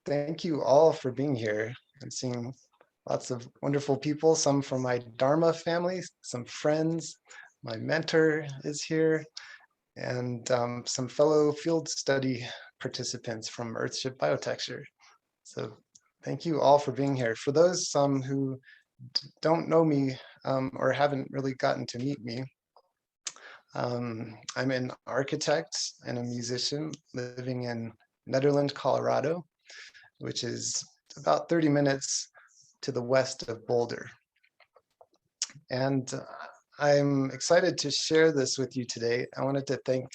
Thank you all for being here and seeing lots of wonderful people, some from my Dharma family, some friends. My mentor is here, and some fellow field study participants from Earthship Biotecture. So thank you all for being here. For those who don't know me or haven't really gotten to meet me, I'm an architect and a musician living in Netherlands, Colorado, which is about 30 minutes to the west of Boulder. And I'm excited to share this with you today. I wanted to thank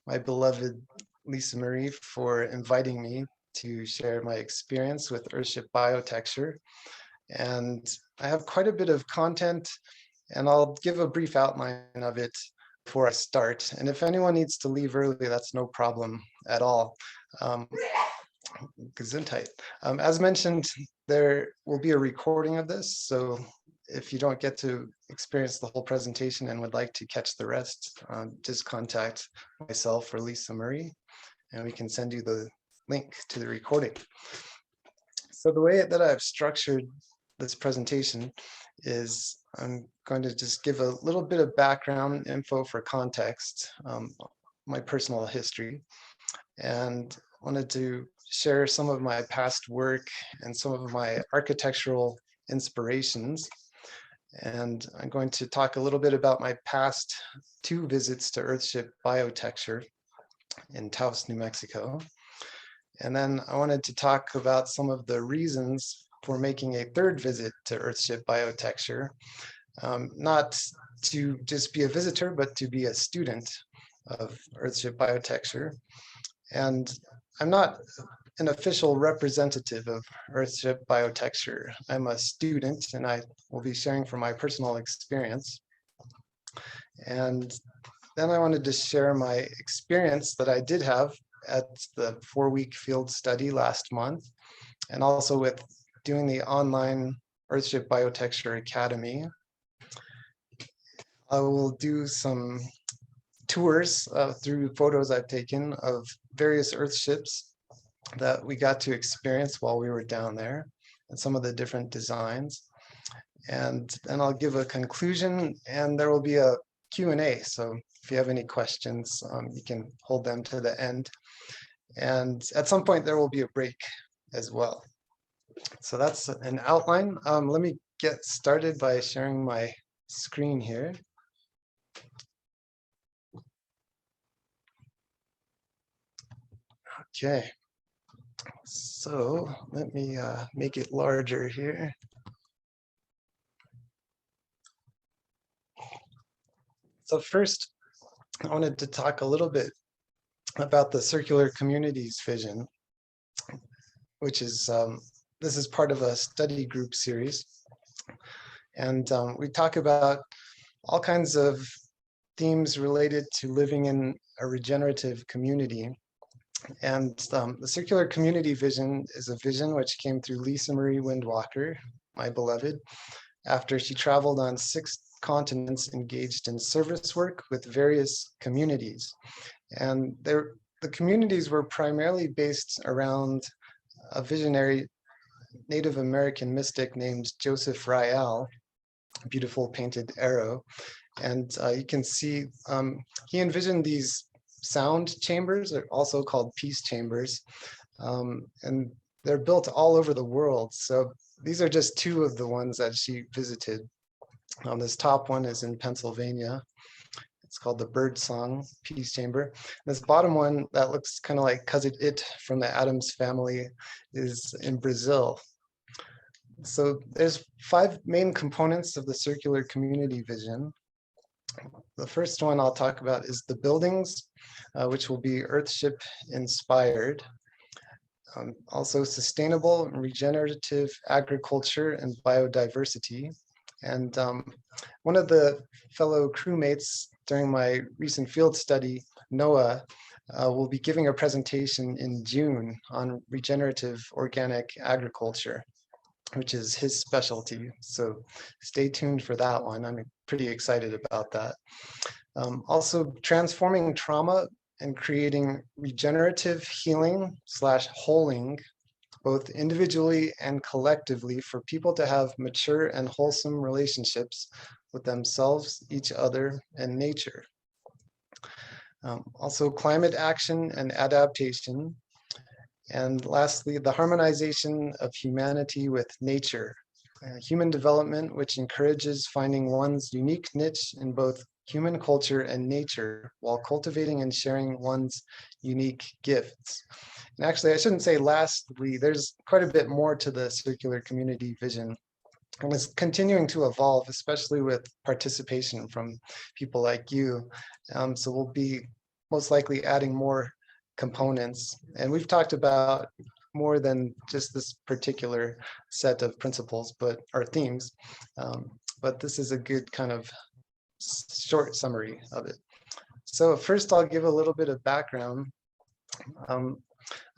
my beloved Lisamarie for inviting me to share my experience with Earthship Biotecture. And I have quite a bit of content, and I'll give a brief outline of it before I start. And if anyone needs to leave early, that's no problem at all. Gesundheit. As mentioned, there will be a recording of this, so if you don't get to experience the whole presentation and would like to catch the rest, just contact myself or Lisamarie, and we can send you the link to the recording. So the way that I've structured this presentation is I'm going to just give a little bit of background info for context, my personal history, and wanted to share some of my past work and some of my architectural inspirations. And I'm going to talk a little bit about my past 2 visits to Earthship Biotecture in Taos, New Mexico. And then I wanted to talk about some of the reasons for making a 3rd visit to Earthship Biotecture, not to just be a visitor, but to be a student of Earthship Biotecture. And I'm not an official representative of Earthship Biotecture. I'm a student, and I will be sharing from my personal experience. And then I wanted to share my experience that I did have at the 4-week field study last month, and also with doing the online Earthship Biotecture Academy. I will do some tours through photos I've taken of various Earthships that we got to experience while we were down there, and some of the different designs. And then I'll give a conclusion, and there will be a Q&A. So if you have any questions, you can hold them to the end. And at some point, there will be a break as well. So that's an outline. Let me get started by sharing my screen here. Okay. So let me make it larger here. So first, I wanted to talk a little bit about the Circular Communities vision, which is, this is part of a study group series. And we talk about all kinds of themes related to living in a regenerative community. And the Circular Community vision is a vision which came through Lisamarie Windwalker, my beloved, after she traveled on 6 continents engaged in service work with various communities. And the communities were primarily based around a visionary Native American mystic named Joseph Rael, a beautiful painted arrow. And you can see he envisioned these sound chambers, are also called peace chambers, and they're built all over the world. So these are just 2 of the ones that she visited. This top one is in Pennsylvania. It's called the Birdsong Peace Chamber. This bottom one that looks kind of like Cousin It from the Addams Family is in Brazil. So there's 5 main components of the circular community vision. The first one I'll talk about is the buildings, which will be Earthship inspired. Also sustainable and regenerative agriculture and biodiversity. And one of the fellow crewmates during my recent field study, Noah, will be giving a presentation in June on regenerative organic agriculture, which is his specialty. So stay tuned for that one. I'm pretty excited about that. Also transforming trauma and creating regenerative healing / holing, both individually and collectively, for people to have mature and wholesome relationships with themselves, each other, and nature. Also, climate action and adaptation. And lastly, the harmonization of humanity with nature. Human development, which encourages finding one's unique niche in both human culture and nature, while cultivating and sharing one's unique gifts. And actually, I shouldn't say lastly, there's quite a bit more to the circular community vision. And it's continuing to evolve, especially with participation from people like you. So we'll be most likely adding more components. And we've talked about more than just this particular set of principles, but our themes. But this is a good kind of short summary of it. So first, I'll give a little bit of background.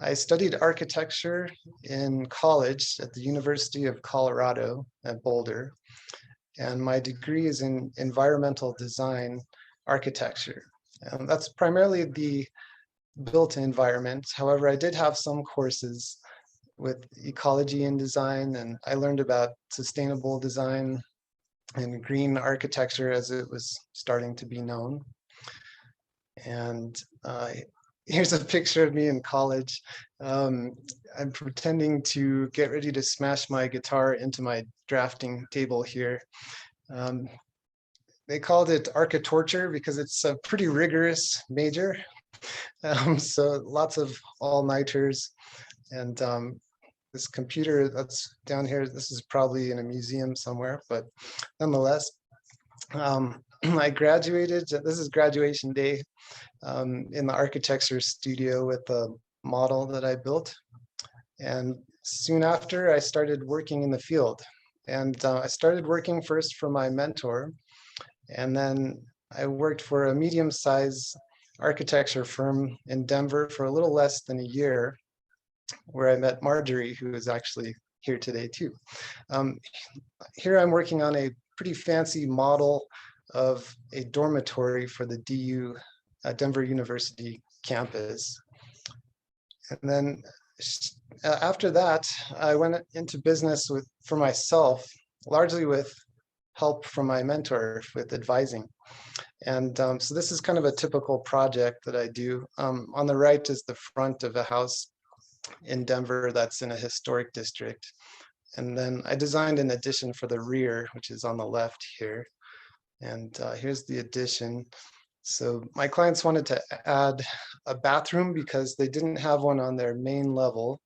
I studied architecture in college at the University of Colorado at Boulder, and my degree is in environmental design architecture. And that's primarily the built environment. However, I did have some courses with ecology and design, and I learned about sustainable design and green architecture as it was starting to be known. And here's a picture of me in college. I'm pretending to get ready to smash my guitar into my drafting table here. They called it architorture because it's a pretty rigorous major. So lots of all-nighters. And this computer that's down here, this is probably in a museum somewhere, but nonetheless, I graduated, this is graduation day, in the architecture studio with a model that I built. And soon after, I started working in the field. And I started working first for my mentor, and then I worked for a medium-sized architecture firm in Denver for a little less than a year, where I met Marjorie, who is actually here today too. Here I'm working on a pretty fancy model of a dormitory for the DU Denver University campus. And then after that, I went into business for myself, largely with help from my mentor with advising. And so this is kind of a typical project that I do. On the right is the front of a house in Denver that's in a historic district. And then I designed an addition for the rear, which is on the left here. And here's the addition. So my clients wanted to add a bathroom because they didn't have one on their main level,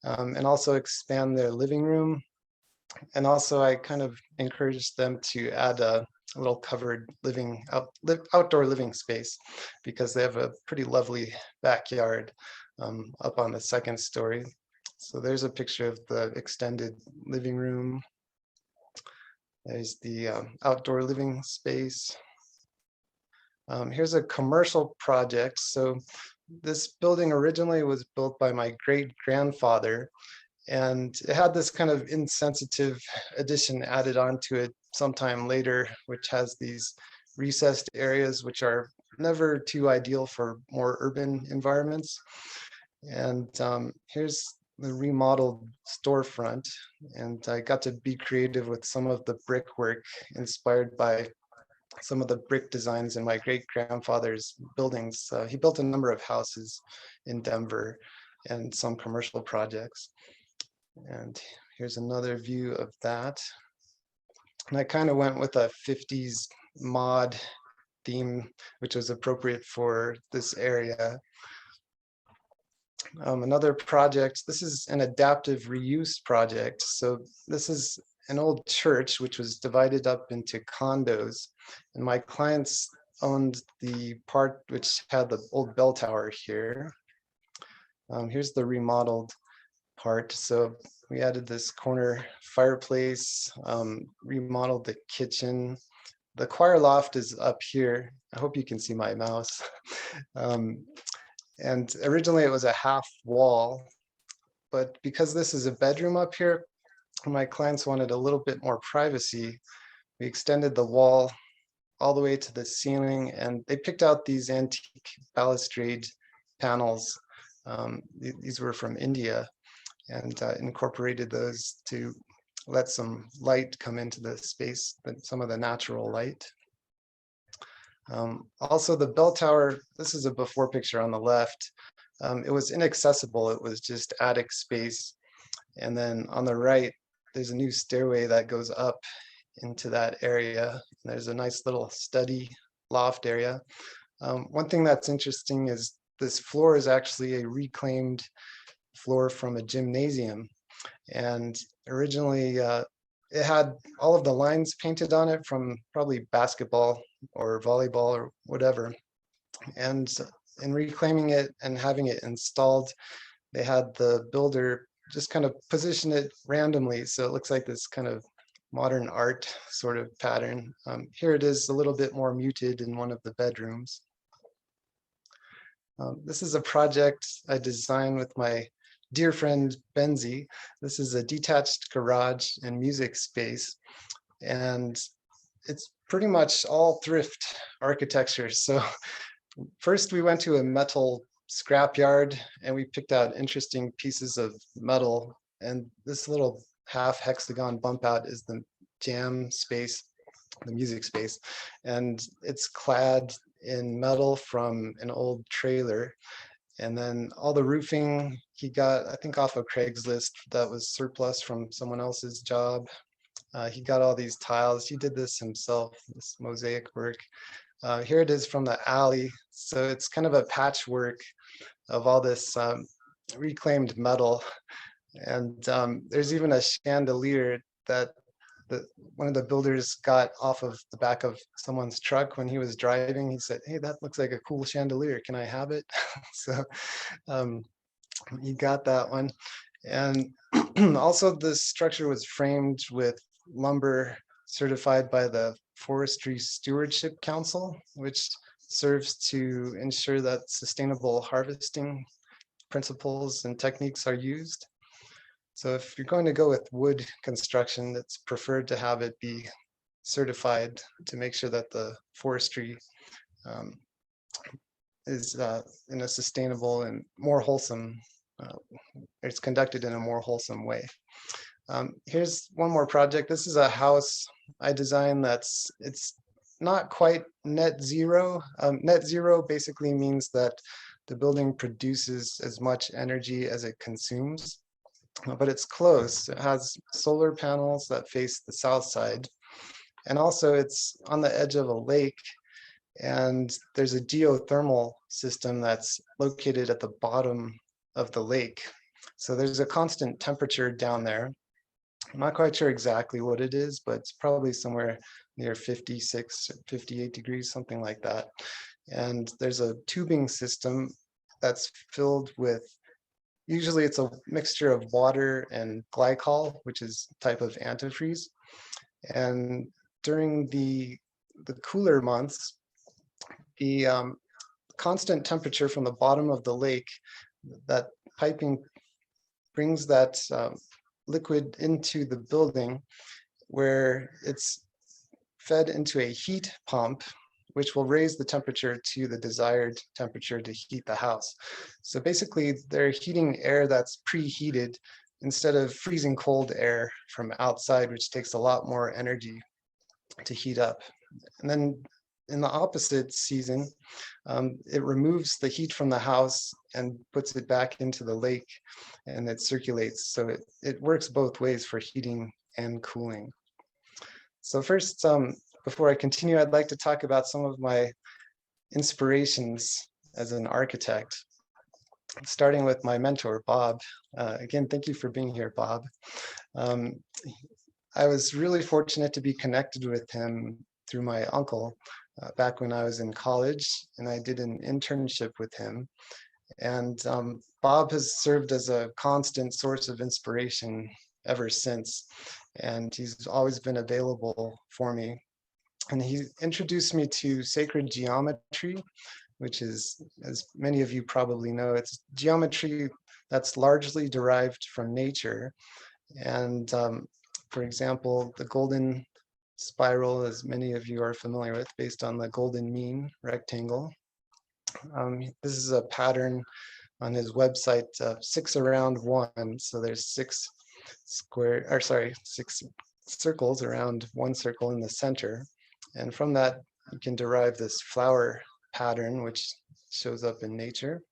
and also expand their living room. And also I kind of encouraged them to add a little covered outdoor living space because they have a pretty lovely backyard up on the second story. So there's a picture of the extended living room. There's the outdoor living space. Here's a commercial project. So this building originally was built by my great-grandfather, and it had this kind of insensitive addition added onto it sometime later, which has these recessed areas which are never too ideal for more urban environments. And here's the remodeled storefront, and I got to be creative with some of the brickwork inspired by some of the brick designs in my great-grandfather's buildings. He built a number of houses in Denver and some commercial projects. And here's another view of that. And I kind of went with a 50s mod theme, which was appropriate for this area. Another project, this is an adaptive reuse project. So this is an old church which was divided up into condos, and my clients owned the part which had the old bell tower here. Here's the remodeled part. So we added this corner fireplace, remodeled the kitchen. The choir loft is up here. I hope you can see my mouse. And originally it was a half wall, but because this is a bedroom up here, my clients wanted a little bit more privacy. We extended the wall all the way to the ceiling, and they picked out these antique balustrade panels. These were from India, and incorporated those to let some light come into the space, some of the natural light. Also, the bell tower, this is a before picture on the left. It was inaccessible. It was just attic space. And then on the right, there's a new stairway that goes up into that area. There's a nice little study loft area. One thing that's interesting is this floor is actually a reclaimed floor from a gymnasium. And originally it had all of the lines painted on it from probably basketball or volleyball or whatever. And in reclaiming it and having it installed, they had the builder just kind of position it randomly. So it looks like this kind of modern art sort of pattern. Here it is a little bit more muted in one of the bedrooms. This is a project I designed with my dear friend Benzi. This is a detached garage and music space, and it's pretty much all thrift architecture. So first we went to a metal scrapyard and we picked out interesting pieces of metal, and this little half hexagon bump out is the jam space, the music space, and it's clad in metal from an old trailer. And then all the roofing he got, I think, off of Craigslist that was surplus from someone else's job. He got all these tiles. He did this himself, this mosaic work. Here it is from the alley. So it's kind of a patchwork of all this reclaimed metal. And there's even a chandelier that one of the builders got off of the back of someone's truck when he was driving. He said, "Hey, that looks like a cool chandelier. Can I have it?" So he got that one. And also the structure was framed with lumber certified by the Forestry Stewardship Council, which serves to ensure that sustainable harvesting principles and techniques are used. So if you're going to go with wood construction, it's preferred to have it be certified to make sure that the forestry is in a sustainable and more wholesome, it's conducted in a more wholesome way. Here's one more project. This is a house I designed it's not quite net zero. Net zero basically means that the building produces as much energy as it consumes, but it's close. It has solar panels that face the south side. And also it's on the edge of a lake, and there's a geothermal system that's located at the bottom of the lake. So there's a constant temperature down there. I'm not quite sure exactly what it is, but it's probably somewhere near 56, 58 degrees, something like that. And there's a tubing system that's filled with, usually it's a mixture of water and glycol, which is a type of antifreeze. And during the cooler months, the constant temperature from the bottom of the lake, that piping brings that liquid into the building, where it's fed into a heat pump, which will raise the temperature to the desired temperature to heat the house. So basically, they're heating air that's preheated instead of freezing cold air from outside, which takes a lot more energy to heat up. And then in the opposite season, it removes the heat from the house and puts it back into the lake, and it circulates. So it works both ways for heating and cooling. So first, before I continue, I'd like to talk about some of my inspirations as an architect, starting with my mentor, Bob. Again, thank you for being here, Bob. I was really fortunate to be connected with him through my uncle back when I was in college, and I did an internship with him. And Bob has served as a constant source of inspiration ever since, and he's always been available for me. And he introduced me to sacred geometry, which is, as many of you probably know, it's geometry that's largely derived from nature. And for example, the golden spiral, as many of you are familiar with, based on the golden mean rectangle. This is a pattern on his website, 6 around 1. So there's 6 circles around 1 circle in the center. And from that, you can derive this flower pattern, which shows up in nature.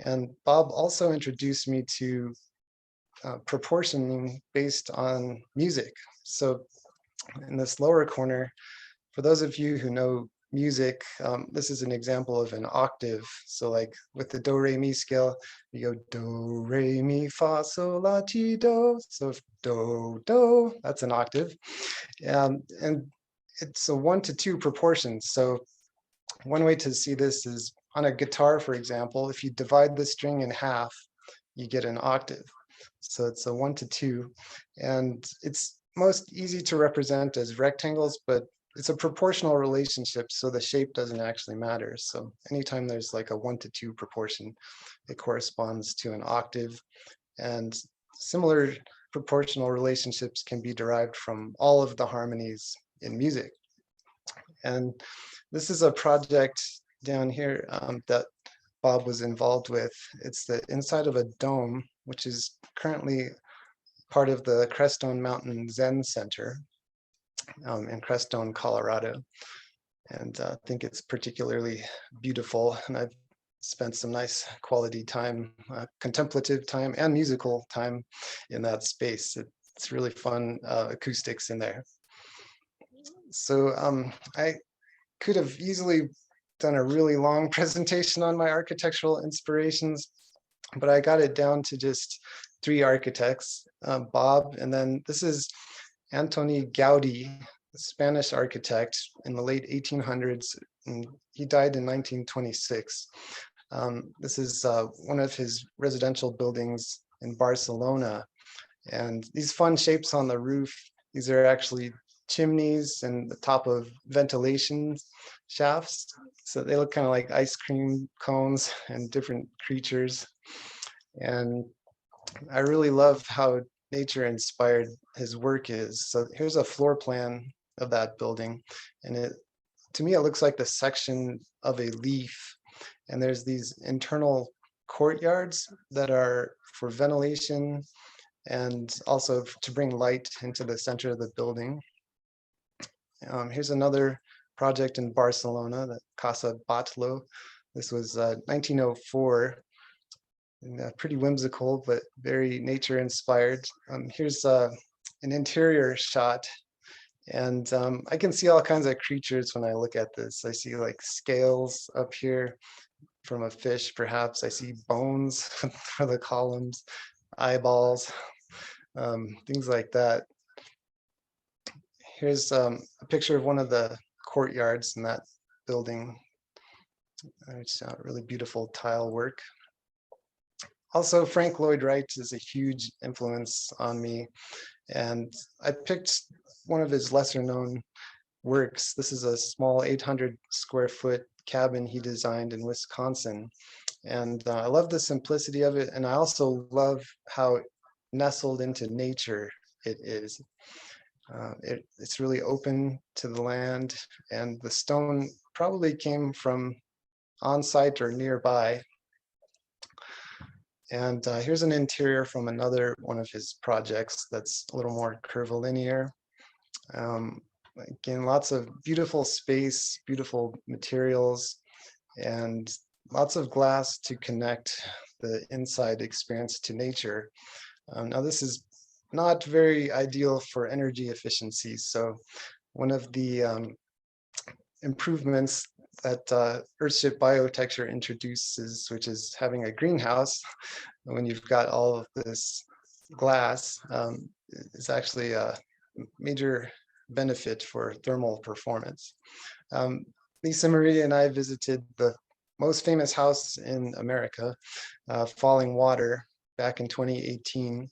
And Bob also introduced me to proportioning based on music. So in this lower corner, for those of you who know music, this is an example of an octave. So like with the do re mi scale, you go do re mi fa sol la ti do. So if do, that's an octave. And it's a 1-to-2 proportion. So one way to see this is on a guitar, for example, if you divide the string in half, you get an octave. So it's a 1-to-2, and it's most easy to represent as rectangles, but it's a proportional relationship, so the shape doesn't actually matter. So anytime there's like a 1-to-2 proportion, it corresponds to an octave. And similar proportional relationships can be derived from all of the harmonies in music. And this is a project down here that Bob was involved with. It's the inside of a dome, which is currently part of the Crestone Mountain Zen Center in Crestone, Colorado. And I think it's particularly beautiful. And I've spent some nice quality time, contemplative time and musical time in that space. It's really fun acoustics in there. So I could have easily done a really long presentation on my architectural inspirations, but I got it down to just 3 architects, Bob, and then this is Antoni Gaudi, a Spanish architect in the late 1800s, and he died in 1926. This is one of his residential buildings in Barcelona, and these fun shapes on the roof, these are actually chimneys and the top of ventilation shafts. So they look kind of like ice cream cones and different creatures. And I really love how nature inspired his work is. So here's a floor plan of that building. And to me, it looks like the section of a leaf. And there's these internal courtyards that are for ventilation and also to bring light into the center of the building. Here's another project in Barcelona, the Casa Batlló. This was 1904, and, pretty whimsical, but very nature inspired. Here's an interior shot, and I can see all kinds of creatures when I look at this. I see like scales up here from a fish, perhaps. I see bones for the columns, eyeballs, things like that. Here's a picture of one of the courtyards in that building. It's really beautiful tile work. Also, Frank Lloyd Wright is a huge influence on me, and I picked one of his lesser known works. This is a small 800 square foot cabin he designed in Wisconsin, and I love the simplicity of it, and I also love how nestled into nature it is. It's really open to the land, and the stone probably came from on site or nearby. And here's an interior from another one of his projects that's a little more curvilinear. Again, lots of beautiful space, beautiful materials, and lots of glass to connect the inside experience to nature. Now, this is not very ideal for energy efficiency. So one of the improvements that Earthship Biotecture introduces, which is having a greenhouse, when you've got all of this glass, is actually a major benefit for thermal performance. Lisamarie and I visited the most famous house in America, Falling Water, back in 2018.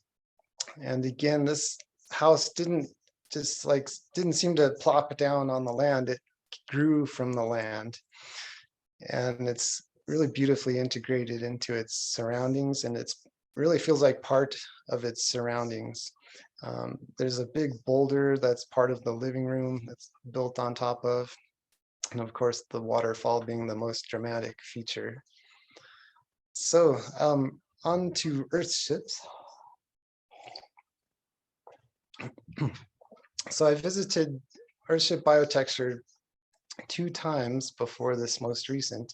And again, this house didn't seem to plop down on the land. It grew from the land, and it's really beautifully integrated into its surroundings, and it's really feels like part of its surroundings. There's a big boulder that's part of the living room that's built on top of, and of course the waterfall being the most dramatic feature. So on to Earthships. So I visited Earthship Biotecture 2 times before this most recent.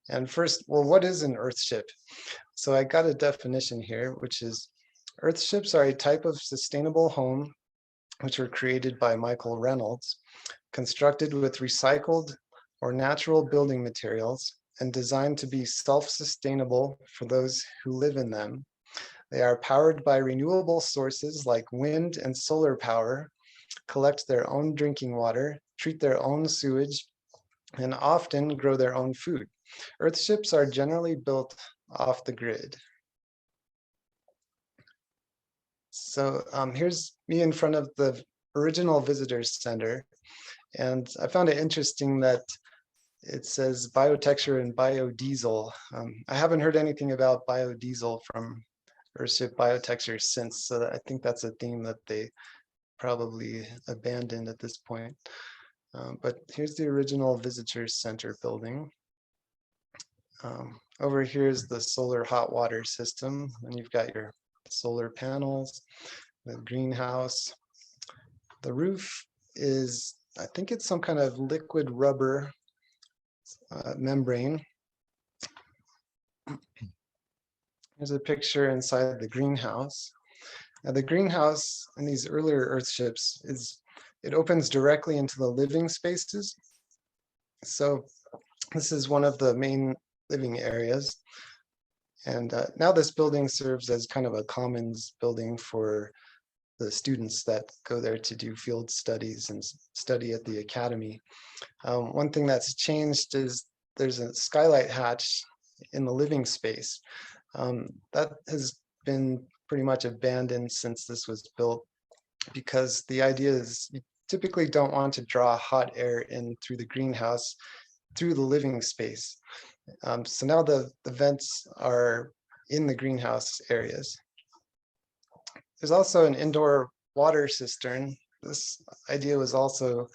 And first, well, what is an Earthship? So I got a definition here, which is Earthships are a type of sustainable home which were created by Michael Reynolds, constructed with recycled or natural building materials and designed to be self-sustainable for those who live in them. They are powered by renewable sources like wind and solar power, collect their own drinking water, treat their own sewage, and often grow their own food. Earthships are generally built off the grid. So here's me in front of the original visitors center. And I found it interesting that it says biotecture and biodiesel. I haven't heard anything about biodiesel from Earthship Biotecture since, so I think that's a theme that they probably abandoned at this point. But here's the original visitors center building. Over here is the solar hot water system, and you've got your solar panels, the greenhouse. The roof is, I think it's some kind of liquid rubber membrane. Here's a picture inside the greenhouse. Now the greenhouse in these earlier Earthships it opens directly into the living spaces. So this is one of the main living areas. And now this building serves as kind of a commons building for the students that go there to do field studies and study at the academy. One thing that's changed is there's a skylight hatch in the living space. That has been pretty much abandoned since this was built, because the idea is you typically don't want to draw hot air in through the greenhouse through the living space. So now the vents are in the greenhouse areas. There's also an indoor water cistern. This idea was also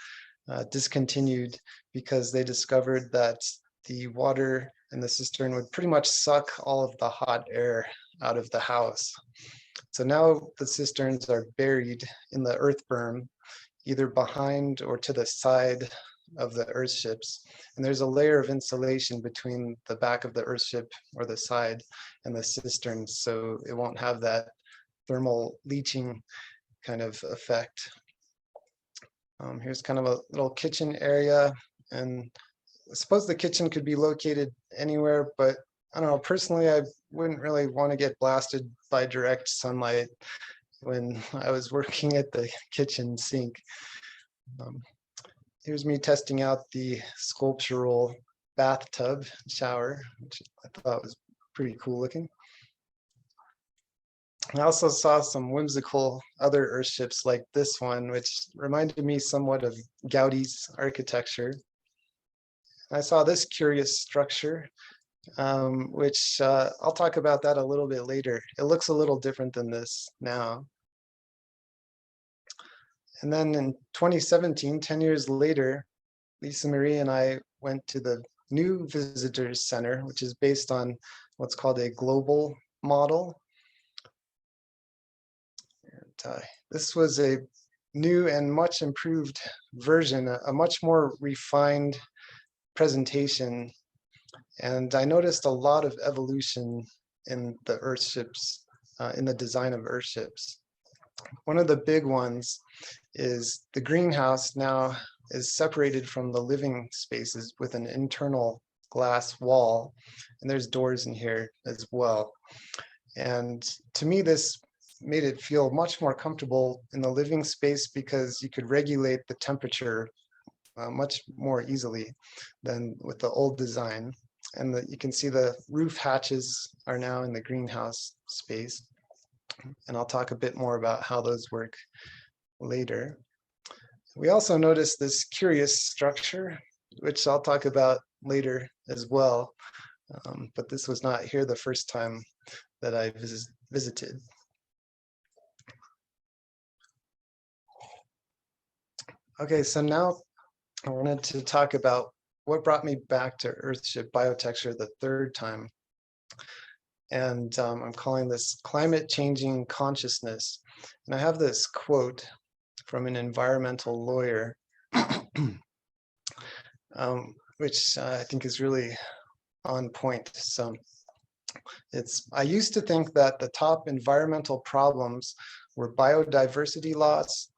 discontinued because they discovered that the water in the cistern would pretty much suck all of the hot air out of the house. So now the cisterns are buried in the earth berm, either behind or to the side of the Earthships. And there's a layer of insulation between the back of the Earthship or the side and the cisterns, so it won't have that thermal leaching kind of effect. Here's kind of a little kitchen area, and I suppose the kitchen could be located anywhere, but I don't know, personally, I wouldn't really want to get blasted by direct sunlight when I was working at the kitchen sink. Here's me testing out the sculptural bathtub shower, which I thought was pretty cool looking. I also saw some whimsical other Earthships like this one, which reminded me somewhat of Gaudi's architecture. I saw this curious structure, which I'll talk about that a little bit later. It looks a little different than this now. And then in 2017, 10 years later, Lisamarie and I went to the new visitors center, which is based on what's called a global model. And this was a new and much improved version, a much more refined presentation. And I noticed a lot of evolution in the Earthships, in the design of Earthships. One of the big ones is the greenhouse now is separated from the living spaces with an internal glass wall, and there's doors in here as well. And to me, this made it feel much more comfortable in the living space because you could regulate the temperature much more easily than with the old design. And you can see the roof hatches are now in the greenhouse space. And I'll talk a bit more about how those work later. We also noticed this curious structure, which I'll talk about later as well. But this was not here the first time that I visited. Okay, so now I wanted to talk about what brought me back to Earthship Biotecture the third time. And I'm calling this climate changing consciousness. And I have this quote from an environmental lawyer, which I think is really on point. So I used to think that the top environmental problems were biodiversity loss,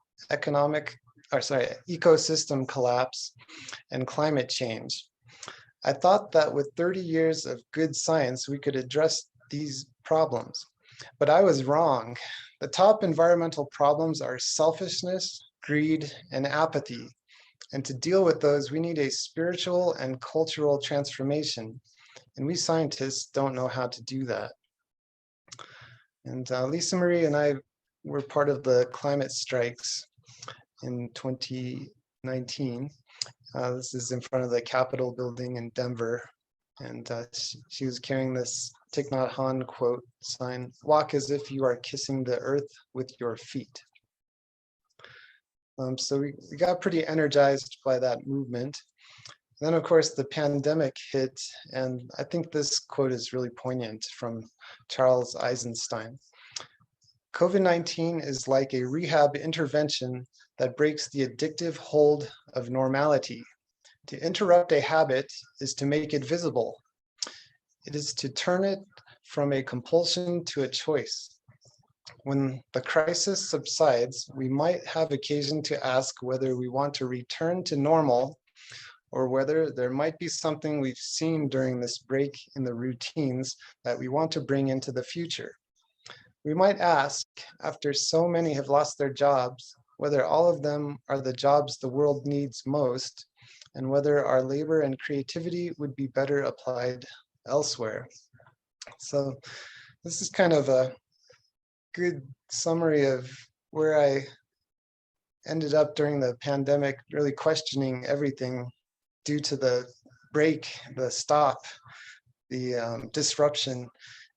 ecosystem collapse, and climate change. I thought that with 30 years of good science, we could address these problems, but I was wrong. The top environmental problems are selfishness, greed, and apathy. And to deal with those, we need a spiritual and cultural transformation. And we scientists don't know how to do that. And Lisamarie and I were part of the climate strikes in 2019. This is in front of the Capitol building in Denver. And she was carrying this Thich Nhat Hanh quote sign, "Walk as if you are kissing the earth with your feet." So we got pretty energized by that movement. Then, of course, the pandemic hit, and I think this quote is really poignant from Charles Eisenstein. "COVID-19 is like a rehab intervention that breaks the addictive hold of normality. To interrupt a habit is to make it visible. It is to turn it from a compulsion to a choice. When the crisis subsides, we might have occasion to ask whether we want to return to normal or whether there might be something we've seen during this break in the routines that we want to bring into the future. We might ask, after so many have lost their jobs, whether all of them are the jobs the world needs most, and whether our labor and creativity would be better applied elsewhere." So this is kind of a good summary of where I ended up during the pandemic, really questioning everything due to the break, the stop, the disruption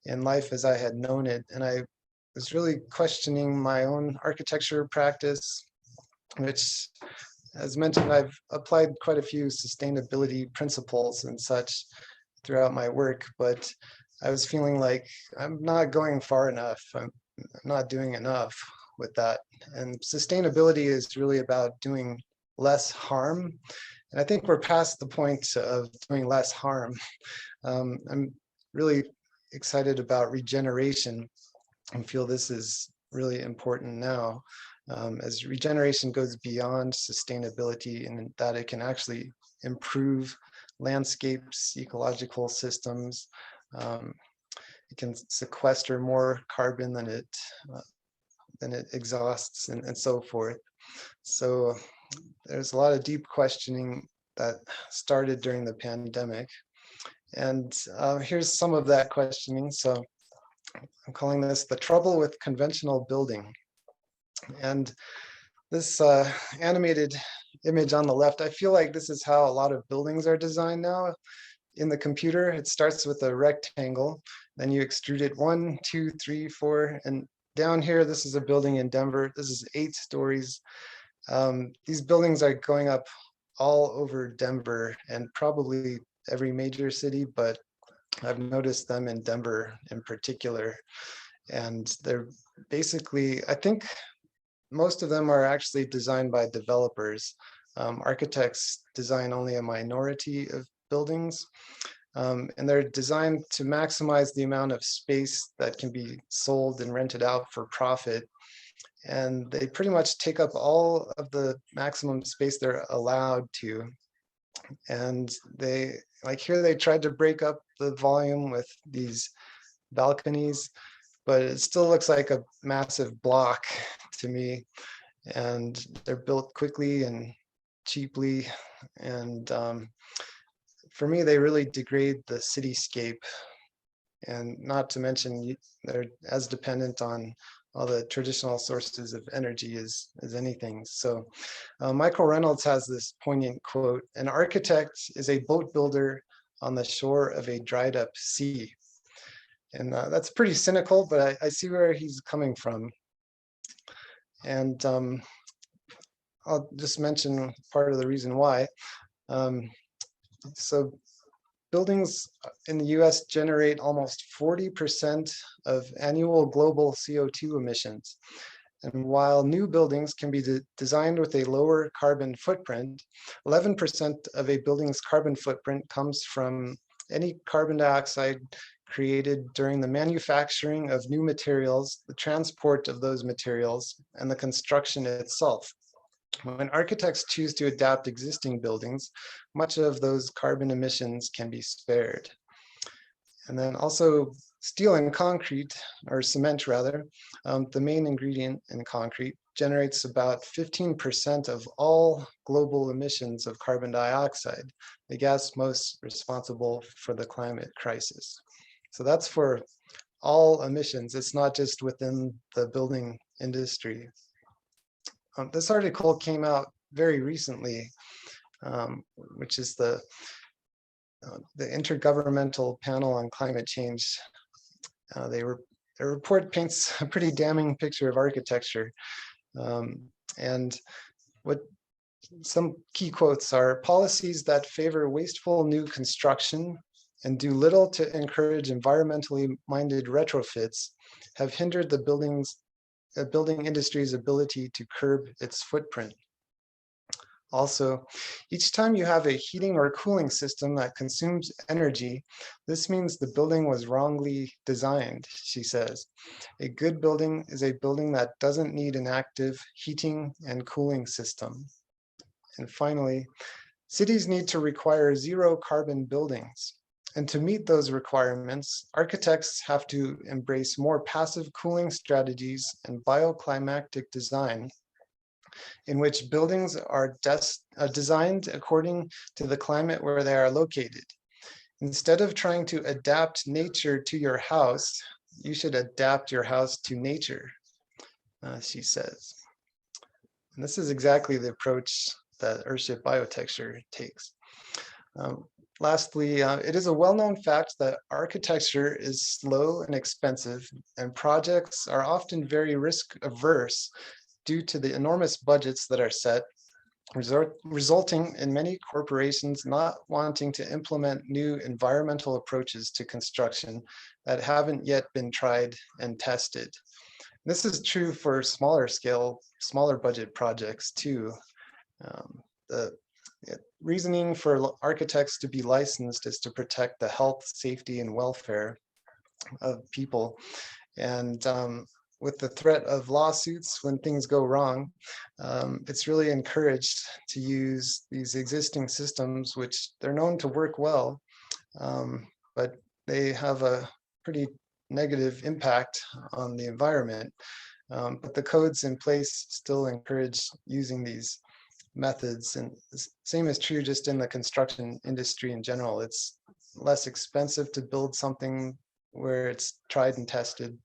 in life as I had known it. And I was really questioning my own architecture practice, which, as mentioned, I've applied quite a few sustainability principles and such throughout my work, but I was feeling like I'm not going far enough. I'm not doing enough with that. And sustainability is really about doing less harm. And I think we're past the point of doing less harm. I'm really excited about regeneration and feel this is really important now, as regeneration goes beyond sustainability and that it can actually improve landscapes, ecological systems. It can sequester more carbon than it exhausts, and so forth. So there's a lot of deep questioning that started during the pandemic. And here's some of that questioning. So I'm calling this the trouble with conventional building. And this animated image on the left, I feel like this is how a lot of buildings are designed now. In the computer, it starts with a rectangle, then you extrude it 1, 2, 3, 4, and down here, this is a building in Denver. This is 8 stories. These buildings are going up all over Denver and probably every major city, but I've noticed them in Denver in particular. And they're basically, I think most of them are actually designed by developers. Architects design only a minority of buildings, and they're designed to maximize the amount of space that can be sold and rented out for profit. And they pretty much take up all of the maximum space they're allowed to. And they, like here, they tried to break up the volume with these balconies, but it still looks like a massive block to me. And they're built quickly and cheaply. And for me, they really degrade the cityscape. And not to mention, they're as dependent on all the traditional sources of energy as anything. So Michael Reynolds has this poignant quote: "An architect is a boat builder on the shore of a dried up sea." And that's pretty cynical, but I see where he's coming from. And I'll just mention part of the reason why. So buildings in the US generate almost 40% of annual global CO2 emissions. And while new buildings can be designed with a lower carbon footprint, 11% of a building's carbon footprint comes from any carbon dioxide created during the manufacturing of new materials, the transport of those materials, and the construction itself. When architects choose to adapt existing buildings, much of those carbon emissions can be spared. And then also steel and concrete, or cement rather, the main ingredient in concrete, generates about 15% of all global emissions of carbon dioxide, the gas most responsible for the climate crisis. So that's for all emissions. It's not just within the building industry. This article came out very recently, which is the Intergovernmental Panel on Climate Change. Their report paints a pretty damning picture of architecture. And what some key quotes are: policies that favor wasteful new construction and do little to encourage environmentally minded retrofits have hindered the building industry's ability to curb its footprint. Also, each time you have a heating or cooling system that consumes energy, this means the building was wrongly designed, she says. A good building is a building that doesn't need an active heating and cooling system. And finally, cities need to require zero carbon buildings. And to meet those requirements, architects have to embrace more passive cooling strategies and bioclimatic design, in which buildings are designed according to the climate where they are located. Instead of trying to adapt nature to your house, you should adapt your house to nature, she says. And this is exactly the approach that Earthship Biotecture takes. Lastly, it is a well-known fact that architecture is slow and expensive, and projects are often very risk-averse due to the enormous budgets that are set, resulting in many corporations not wanting to implement new environmental approaches to construction that haven't yet been tried and tested. This is true for smaller scale, smaller budget projects too. The reasoning for architects to be licensed is to protect the health, safety, and welfare of people. And with the threat of lawsuits when things go wrong, it's really encouraged to use these existing systems, which they're known to work well, but they have a pretty negative impact on the environment. But the codes in place still encourage using these methods, and the same is true just in the construction industry in general. It's less expensive to build something where it's tried and tested,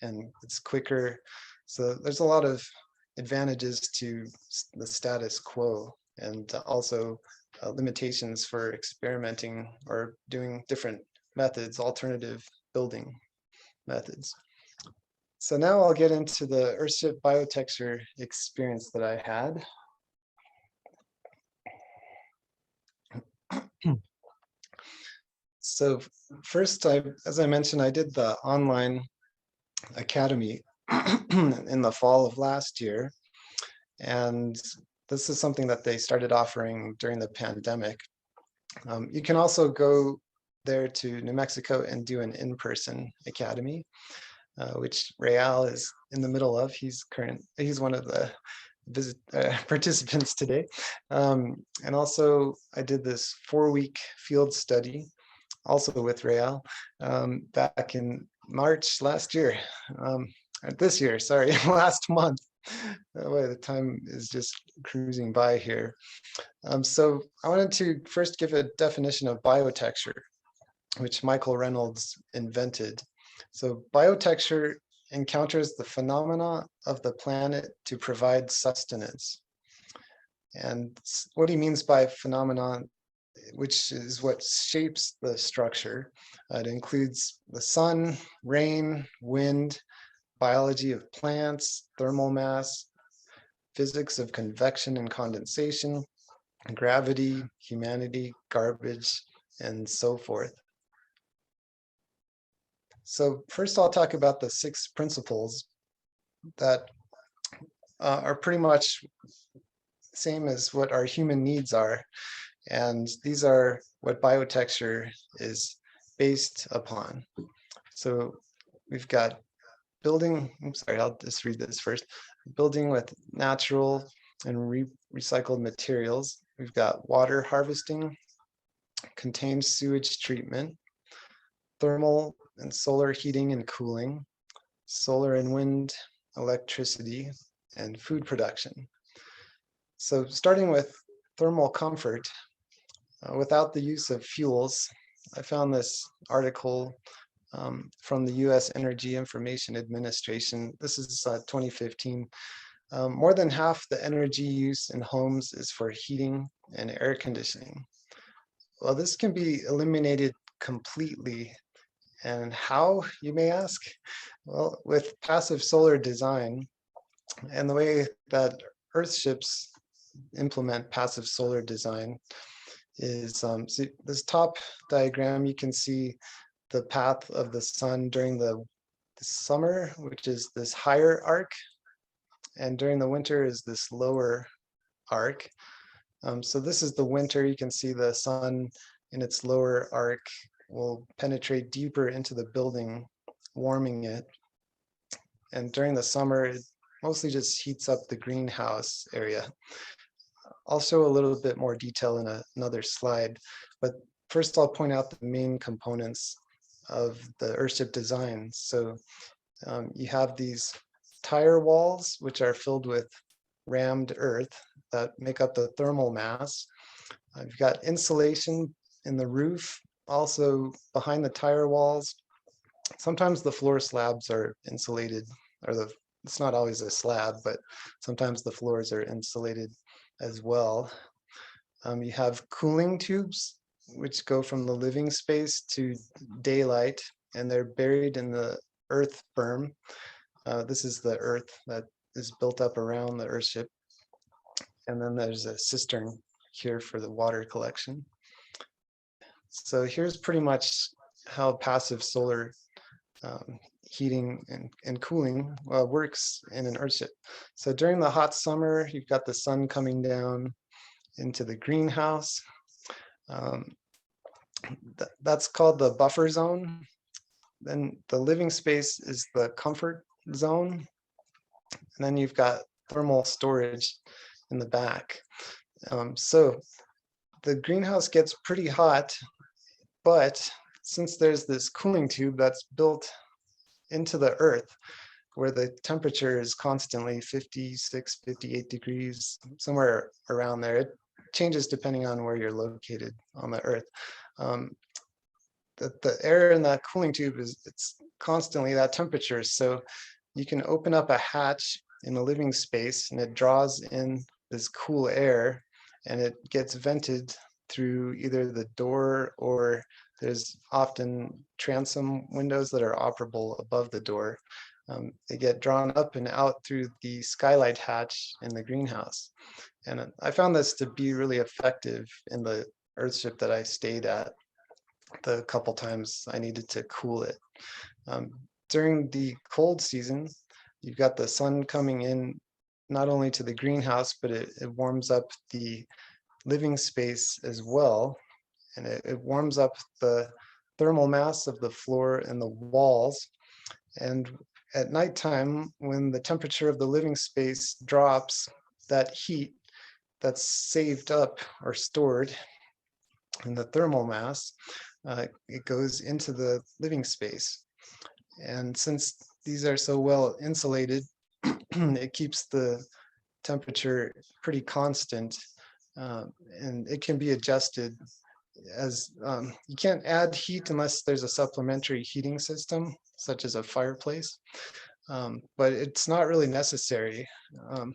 and it's quicker. So there's a lot of advantages to the status quo, and also limitations for experimenting or doing different methods, alternative building methods. So now I'll get into the Earthship Biotecture experience that I had. So first, as I mentioned, I did the online academy in the fall of last year. And this is something that they started offering during the pandemic. You can also go there to New Mexico and do an in-person academy, which Real is in the middle of. He's one of the participants today. And also I did this 4-week field study, also with Real, back in March last year, this year, sorry, last month. Boy, the time is just cruising by here. So I wanted to first give a definition of biotecture, which Michael Reynolds invented. So biotecture encounters the phenomena of the planet to provide sustenance. And what he means by phenomenon, which is what shapes the structure, it includes the sun, rain, wind, biology of plants, thermal mass, physics of convection and condensation, gravity, humanity, garbage, and so forth. So first I'll talk about the 6 principles that are pretty much same as what our human needs are. And these are what biotecture is based upon. So we've got building, I'll just read this first. Building with natural and recycled materials. We've got water harvesting, contained sewage treatment, thermal and solar heating and cooling, solar and wind electricity, and food production. So starting with thermal comfort, without the use of fuels, I found this article from the US Energy Information Administration. This is 2015. More than half the energy use in homes is for heating and air conditioning. Well, this can be eliminated completely. And how, you may ask? Well, with passive solar design and the way that Earthships implement passive solar design is, see this top diagram, you can see the path of the sun during the summer, which is this higher arc, and during the winter is this lower arc. So this is the winter. You can see the sun in its lower arc will penetrate deeper into the building, warming it. And during the summer, it mostly just heats up the greenhouse area. I'll show a little bit more detail in another slide, but first I'll point out the main components of the Earthship design. So you have these tire walls, which are filled with rammed earth that make up the thermal mass. You've got insulation in the roof, also behind the tire walls. Sometimes the floor slabs are insulated, or it's not always a slab, but sometimes the floors are insulated as well. You have cooling tubes, which go from the living space to daylight, and they're buried in the earth berm. This is the earth that is built up around the Earthship. And then there's a cistern here for the water collection. So here's pretty much how passive solar heating and cooling works in an Earthship. So during the hot summer, you've got the sun coming down into the greenhouse. That's called the buffer zone. Then the living space is the comfort zone. And then you've got thermal storage in the back. So the greenhouse gets pretty hot, but since there's this cooling tube that's built into the earth, where the temperature is constantly 56, 58 degrees, somewhere around there. It changes depending on where you're located on the earth. The air in that cooling tube it's constantly that temperature. So you can open up a hatch in the living space and it draws in this cool air and it gets vented through either the door, or there's often transom windows that are operable above the door. They get drawn up and out through the skylight hatch in the greenhouse. And I found this to be really effective in the Earthship that I stayed at the couple times I needed to cool it. During the cold season, you've got the sun coming in not only to the greenhouse, but it warms up the living space as well. And it warms up the thermal mass of the floor and the walls. And at nighttime, when the temperature of the living space drops, that heat that's saved up or stored in the thermal mass, it goes into the living space. And since these are so well insulated, it keeps the temperature pretty constant, and it can be adjusted as you can't add heat unless there's a supplementary heating system, such as a fireplace. But it's not really necessary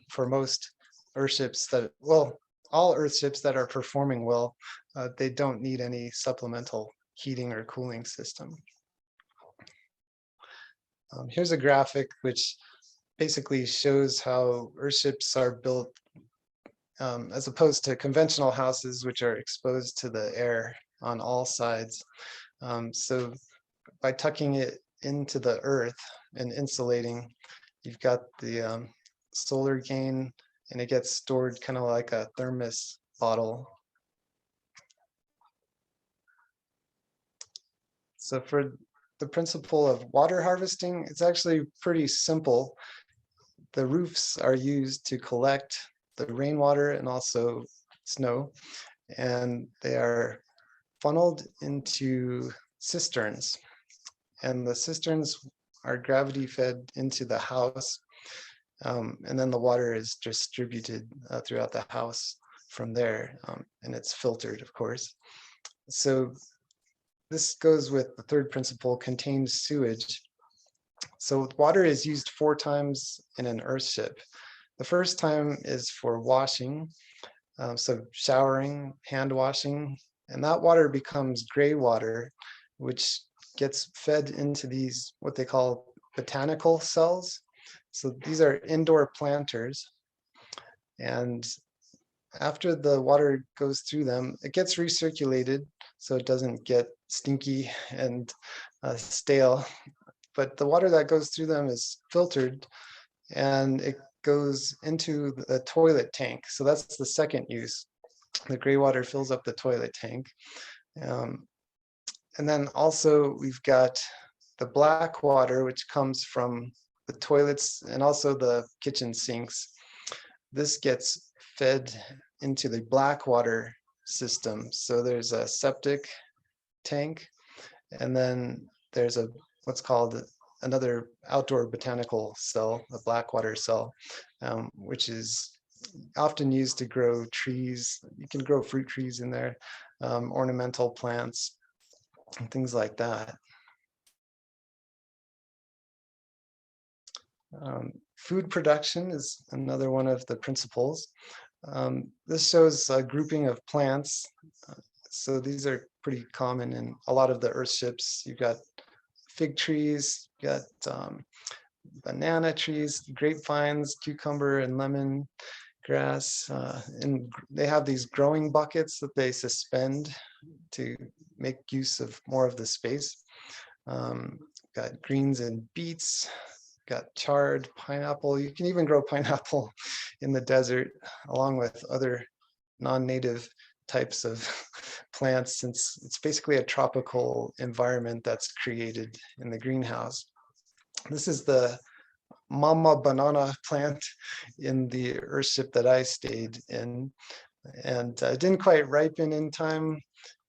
for most Earthships that, well, all Earthships that are performing well, they don't need any supplemental heating or cooling system. Here's a graphic which basically shows how Earthships are built as opposed to conventional houses, which are exposed to the air on all sides. So by tucking it into the earth and insulating, you've got the solar gain, and it gets stored kind of like a thermos bottle. So for the principle of water harvesting, it's actually pretty simple. The roofs are used to collect the rainwater and also snow, and they are funneled into cisterns. And the cisterns are gravity fed into the house, and then the water is distributed throughout the house from there, and it's filtered, of course. So this goes with the third principle, contained sewage. So water is used 4 times in an Earthship. The first time is for washing, so showering, hand washing, and that water becomes gray water, which gets fed into these, what they call botanical cells. So these are indoor planters, and after the water goes through them, it gets recirculated so it doesn't get stinky and stale. But the water that goes through them is filtered, and it goes into the toilet tank. So that's the second use. The gray water fills up the toilet tank. And then also we've got the black water, which comes from the toilets and also the kitchen sinks. This gets fed into the black water system. So there's a septic tank, and then there's what's called another outdoor botanical cell, a black water cell, which is often used to grow trees. You can grow fruit trees in there, ornamental plants, and things like that. Food production is another one of the principles. This shows a grouping of plants. So these are pretty common in a lot of the Earthships. You've got fig trees, you've got banana trees, grapevines, cucumber and lemon grass, and they have these growing buckets that they suspend to make use of more of the space. Got greens and beets, got chard, pineapple. You can even grow pineapple in the desert along with other non-native types of plants, since it's basically a tropical environment that's created in the greenhouse. This is the mama banana plant in the Earthship that I stayed in, and it didn't quite ripen in time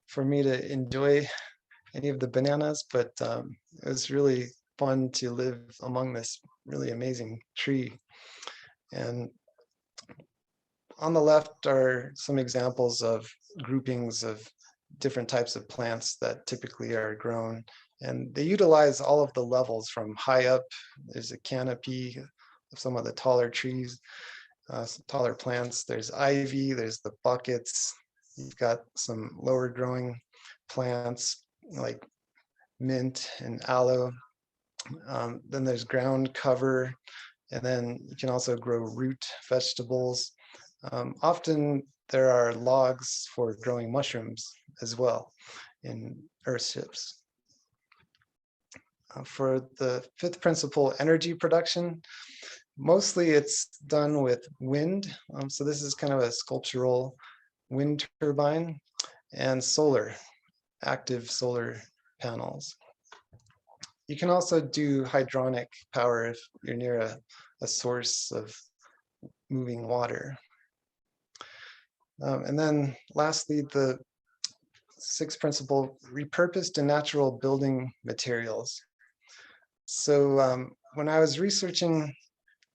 for me to enjoy any of the bananas, but it was really fun to live among this really amazing tree. And on the left are some examples of groupings of different types of plants that typically are grown, and they utilize all of the levels from high up. There's a canopy of some of the taller trees, taller plants. There's ivy, there's the buckets. You've got some lower growing plants like mint and aloe. Then there's ground cover, and then you can also grow root vegetables. Often there are logs for growing mushrooms as well in Earthships. For the fifth principle, energy production, mostly it's done with wind. So this is kind of a sculptural wind turbine, and solar, active solar panels. You can also do hydronic power if you're near a source of moving water. And then lastly, the sixth principle, repurposed and natural building materials. So when I was researching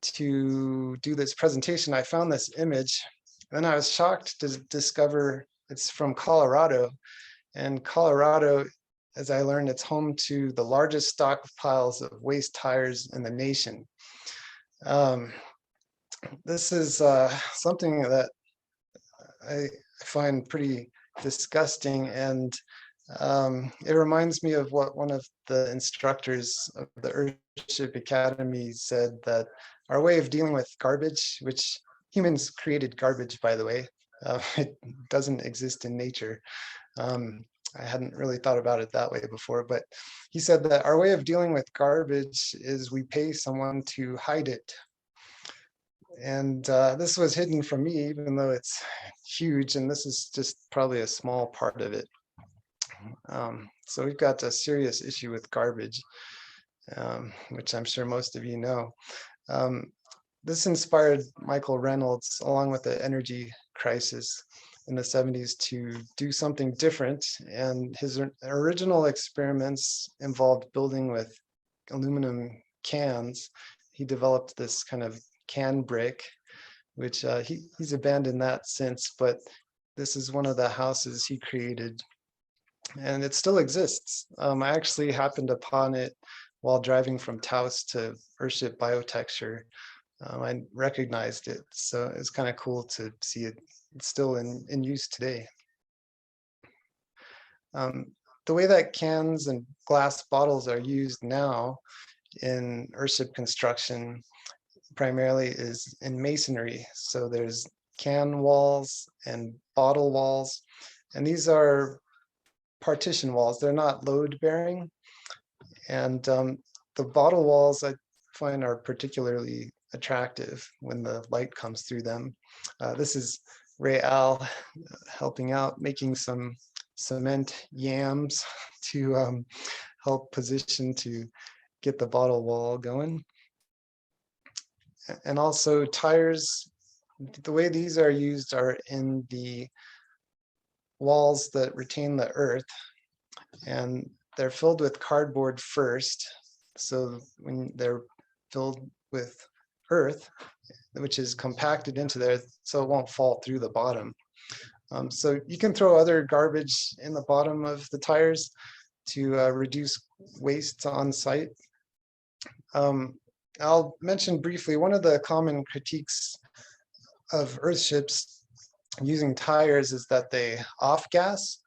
to do this presentation, I found this image, and I was shocked to discover it's from Colorado. And Colorado, as I learned, it's home to the largest stockpiles of waste tires in the nation. This is something that I find pretty disgusting, and it reminds me of what one of the instructors of the Earthship Academy said, that our way of dealing with garbage, which humans created garbage, by the way, it doesn't exist in nature. I hadn't really thought about it that way before, but he said that our way of dealing with garbage is we pay someone to hide it. And this was hidden from me, even though it's huge, and this is just probably a small part of it. So we've got a serious issue with garbage, which I'm sure most of you know. This inspired Michael Reynolds, along with the energy crisis in the 70s, to do something different. And his original experiments involved building with aluminum cans. He developed this kind of can brick, which he's abandoned that since, but this is one of the houses he created, and it still exists. I actually happened upon it while driving from Taos to Earthship Biotecture. I recognized it, so it's kind of cool to see it still in use today. The way that cans and glass bottles are used now in earthship construction primarily is in masonry. So there's can walls and bottle walls, and these are partition walls. They're not load bearing. And the bottle walls I find are particularly attractive when the light comes through them. This is Ray Al helping out, making some cement yams to help position to get the bottle wall going. And also tires, the way these are used are in the walls that retain the earth, and they're filled with cardboard first. So when they're filled with earth, which is compacted into there, so it won't fall through the bottom. So you can throw other garbage in the bottom of the tires to reduce waste on site. I'll mention briefly, one of the common critiques of earthships using tires is that they off-gas.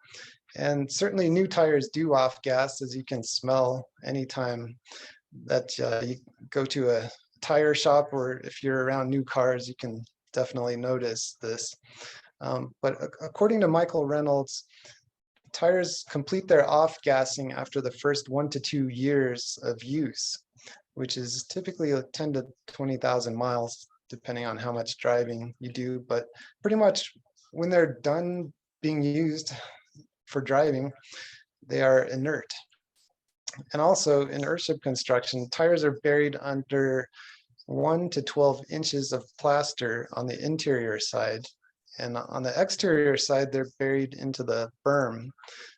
And certainly new tires do off-gas, as you can smell anytime that you go to a tire shop, or if you're around new cars, you can definitely notice this. But according to Michael Reynolds, tires complete their off-gassing after the first 1 to 2 years of use, which is typically 10 to 20,000 miles, depending on how much driving you do. But pretty much when they're done being used for driving, they are inert. And also in earthship construction, tires are buried under 1 to 12 inches of plaster on the interior side. And on the exterior side, they're buried into the berm.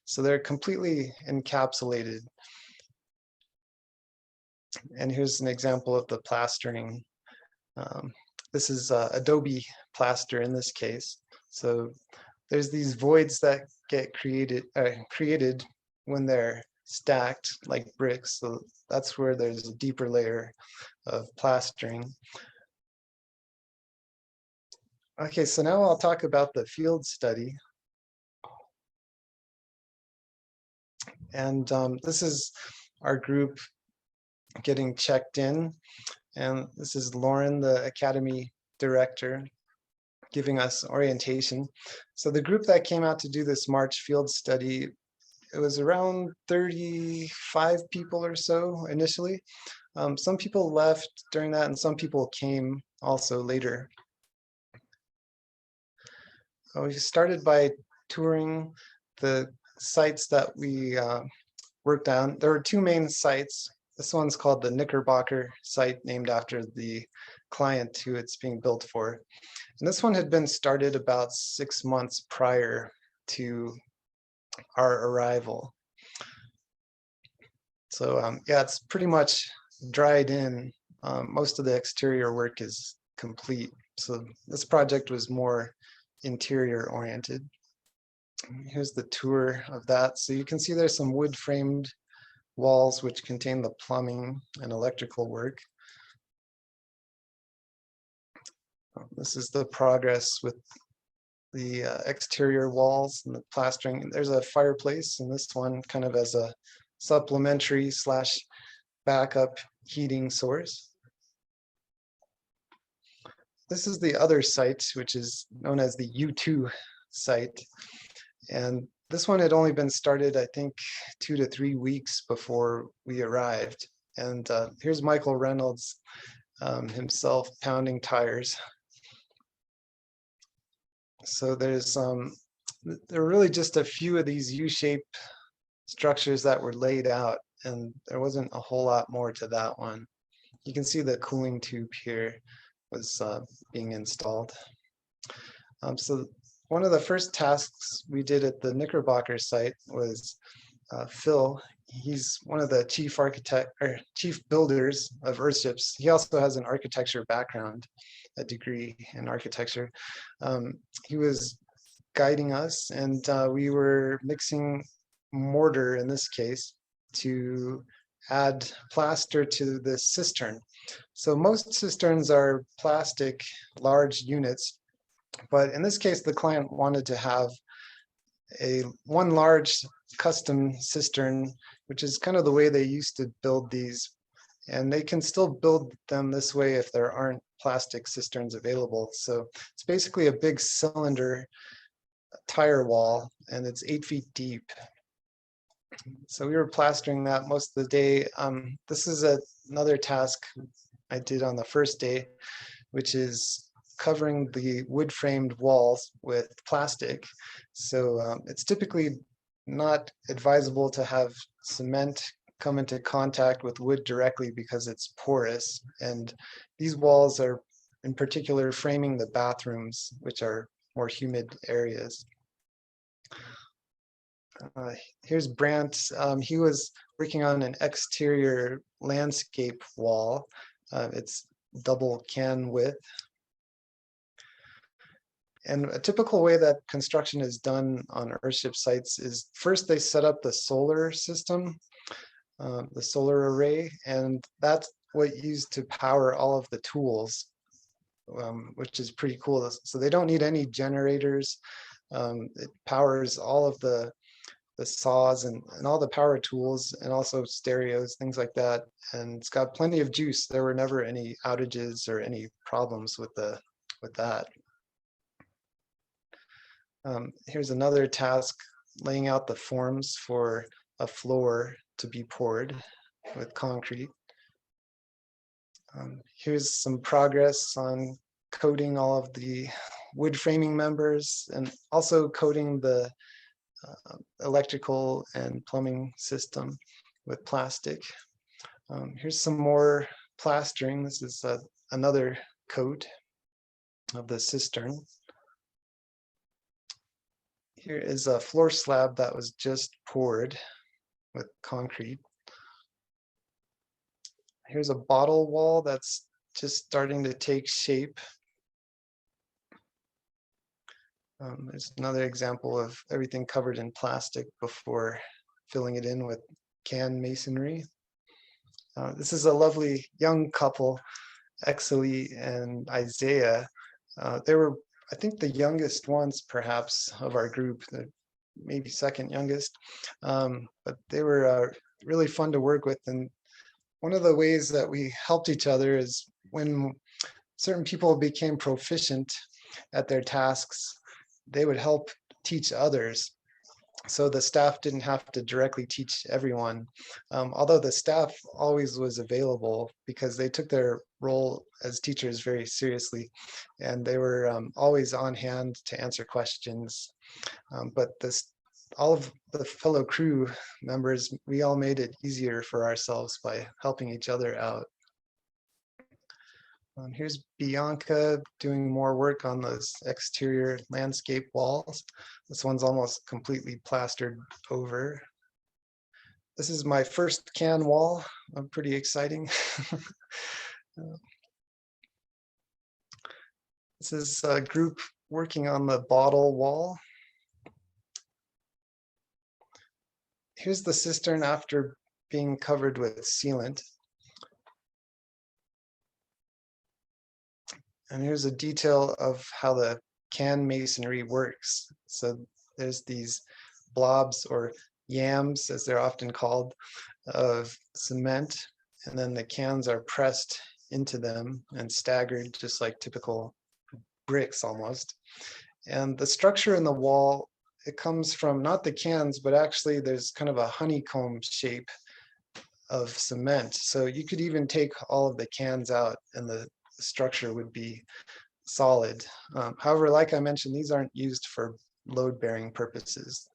So they're completely encapsulated. And here's an example of the plastering. This is adobe plaster in this case. So there's these voids that get created when they're stacked like bricks. So that's where there's a deeper layer of plastering. Okay, so now I'll talk about the field study. And this is our group getting checked in. And this is Lauren, the Academy Director, giving us orientation. So the group that came out to do this March field study, it was around 35 people or so initially. Some people left during that, and some people came also later. We started by touring the sites that we worked on. There were 2 main sites. This one's called the Knickerbocker site, named after the client who it's being built for. And this one had been started about 6 months prior to our arrival. So yeah, it's pretty much dried in. Most of the exterior work is complete. So this project was more interior oriented. Here's the tour of that. So you can see there's some wood framed walls which contain the plumbing and electrical work. This is the progress with the exterior walls and the plastering. There's a fireplace in this one, kind of as a supplementary / backup heating source. This is the other site, which is known as the U2 site. And This one had only been started, I think, 2 to 3 weeks before we arrived. And here's Michael Reynolds himself pounding tires. So there were really just a few of these U-shaped structures that were laid out, and there wasn't a whole lot more to that one. You can see the cooling tube here was being installed. So one of the first tasks we did at the Knickerbocker site was Phil. He's one of the chief builders of Earthships. He also has an architecture background, a degree in architecture. He was guiding us, and we were mixing mortar in this case to add plaster to the cistern. So most cisterns are plastic, large units, but in this case, the client wanted to have one large custom cistern, which is kind of the way they used to build these. And they can still build them this way if there aren't plastic cisterns available. So it's basically a big cylinder tire wall, and it's 8 feet deep. So we were plastering that most of the day. This is another task I did on the first day, which is covering the wood framed walls with plastic. So it's typically not advisable to have cement come into contact with wood directly because it's porous. And these walls are in particular framing the bathrooms, which are more humid areas. Here's Brant. He was working on an exterior landscape wall. It's double can width. And a typical way that construction is done on Earthship sites is first they set up the solar system, the solar array, and that's what used to power all of the tools, which is pretty cool. So they don't need any generators. It powers all of the saws and all the power tools, and also stereos, things like that. And it's got plenty of juice. There were never any outages or any problems with that. Here's another task, laying out the forms for a floor to be poured with concrete. Here's some progress on coating all of the wood framing members, and also coating the electrical and plumbing system with plastic. Here's some more plastering. This is another coat of the cistern. Here is a floor slab that was just poured with concrete. Here's a bottle wall that's just starting to take shape. There's another example of everything covered in plastic before filling it in with can masonry. This is a lovely young couple, Exley and Isaiah. They were, I think, the youngest ones, perhaps, of our group, maybe second youngest. But they were really fun to work with. And one of the ways that we helped each other is when certain people became proficient at their tasks, they would help teach others. So the staff didn't have to directly teach everyone, although the staff always was available because they took their role as teachers very seriously, and they were always on hand to answer questions. But all of the fellow crew members, we all made it easier for ourselves by helping each other out. Here's Bianca doing more work on those exterior landscape walls. This one's almost completely plastered over. This is my first can wall. Pretty exciting. This is a group working on the bottle wall. Here's the cistern after being covered with sealant. And here's a detail of how the can masonry works. So there's these blobs, or yams as they're often called, of cement, and then the cans are pressed into them and staggered just like typical bricks almost. And the structure in the wall it comes from not the cans, but actually there's kind of a honeycomb shape of cement. So you could even take all of the cans out and the structure would be solid. However, like I mentioned, these aren't used for load-bearing purposes.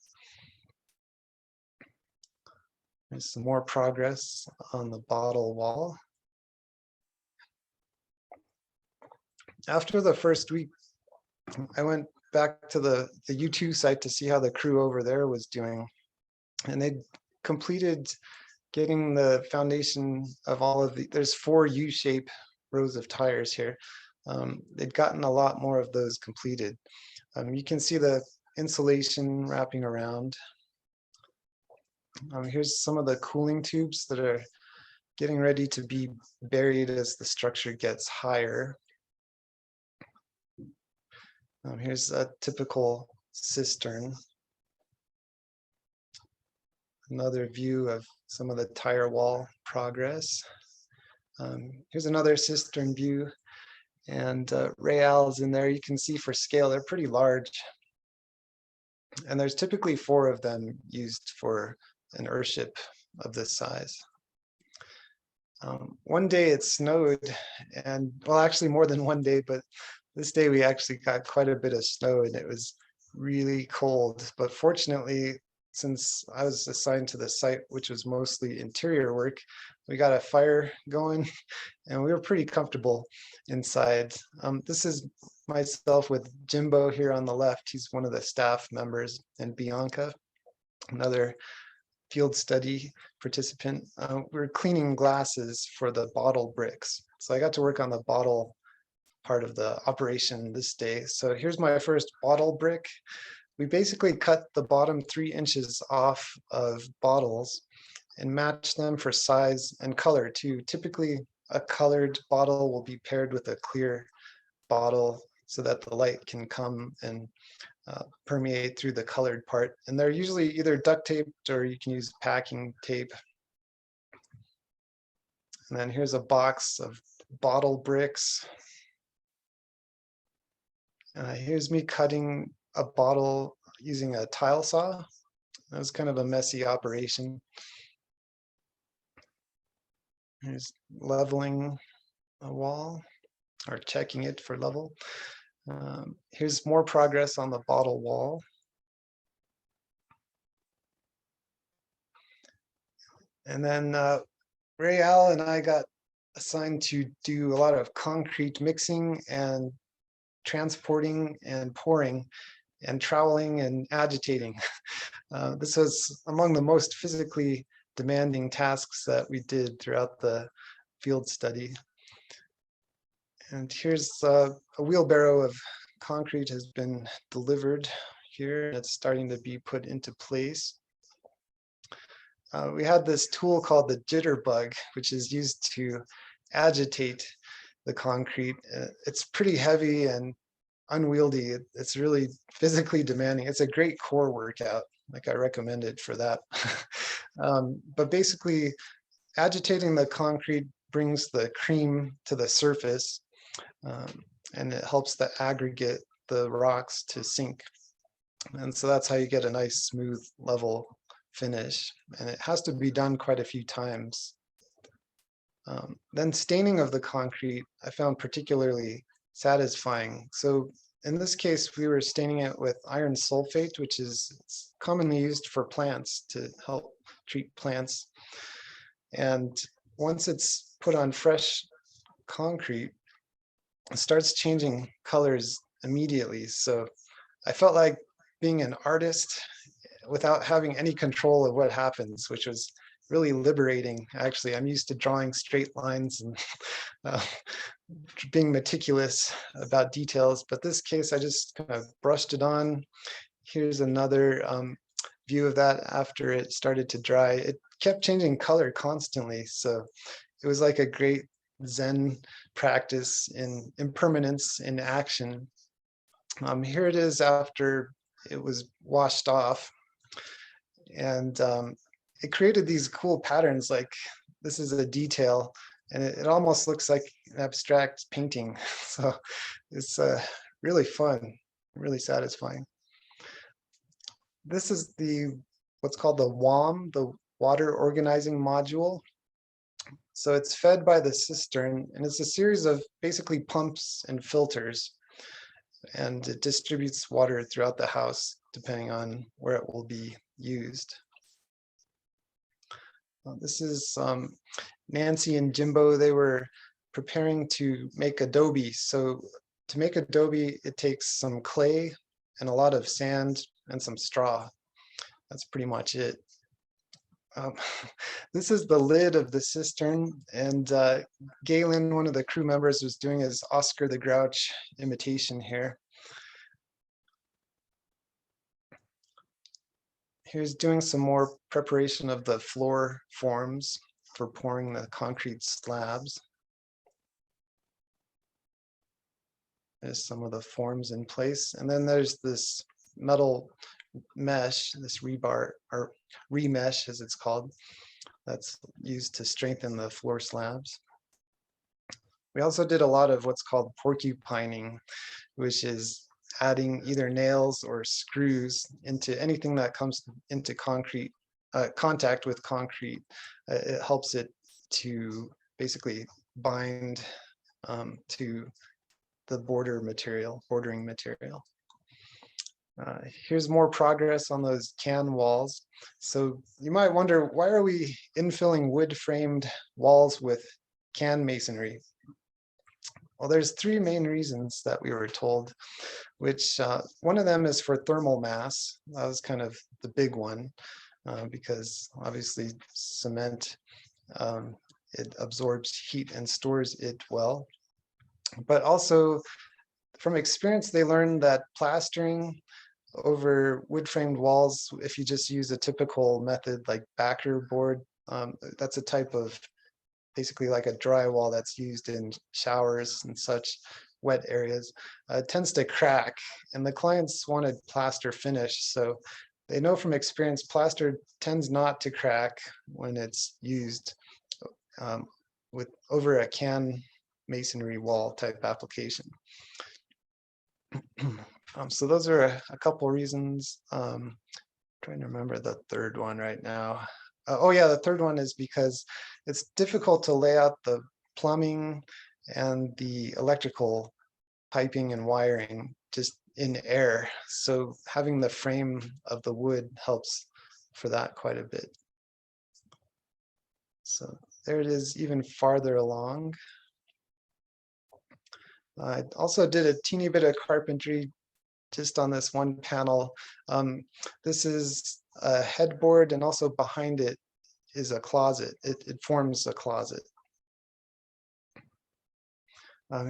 There's some more progress on the bottle wall. After the first week, I went back to the U2 site to see how the crew over there was doing. And they completed getting the foundation of all of there's 4 U-shape rows of tires here. They'd gotten a lot more of those completed. You can see the insulation wrapping around. Here's some of the cooling tubes that are getting ready to be buried as the structure gets higher. Here's a typical cistern. Another view of some of the tire wall progress. Here's another cistern view, and rails in there. You can see for scale, they're pretty large. And there's typically 4 of them used for an Earthship of this size. One day it snowed, and well, actually more than one day, but this day we actually got quite a bit of snow and it was really cold. But fortunately, since I was assigned to the site, which was mostly interior work, we got a fire going and we were pretty comfortable inside. This is myself with Jimbo here on the left. He's one of the staff members, and Bianca, another field study participant. We're cleaning glasses for the bottle bricks. So I got to work on the bottle part of the operation this day. So here's my first bottle brick. We basically cut the bottom 3 inches off of bottles and match them for size and color too. Typically, a colored bottle will be paired with a clear bottle so that the light can come and permeate through the colored part. And they're usually either duct taped or you can use packing tape. And then here's a box of bottle bricks. Here's me cutting a bottle using a tile saw. That was kind of a messy operation. Here's leveling a wall or checking it for level. Here's more progress on the bottle wall. And then Rael and I got assigned to do a lot of concrete mixing and transporting and pouring and troweling and agitating. This was among the most physically demanding tasks that we did throughout the field study. And here's a wheelbarrow of concrete has been delivered here. It's starting to be put into place. We had this tool called the jitterbug, which is used to agitate the concrete. It's pretty heavy and unwieldy. It's really physically demanding. It's a great core workout. Like, I recommend it for that. But basically, agitating the concrete brings the cream to the surface, and it helps the aggregate, the rocks, to sink. And so that's how you get a nice, smooth, level finish. And it has to be done quite a few times. Then staining of the concrete, I found particularly satisfying. So in this case, we were staining it with iron sulfate, which is commonly used for plants to help treat plants. And once it's put on fresh concrete, it starts changing colors immediately. So I felt like being an artist without having any control of what happens, which was really liberating. Actually, I'm used to drawing straight lines and being meticulous about details, but this case I just kind of brushed it on. Here's another view of that after it started to dry. It kept changing color constantly, so it was like a great Zen practice in impermanence in action. Here it is after it was washed off, and it created these cool patterns. Like, this is a detail, and it almost looks like an abstract painting. So it's really fun, really satisfying. this is what's called the WOM, the water organizing module. So it's fed by the cistern, and it's a series of basically pumps and filters, and it distributes water throughout the house depending on where it will be used. This is Nancy and Jimbo. They were preparing to make adobe. So to make adobe, it takes some clay and a lot of sand and some straw. That's pretty much it. Um, this is the lid of the cistern, and Galen, one of the crew members, was doing his Oscar the Grouch imitation here. Here's doing some more preparation of the floor forms for pouring the concrete slabs. There's some of the forms in place. And then there's this metal mesh, this rebar, or remesh as it's called, that's used to strengthen the floor slabs. We also did a lot of what's called porcupining, which is adding either nails or screws into anything that comes into concrete, contact with concrete. It helps it to basically bind to the bordering material. Here's more progress on those can walls. So you might wonder, why are we infilling wood framed walls with can masonry? Well, there's three main reasons that we were told, which one of them is for thermal mass. That was kind of the big one, because obviously cement, it absorbs heat and stores it well. But also from experience, they learned that plastering over wood framed walls, if you just use a typical method like backer board, that's a type of basically like a drywall that's used in showers and such wet areas, tends to crack, and the clients wanted plaster finish. So they know from experience, plaster tends not to crack when it's used with over a can masonry wall type application. So those are a couple reasons. Trying to remember the third one right now. Oh yeah, the third one is because it's difficult to lay out the plumbing and the electrical piping and wiring just in air. So having the frame of the wood helps for that quite a bit. So there it is, even farther along. I also did a teeny bit of carpentry just on this one panel. This is a headboard, and also behind it is a closet. It forms a closet.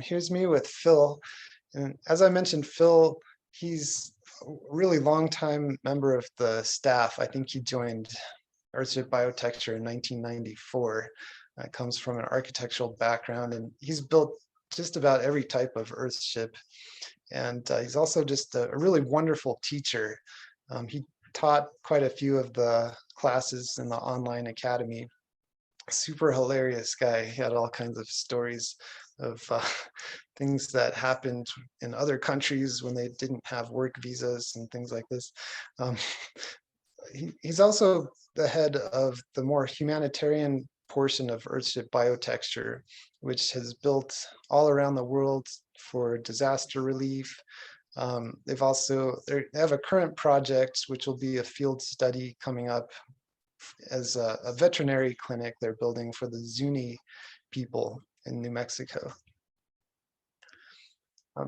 Here's me with Phil. And as I mentioned, Phil, he's a really long time member of the staff. I think he joined Earthship Biotecture in 1994. Comes from an architectural background, and he's built just about every type of Earthship. And he's also just a really wonderful teacher. He taught quite a few of the classes in the online academy. Super hilarious guy. He had all kinds of stories of things that happened in other countries when they didn't have work visas and things like this. He's also the head of the more humanitarian portion of Earthship Biotecture, which has built all around the world for disaster relief. They have a current project, which will be a field study coming up as a veterinary clinic they're building for the Zuni people in New Mexico.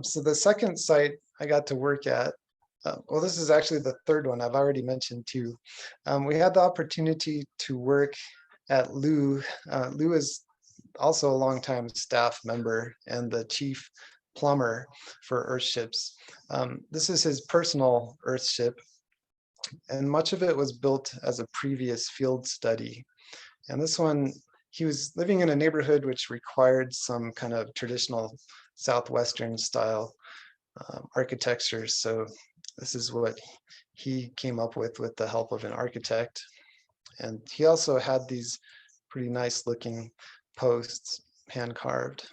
So the second site I got to work at, well, this is actually the third one I've already mentioned too. We had the opportunity to work at Lou. Lou is also a longtime staff member and the chief plumber for Earthships. This is his personal Earthship, and much of it was built as a previous field study. And this one, he was living in a neighborhood which required some kind of traditional Southwestern style architecture. So this is what he came up with the help of an architect. And he also had these pretty nice looking posts, hand carved.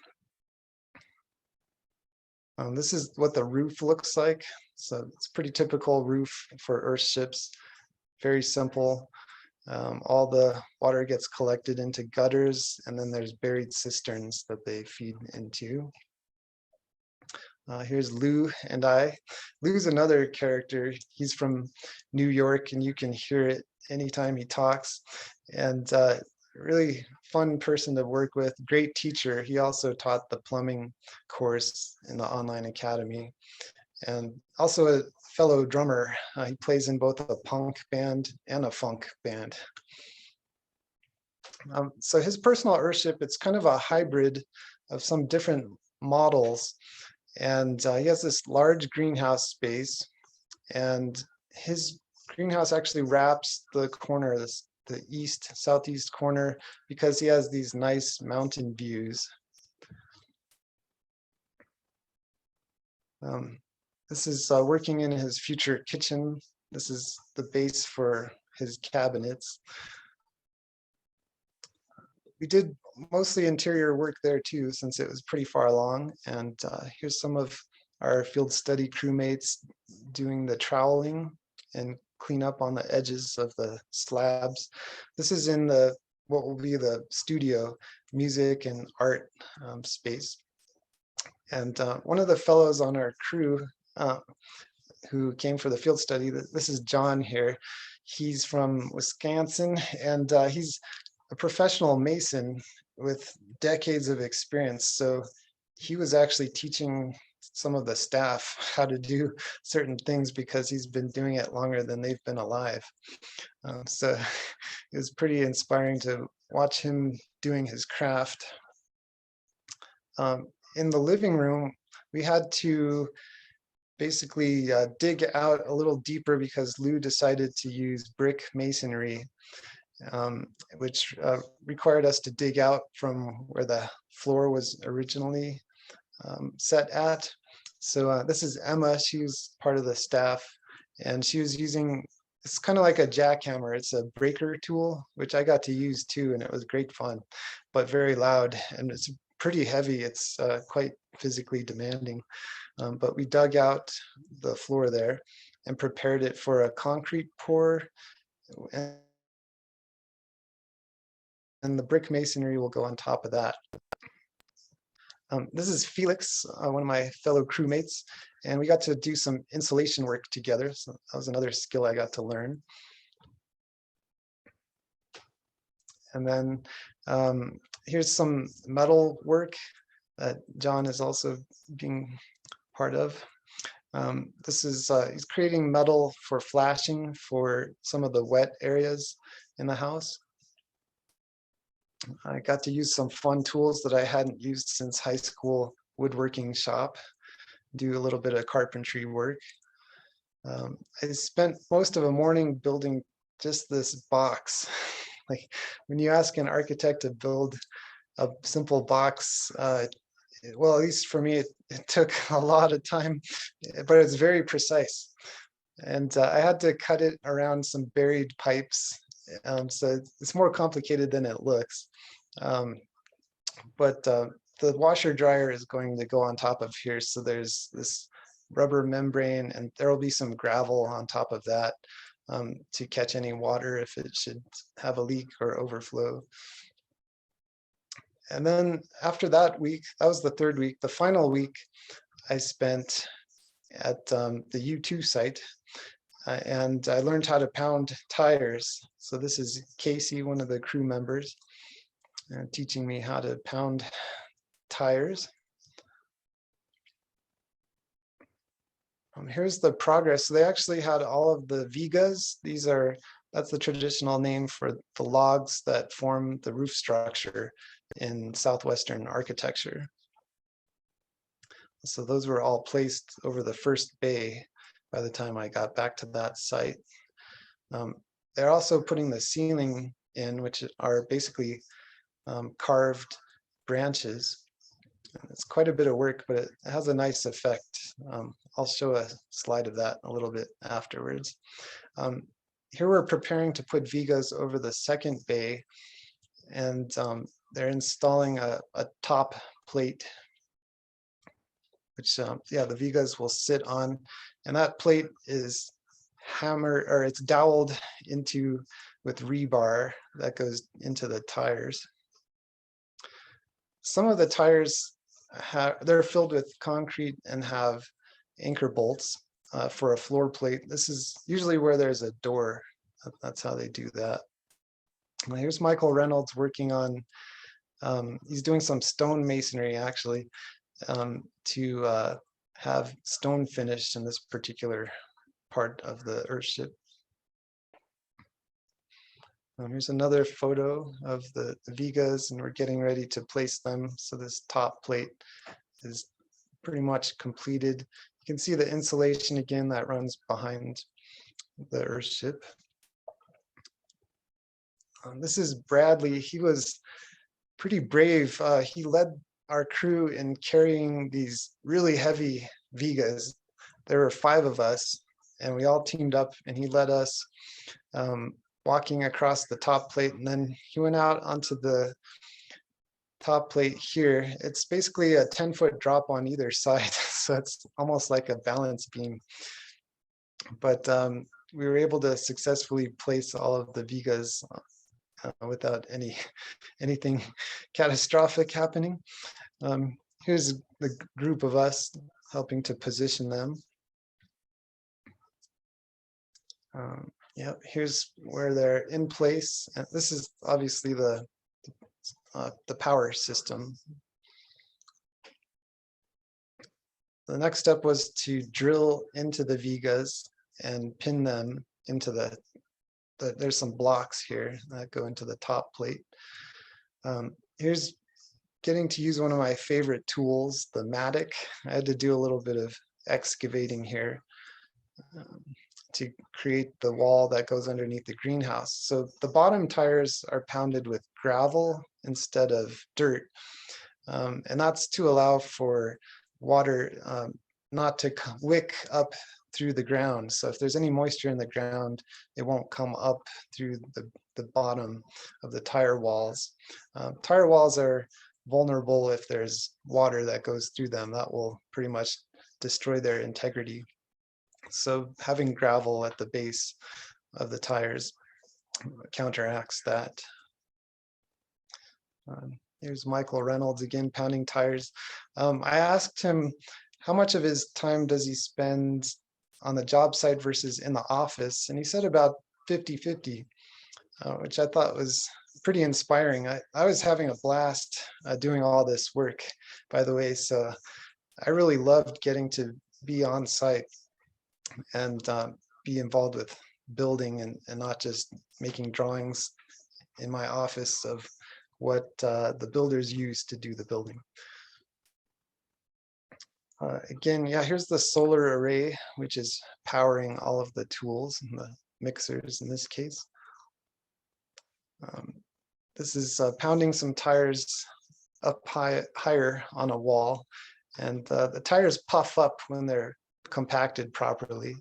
This is what the roof looks like. So it's pretty typical roof for Earthships, very simple. All the water gets collected into gutters, and then there's buried cisterns that they feed into. Here's Lou and I. Lou's another character. He's from New York, and you can hear it anytime he talks. And really fun person to work with, great teacher. He also taught the plumbing course in the online academy, and also a fellow drummer. He plays in both a punk band and a funk band. So his personal Earthship, it's kind of a hybrid of some different models. And he has this large greenhouse space, and his greenhouse actually wraps the corner, the southeast corner, because he has these nice mountain views. This is working in his future kitchen. This is the base for his cabinets. We did mostly interior work there too, since it was pretty far along. And here's some of our field study crewmates doing the troweling and clean up on the edges of the slabs. This is in the what will be the studio, music and art space. And one of the fellows on our crew who came for the field study, this is John here. He's from Wisconsin, and he's a professional mason with decades of experience. So he was actually teaching some of the staff how to do certain things because he's been doing it longer than they've been alive. So it was pretty inspiring to watch him doing his craft. In the living room, we had to basically dig out a little deeper because Lou decided to use brick masonry, which required us to dig out from where the floor was originally set at. So this is Emma. She was part of the staff, and she was using, it's kind of like a jackhammer. It's a breaker tool, which I got to use too, and it was great fun, but very loud, and it's pretty heavy. It's quite physically demanding. But we dug out the floor there and prepared it for a concrete pour, and the brick masonry will go on top of that. This is Felix, one of my fellow crewmates, and we got to do some insulation work together. So that was another skill I got to learn. And then here's some metal work that John is also being part of. This is, he's creating metal for flashing for some of the wet areas in the house. I got to use some fun tools that I hadn't used since high school woodworking shop, do a little bit of carpentry work. I spent most of a morning building just this box. Like when you ask an architect to build a simple box, well, at least for me, it took a lot of time, but it's very precise. And I had to cut it around some buried pipes. So it's more complicated than it looks. But the washer dryer is going to go on top of here. So there's this rubber membrane, and there will be some gravel on top of that to catch any water if it should have a leak or overflow. And then after that week, that was the third week, the final week I spent at the U2 site, and I learned how to pound tires. So this is Casey, one of the crew members, teaching me how to pound tires. Here's the progress. So they actually had all of the vigas. That's the traditional name for the logs that form the roof structure in Southwestern architecture. So those were all placed over the first bay by the time I got back to that site. They're also putting the ceiling in, which are basically carved branches. It's quite a bit of work, but it has a nice effect. I'll show a slide of that a little bit afterwards. Here we're preparing to put vigas over the second bay, and they're installing a top plate. which yeah, the vigas will sit on, and that plate is hammered, or it's doweled into with rebar that goes into the tires. Some of the tires they're filled with concrete and have anchor bolts for a floor plate. This is usually where there's a door. That's how they do that. Now here's Michael Reynolds working on, he's doing some stone masonry actually, to have stone finished in this particular part of the Earthship. Here's another photo of the vigas, and we're getting ready to place them. So this top plate is pretty much completed. You can see the insulation again that runs behind the Earthship. This is Bradley. He was pretty brave. He led our crew in carrying these really heavy vigas. There were 5 of us, and we all teamed up, and he led us walking across the top plate, and then he went out onto the top plate here. It's basically a 10-foot drop on either side, so it's almost like a balance beam. But we were able to successfully place all of the vigas without anything catastrophic happening. Here's the group of us helping to position them. Yeah, here's where they're in place. This is obviously the power system. The next step was to drill into the vigas and pin them into there's some blocks here that go into the top plate. Here's getting to use one of my favorite tools, the Matic. I had to do a little bit of excavating here to create the wall that goes underneath the greenhouse. So the bottom tires are pounded with gravel instead of dirt. And that's to allow for water not to wick up through the ground. So if there's any moisture in the ground, it won't come up through the bottom of the tire walls. Tire walls are vulnerable if there's water that goes through them. That will pretty much destroy their integrity. So having gravel at the base of the tires counteracts that. Here's Michael Reynolds again, pounding tires. I asked him how much of his time does he spend on the job site versus in the office, and he said about 50-50, which I thought was pretty inspiring. I was having a blast doing all this work, by the way, so I really loved getting to be on site and be involved with building and not just making drawings in my office of what the builders use to do the building. Again, yeah, here's the solar array, which is powering all of the tools and the mixers in this case. This is pounding some tires up higher on a wall, and the tires puff up when they're compacted properly.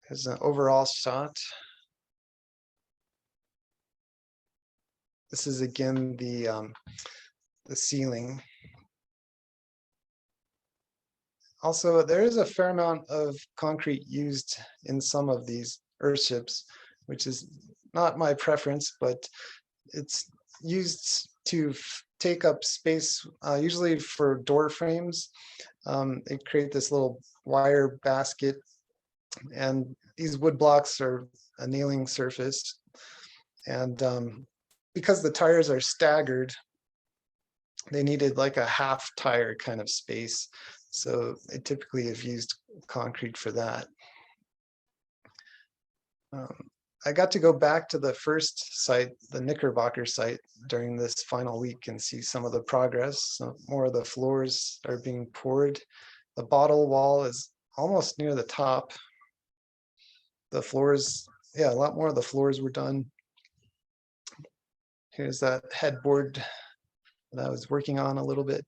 Here's an overall shot. This is again the ceiling. Also, there is a fair amount of concrete used in some of these Earthships, which is not my preference, but it's used to take up space, usually for door frames. They create this little wire basket, and these wood blocks are a nailing surface. And because the tires are staggered, they needed like a half tire kind of space. So they typically have used concrete for that. I got to go back to the first site, the Knickerbocker site, during this final week and see some of the progress. So more of the floors are being poured. The bottle wall is almost near the top. The floors, yeah, a lot more of the floors were done. Here's that headboard that I was working on a little bit.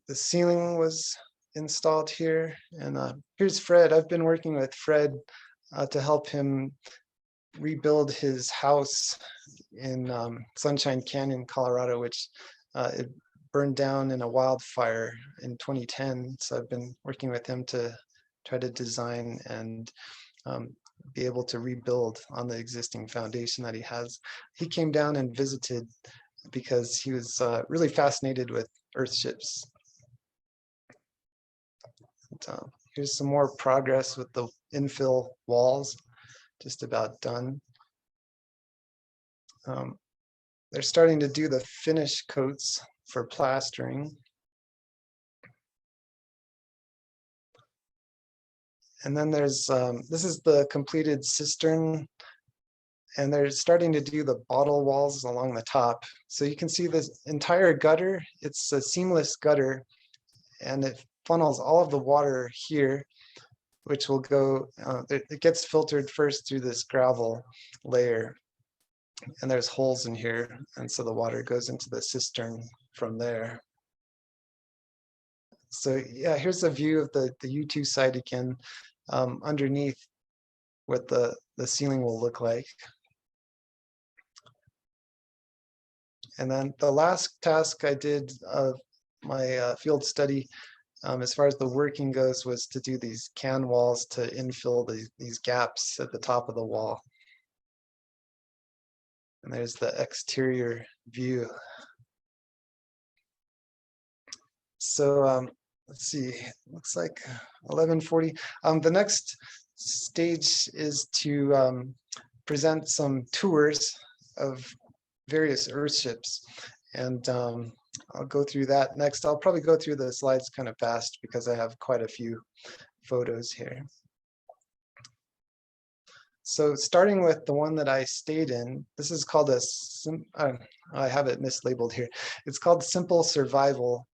The ceiling was installed here, and here's Fred. I've been working with Fred to help him rebuild his house in Sunshine Canyon, Colorado, which it burned down in a wildfire in 2010. So I've been working with him to try to design and be able to rebuild on the existing foundation that he has. He came down and visited because he was really fascinated with Earthships. Here's some more progress with the infill walls, just about done. They're starting to do the finish coats for plastering. And then there's, this is the completed cistern, and they're starting to do the bottle walls along the top. So you can see this entire gutter, it's a seamless gutter, and it funnels all of the water here, which will go, it gets filtered first through this gravel layer. And there's holes in here, and so the water goes into the cistern from there. So yeah, here's a view of the U2 site again, underneath what the ceiling will look like. And then the last task I did of my field study, as far as the working goes, was to do these can walls to infill these gaps at the top of the wall. And there's the exterior view. So let's see, looks like 11:40. The next stage is to present some tours of various Earthships. And I'll go through that next. I'll probably go through the slides kind of fast because I have quite a few photos here. So starting with the one that I stayed in, this is called I have it mislabeled here. It's called Simple Survival.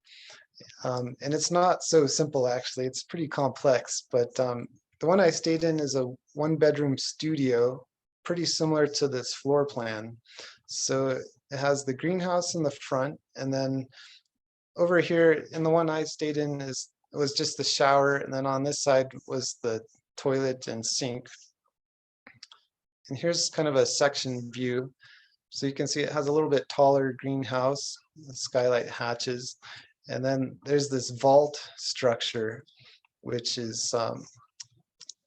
And it's not so simple, actually. It's pretty complex, but the one I stayed in is a 1-bedroom studio, pretty similar to this floor plan. So it has the greenhouse in the front, and then over here in the one I stayed in was just the shower, and then on this side was the toilet and sink. And here's kind of a section view. So you can see it has a little bit taller greenhouse, the skylight hatches, and then there's this vault structure, which is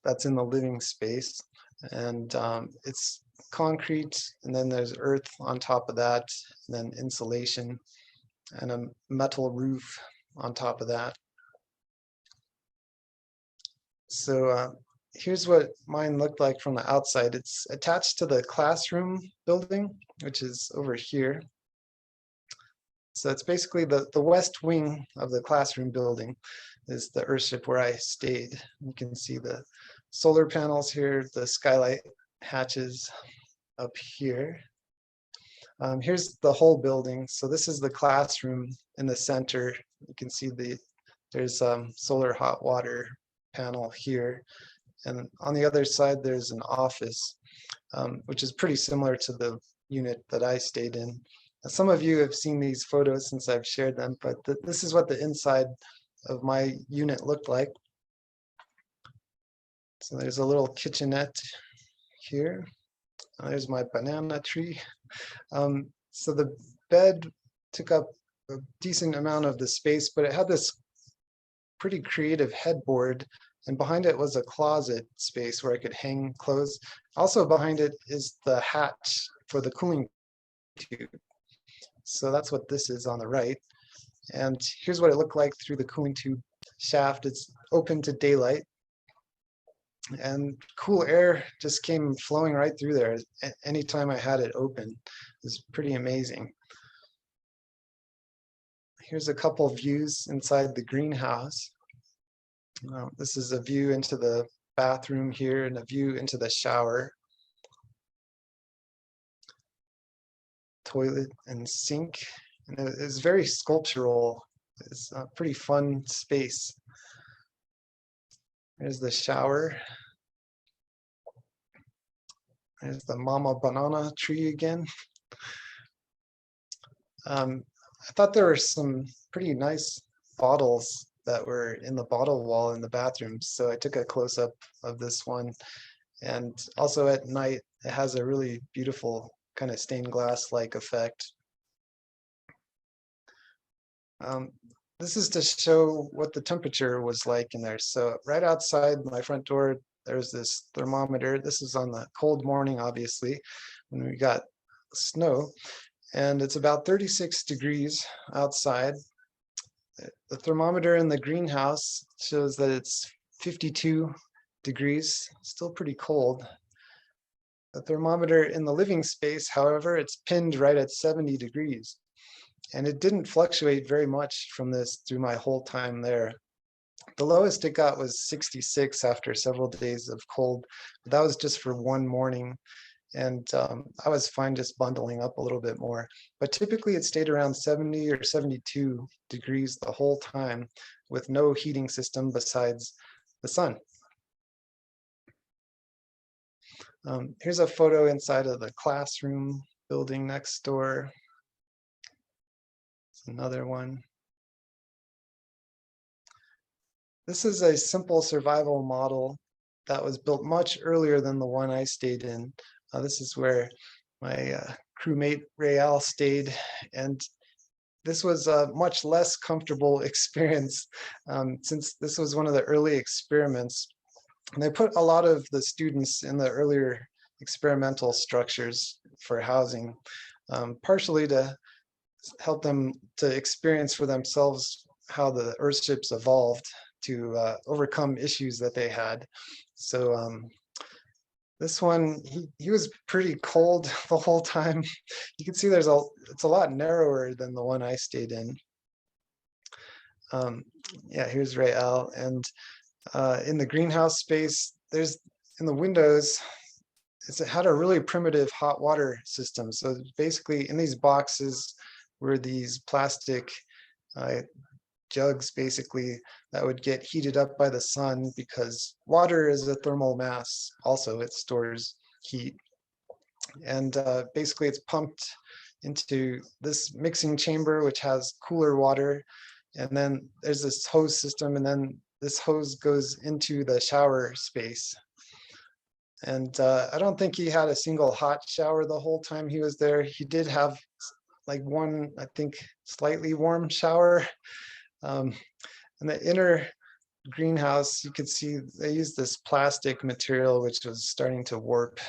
that's in the living space, and it's concrete, and then there's earth on top of that, and then insulation and a metal roof on top of that. So here's what mine looked like from the outside. It's attached to the classroom building, which is over here. So it's basically the west wing of the classroom building is the Earthship where I stayed. You can see the solar panels here, the skylight hatches up here. Here's the whole building. So this is the classroom in the center. You can see there's solar hot water panel here. And on the other side, there's an office, which is pretty similar to the unit that I stayed in. Some of you have seen these photos since I've shared them, but this is what the inside of my unit looked like. So there's a little kitchenette here. There's my banana tree. So the bed took up a decent amount of the space, but it had this pretty creative headboard, and behind it was a closet space where I could hang clothes. Also behind it is the hatch for the cooling tube. So that's what this is on the right. And here's what it looked like through the cooling tube shaft. It's open to daylight, and cool air just came flowing right through there anytime I had it open. It was pretty amazing. Here's a couple views inside the greenhouse. This is a view into the bathroom here and a view into the shower, toilet and sink. And it's very sculptural. It's a pretty fun space. There's the shower. There's the mama banana tree again. I thought there were some pretty nice bottles that were in the bottle wall in the bathroom. So I took a close-up of this one. And also at night, it has a really beautiful kind of stained glass-like effect. This is to show what the temperature was like in there. So right outside my front door, there's this thermometer. This is on the cold morning, obviously, when we got snow, and it's about 36 degrees outside. The thermometer in the greenhouse shows that it's 52 degrees, still pretty cold. The thermometer in the living space, however, it's pinned right at 70 degrees. And it didn't fluctuate very much from this through my whole time there. The lowest it got was 66 after several days of cold. But that was just for one morning. And I was fine just bundling up a little bit more. But typically it stayed around 70 or 72 degrees the whole time with no heating system besides the sun. Here's a photo inside of the classroom building next door. Another one. This is a simple survival model that was built much earlier than the one I stayed in. This is where my crewmate Rael stayed, and this was a much less comfortable experience since this was one of the early experiments. And they put a lot of the students in the earlier experimental structures for housing, partially to help them to experience for themselves how the Earthships evolved to overcome issues that they had. So this one, he was pretty cold the whole time. You can see it's a lot narrower than the one I stayed in. Yeah, here's Rael, and in the greenhouse space, there's in the windows, it had a really primitive hot water system. So basically in these boxes were these plastic jugs basically that would get heated up by the sun, because water is a thermal mass. Also, it stores heat. And basically it's pumped into this mixing chamber, which has cooler water. And then there's this hose system, and then this hose goes into the shower space. And I don't think he had a single hot shower the whole time he was there. He did have like one, I think, slightly warm shower. In the inner greenhouse, you could see they used this plastic material, which was starting to warp,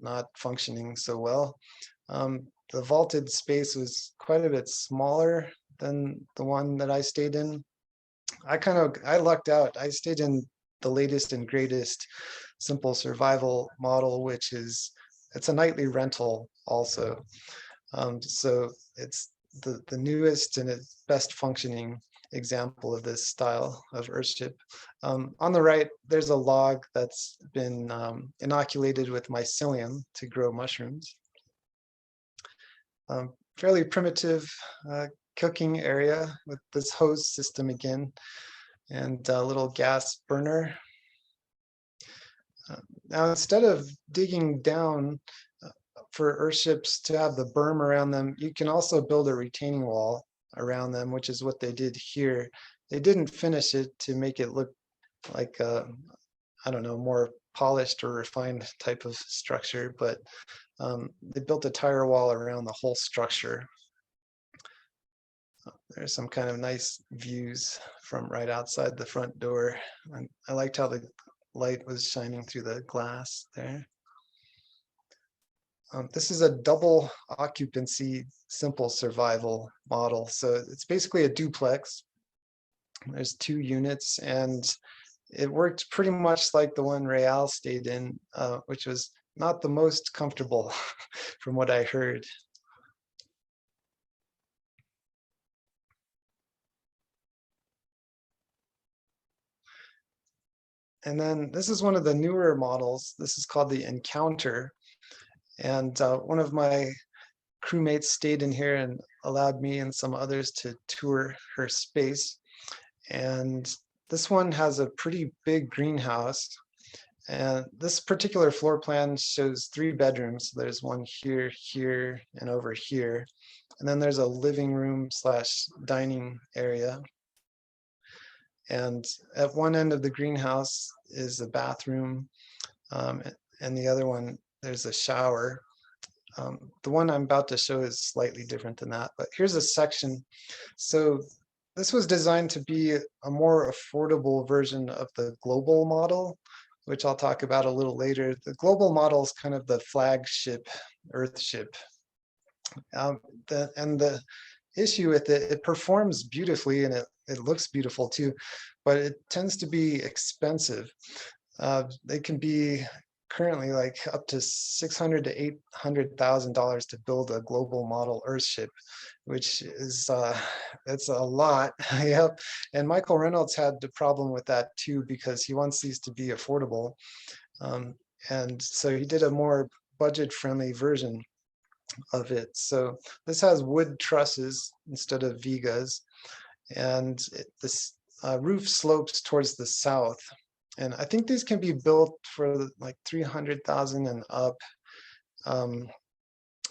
not functioning so well. The vaulted space was quite a bit smaller than the one that I stayed in. I lucked out. I stayed in the latest and greatest simple survival model, which is, it's a nightly rental also. So it's the newest and its best functioning example of this style of Earthship. On the right, there's a log that's been inoculated with mycelium to grow mushrooms. Fairly primitive cooking area with this hose system again, and a little gas burner. Now, instead of digging down for Earthships to have the berm around them, you can also build a retaining wall around them, which is what they did here. They didn't finish it to make it look like a, I don't know, more polished or refined type of structure, but they built a tire wall around the whole structure. There's some kind of nice views from right outside the front door. And I liked how the light was shining through the glass there. This is a double occupancy simple survival model. So it's basically a duplex. There's 2 units, and it worked pretty much like the one Rael stayed in, which was not the most comfortable from what I heard. And then this is one of the newer models. This is called the Encounter. And one of my crewmates stayed in here and allowed me and some others to tour her space. And this one has a pretty big greenhouse. And this particular floor plan shows 3 bedrooms. There's one here, here, and over here. And then there's a living room / dining area. And at one end of the greenhouse is the bathroom, and the other one there's a shower. The one I'm about to show is slightly different than that, but here's a section. So this was designed to be a more affordable version of the global model, which I'll talk about a little later. The global model is kind of the flagship Earthship. And the issue with it, it performs beautifully and it looks beautiful too, but it tends to be expensive. They can be currently like up to $600,000 to $800,000 to build a global model Earthship, which is it's a lot. Yep. And Michael Reynolds had the problem with that too, because he wants these to be affordable. And so he did a more budget-friendly version of it. So this has wood trusses instead of vigas, and this roof slopes towards the south. And I think these can be built for like 300,000 and up,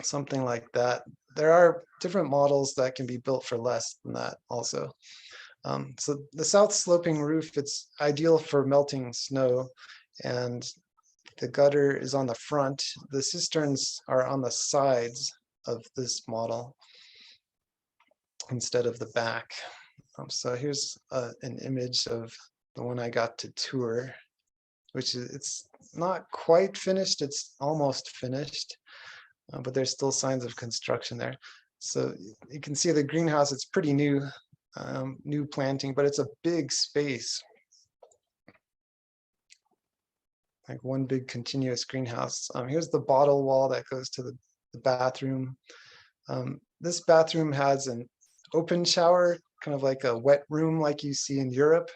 something like that. There are different models that can be built for less than that also. So the south sloping roof, it's ideal for melting snow, and the gutter is on the front. The cisterns are on the sides of this model instead of the back. So here's an image of the one I got to tour, which is, it's not quite finished, it's almost finished, but there's still signs of construction there. So you can see the greenhouse, it's pretty new, new planting, but it's a big space. Like one big continuous greenhouse. Here's the bottle wall that goes to the bathroom. This bathroom has an open shower, kind of like a wet room like you see in Europe.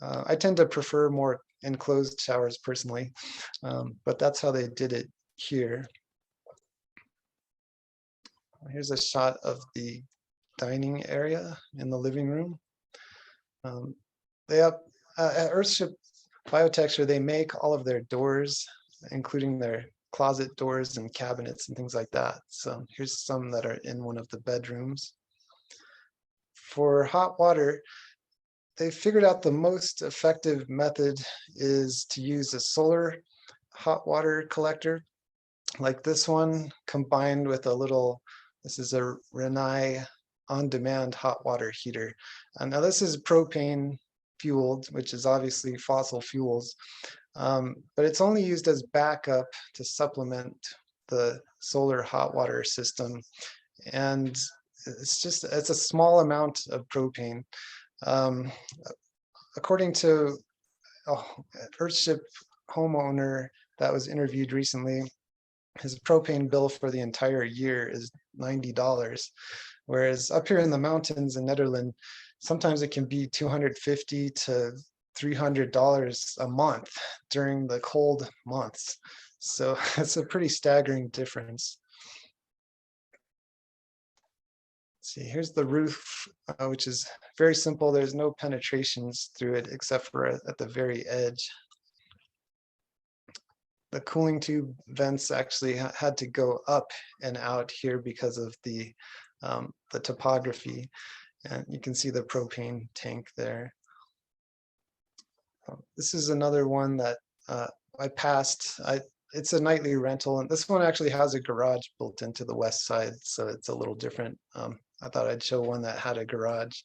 I tend to prefer more enclosed showers personally, but that's how they did it here. Here's a shot of the dining area in the living room. They have, at Earthship Biotecture, they make all of their doors, including their closet doors and cabinets and things like that. So here's some that are in one of the bedrooms. For hot water, they figured out the most effective method is to use a solar hot water collector like this one, combined with a little, this is a Renai on-demand hot water heater. Now this is propane fueled, which is obviously fossil fuels, but it's only used as backup to supplement the solar hot water system. And it's a small amount of propane. According to a Earthship homeowner that was interviewed recently, his propane bill for the entire year is $90. Whereas up here in the mountains in Netherlands, sometimes it can be $250 to $300 a month during the cold months. So it's a pretty staggering difference. See, here's the roof, which is very simple. There's no penetrations through it except for at the very edge. The cooling tube vents actually had to go up and out here because of the topography. And you can see the propane tank there. This is another one that I passed. It's a nightly rental, and this one actually has a garage built into the west side, so it's a little different. I thought I'd show one that had a garage.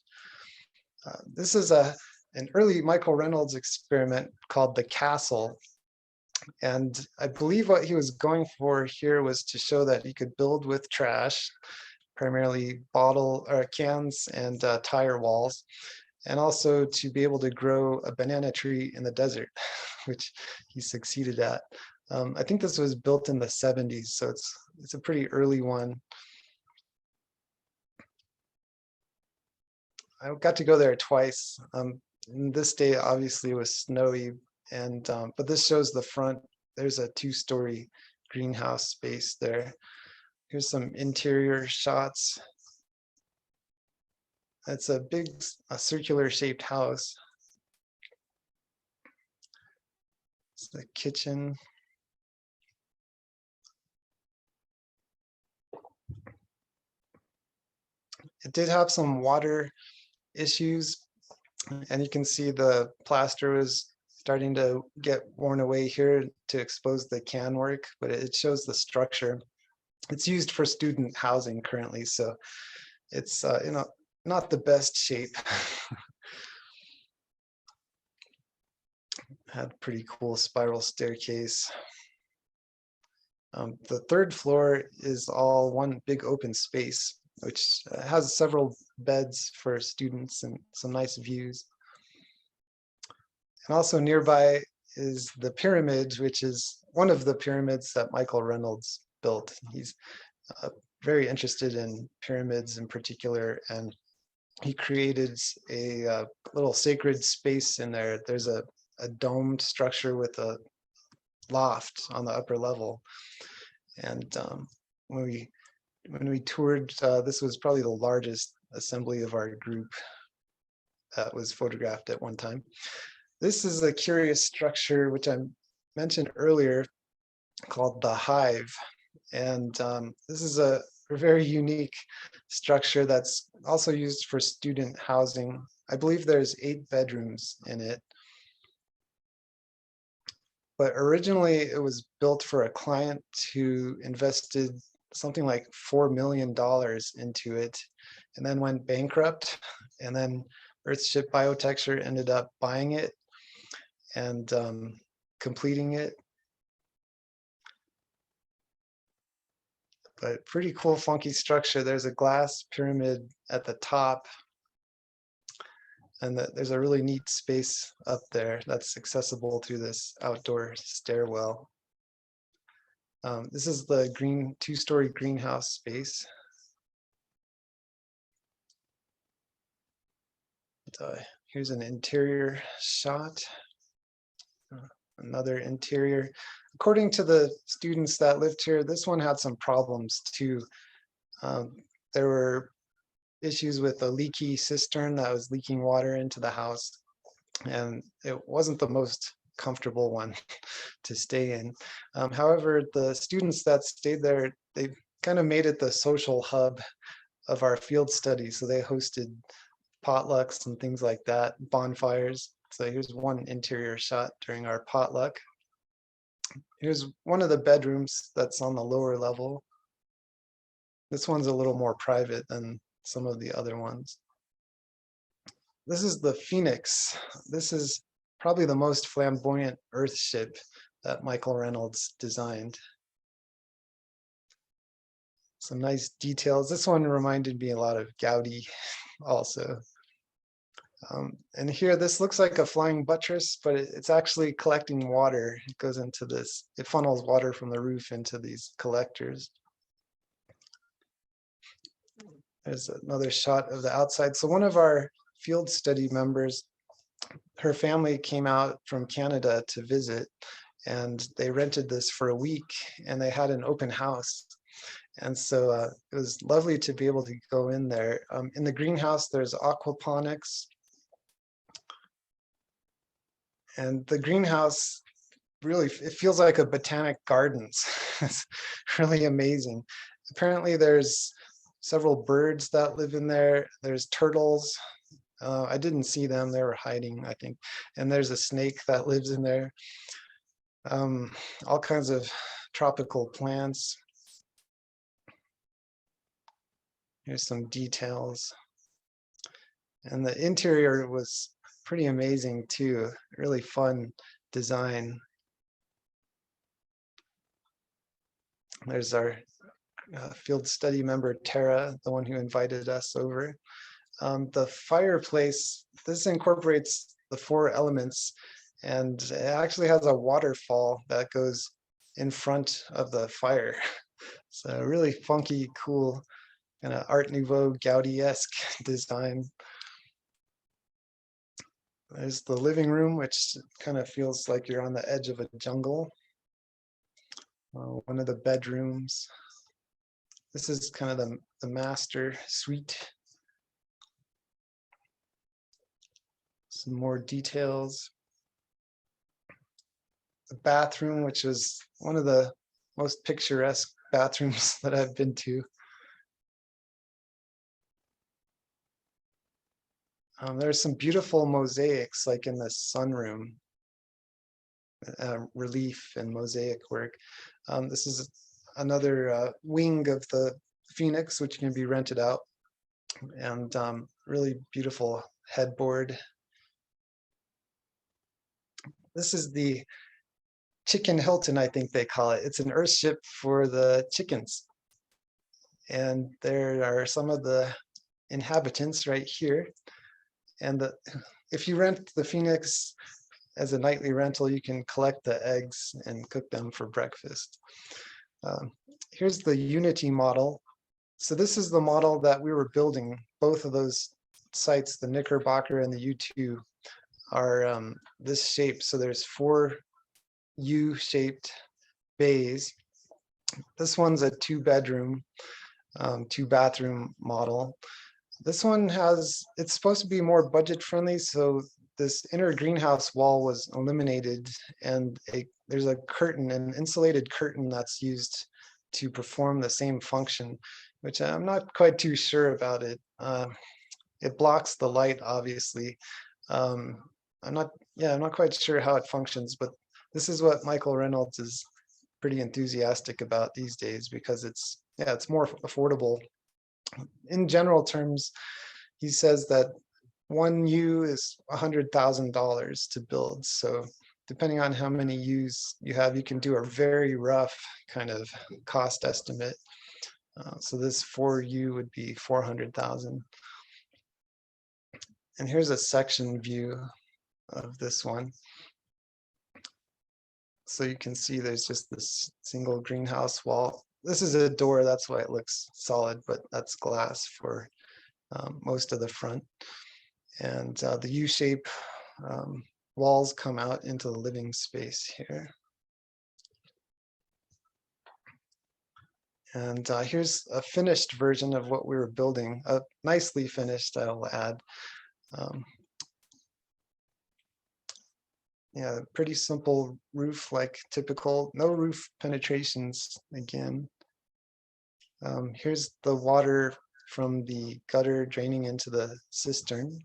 This is an early Michael Reynolds experiment called the Castle. And I believe what he was going for here was to show that he could build with trash, primarily bottle or cans and tire walls, and also to be able to grow a banana tree in the desert, which he succeeded at. I think this was built in the 70s, so it's a pretty early one. I got to go there twice. This day obviously was snowy, and but this shows the front. There's a 2-story greenhouse space there. Here's some interior shots. It's a big circular shaped house. It's the kitchen. It did have some water issues, and you can see the plaster was starting to get worn away here to expose the can work, but it shows the structure. It's used for student housing currently, so it's not the best shape. Had pretty cool spiral staircase. The third floor is all one big open space, which has several beds for students and some nice views. And also nearby is the pyramid, which is one of the pyramids that Michael Reynolds built. He's very interested in pyramids in particular, and he created a little sacred space in there. There's a domed structure with a loft on the upper level. And when we toured, this was probably the largest assembly of our group that was photographed at one time. This is a curious structure which I mentioned earlier called the Hive. And this is a very unique structure that's also used for student housing. I believe there's 8 bedrooms in it. But originally it was built for a client who invested something like $4 million into it and then went bankrupt. And then Earthship Biotecture ended up buying it and completing it. But pretty cool, funky structure. There's a glass pyramid at the top. And there's a really neat space up there that's accessible through this outdoor stairwell. This is the 2-story greenhouse space. Here's an interior shot. Another interior. According to the students that lived here, this one had some problems too. There were issues with a leaky cistern that was leaking water into the house, and it wasn't the most comfortable one to stay in. However, the students that stayed there, they kind of made it the social hub of our field study. So they hosted potlucks and things like that, bonfires. So here's one interior shot during our potluck. Here's one of the bedrooms that's on the lower level. This one's a little more private than some of the other ones. This is the Phoenix. This is probably the most flamboyant Earthship that Michael Reynolds designed. Some nice details. This one reminded me a lot of Gaudi also. And here, this looks like a flying buttress, but it's actually collecting water. It goes into this, it funnels water from the roof into these collectors. There's another shot of the outside. So one of our field study members, her family came out from Canada to visit, and they rented this for a week, and they had an open house. And so it was lovely to be able to go in there. In the greenhouse, there's aquaponics. And the greenhouse really, it feels like a botanic gardens. It's really amazing. Apparently there's several birds that live in there. There's turtles. I didn't see them, they were hiding, I think. And there's a snake that lives in there. All kinds of tropical plants. Here's some details. And the interior was pretty amazing too, really fun design. There's our field study member, Tara, the one who invited us over. The fireplace, this incorporates the 4 elements, and it actually has a waterfall that goes in front of the fire. So really funky, cool, kind of Art Nouveau Gaudi-esque design. There's the living room, which kind of feels like you're on the edge of a jungle. One of the bedrooms. This is kind of the master suite. Some more details. The bathroom, which is one of the most picturesque bathrooms that I've been to. There's some beautiful mosaics, like in the sunroom. relief and mosaic work. This is another wing of the Phoenix, which can be rented out, and really beautiful headboard. This is the Chicken Hilton, I think they call it. It's an Earthship for the chickens. And there are some of the inhabitants right here. And if you rent the Phoenix as a nightly rental, you can collect the eggs and cook them for breakfast. Here's the Unity model. So this is the model that we were building. Both of those sites, the Knickerbocker and the U2, are this shape. So there's 4 U-shaped bays. This one's a 2-bedroom, 2-bathroom model. This one it's supposed to be more budget friendly, so this inner greenhouse wall was eliminated, and there's a curtain, an insulated curtain that's used to perform the same function, which I'm not quite too sure about it. It blocks the light, obviously. I'm not quite sure how it functions, but this is what Michael Reynolds is pretty enthusiastic about these days, because it's more affordable. In general terms, he says that 1 U is $100,000 to build. So depending on how many U's you have, you can do a very rough kind of cost estimate. So this 4U would be 400,000. And here's a section view of this one. So you can see there's just this single greenhouse wall. This is a door, that's why it looks solid, but that's glass for most of the front. And the U-shape walls come out into the living space here. And here's a finished version of what we were building, nicely finished, I'll add. Yeah, pretty simple roof, like typical, no roof penetrations again. Here's the water from the gutter draining into the cistern.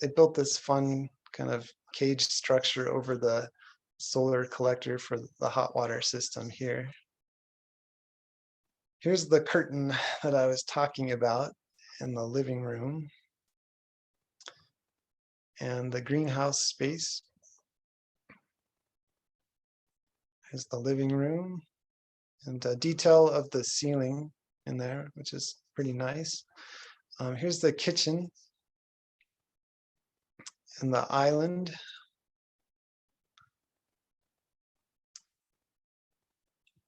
They built this fun kind of cage structure over the solar collector for the hot water system here. Here's the curtain that I was talking about in the living room, and the greenhouse space. Here's the living room, and a detail of the ceiling in there, which is pretty nice. Here's the kitchen and the island.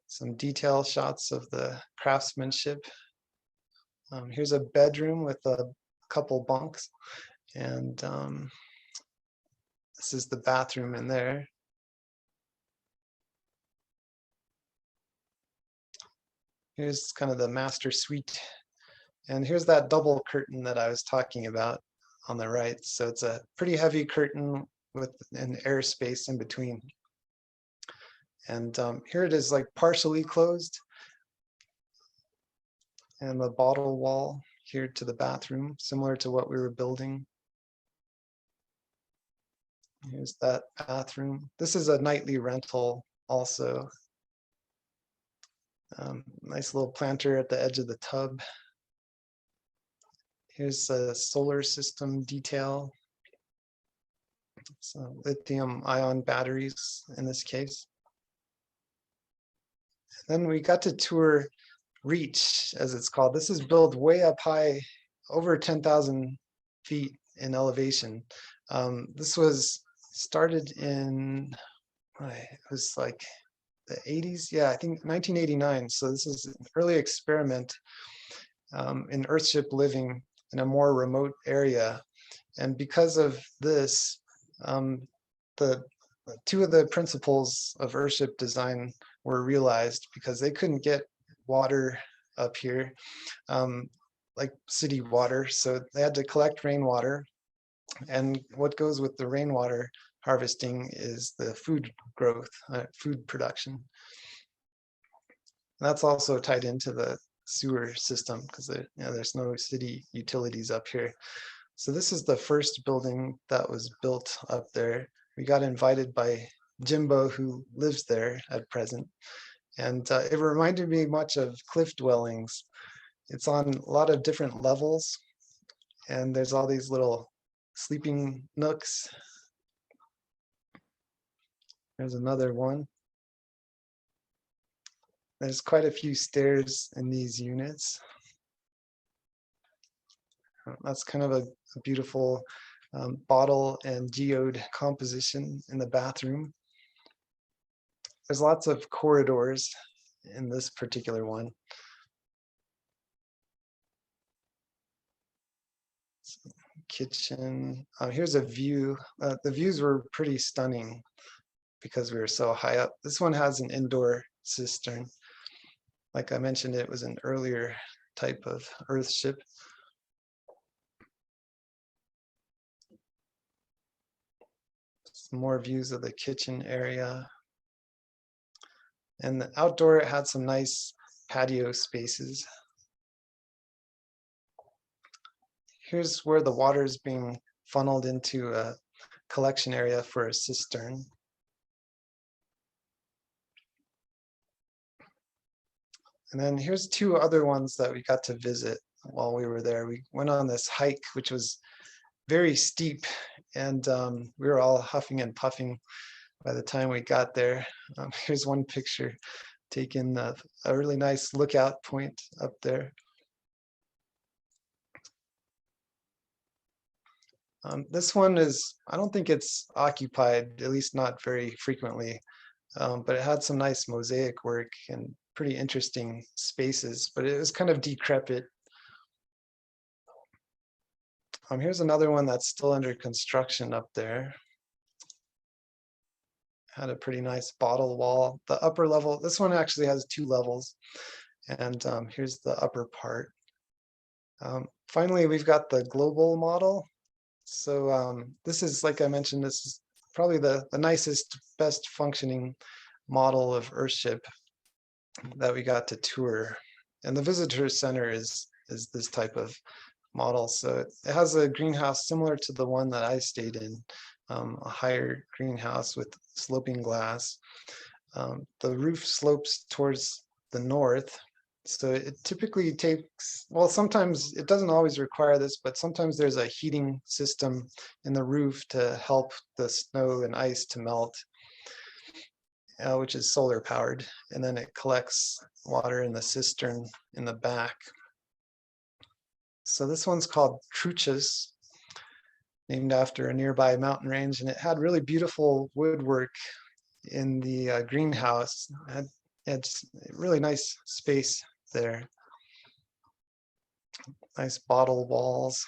Some detail shots of the craftsmanship. Here's a bedroom with a couple bunks, and this is the bathroom in there. Here's kind of the master suite, and here's that double curtain that I was talking about on the right. So it's a pretty heavy curtain with an air space in between. And here it is, like partially closed, and the bottle wall here to the bathroom, similar to what we were building. Here's that bathroom. This is a nightly rental also. Nice little planter at the edge of the tub. Here's a solar system detail. So lithium-ion batteries in this case. Then we got to tour Reach, as it's called. This is built way up high, over 10,000 feet in elevation. This was started in, it was like the 80s. Yeah, I think 1989. So this is an early experiment in Earthship living in a more remote area. And because of this, the 2 of the principles of Earthship design were realized, because they couldn't get water up here, like city water. So they had to collect rainwater. And what goes with the rainwater harvesting is the food growth, food production. And that's also tied into the sewer system, because there's no city utilities up here. So this is the first building that was built up there. We got invited by Jimbo, who lives there at present. And it reminded me much of cliff dwellings. It's on a lot of different levels, and there's all these little sleeping nooks. There's another one. There's quite a few stairs in these units. That's kind of a beautiful bottle and geode composition in the bathroom. There's lots of corridors in this particular one. Kitchen. Here's a view. The views were pretty stunning because we were so high up. This one has an indoor cistern. Like I mentioned, it was an earlier type of Earthship. Some more views of the kitchen area. And the outdoor, it had some nice patio spaces. Here's where the water is being funneled into a collection area for a cistern. And then here's two other ones that we got to visit while we were there. We went on this hike, which was very steep, and we were all huffing and puffing by the time we got there. Here's one picture taken of a really nice lookout point up there. This one is, I don't think it's occupied, at least not very frequently, but it had some nice mosaic work and pretty interesting spaces, but it was kind of decrepit. Here's another one that's still under construction up there. Had a pretty nice bottle wall. The upper level, this one actually has 2 levels, and here's the upper part. Finally, we've got the global model. So this is, like I mentioned, this is probably the nicest, best functioning model of Earthship that we got to tour. And the visitor center is this type of model. So it has a greenhouse similar to the one that I stayed in, a higher greenhouse with sloping glass. The roof slopes towards the north. So it typically takes, well, sometimes it doesn't always require this, but sometimes there's a heating system in the roof to help the snow and ice to melt, which is solar powered. And then it collects water in the cistern in the back. So this one's called Truchas, named after a nearby mountain range, and it had really beautiful woodwork in the greenhouse. It had just really nice space there. Nice bottle walls.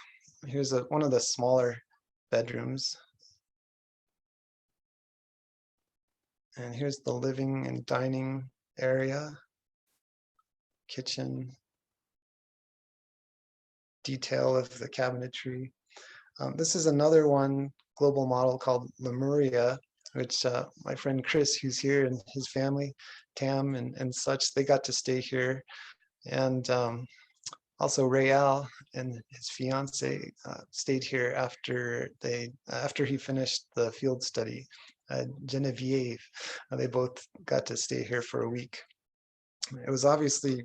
Here's one of the smaller bedrooms. And here's the living and dining area, kitchen, detail of the cabinetry. This is another one, global model called Lemuria, which my friend Chris, who's here, and his family, Tam and such, they got to stay here. And also Rael and his fiance stayed here after he finished the field study. Genevieve, they both got to stay here for a week. It was obviously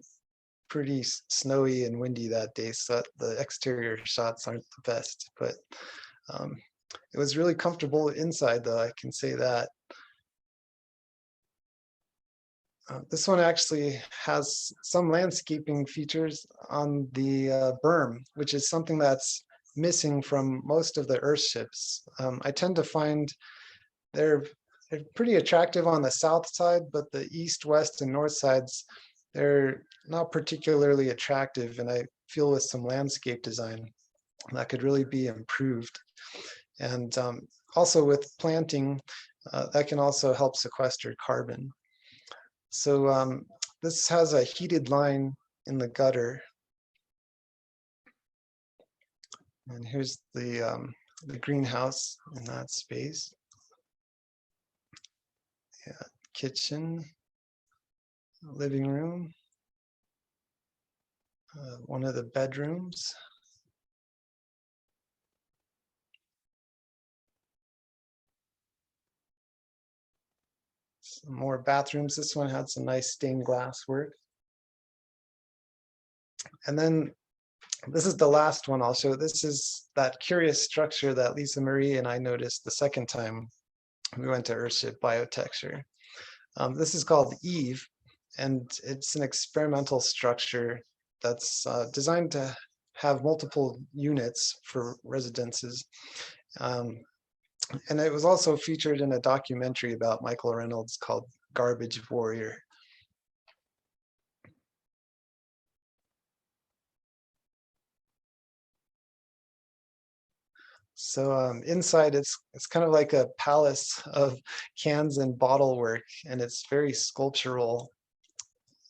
pretty snowy and windy that day, so the exterior shots aren't the best, but it was really comfortable inside, though, I can say that. This one actually has some landscaping features on the berm, which is something that's missing from most of the Earthships. I tend to find they're pretty attractive on the south side, but the east, west, and north sides, they're not particularly attractive, and I feel with some landscape design that could really be improved. And also with planting, that can also help sequester carbon. So this has a heated line in the gutter. And here's the greenhouse in that space. Yeah, kitchen, living room, one of the bedrooms. more bathrooms. This one had some nice stained glass work. And then this is the last one I'll show. This is that curious structure that Lisamarie and I noticed the second time we went to Earthship Biotecture. This is called Eve, and it's an experimental structure that's designed to have multiple units for residences. And it was also featured in a documentary about Michael Reynolds called Garbage Warrior. So inside, it's kind of like a palace of cans and bottle work, and it's very sculptural.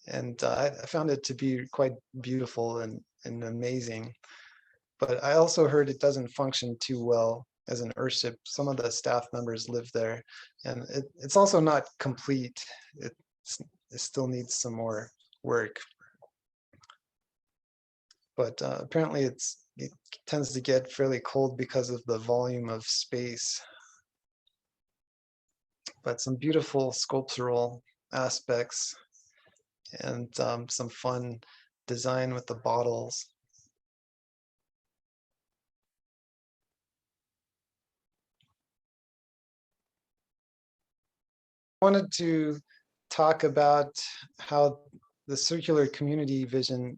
And I found it to be quite beautiful and amazing. But I also heard it doesn't function too well as an Earthship. Some of the staff members live there, and it's also not complete. It still needs some more work. But apparently it tends to get fairly cold because of the volume of space. But some beautiful sculptural aspects and some fun design with the bottles. I wanted to talk about how the circular community vision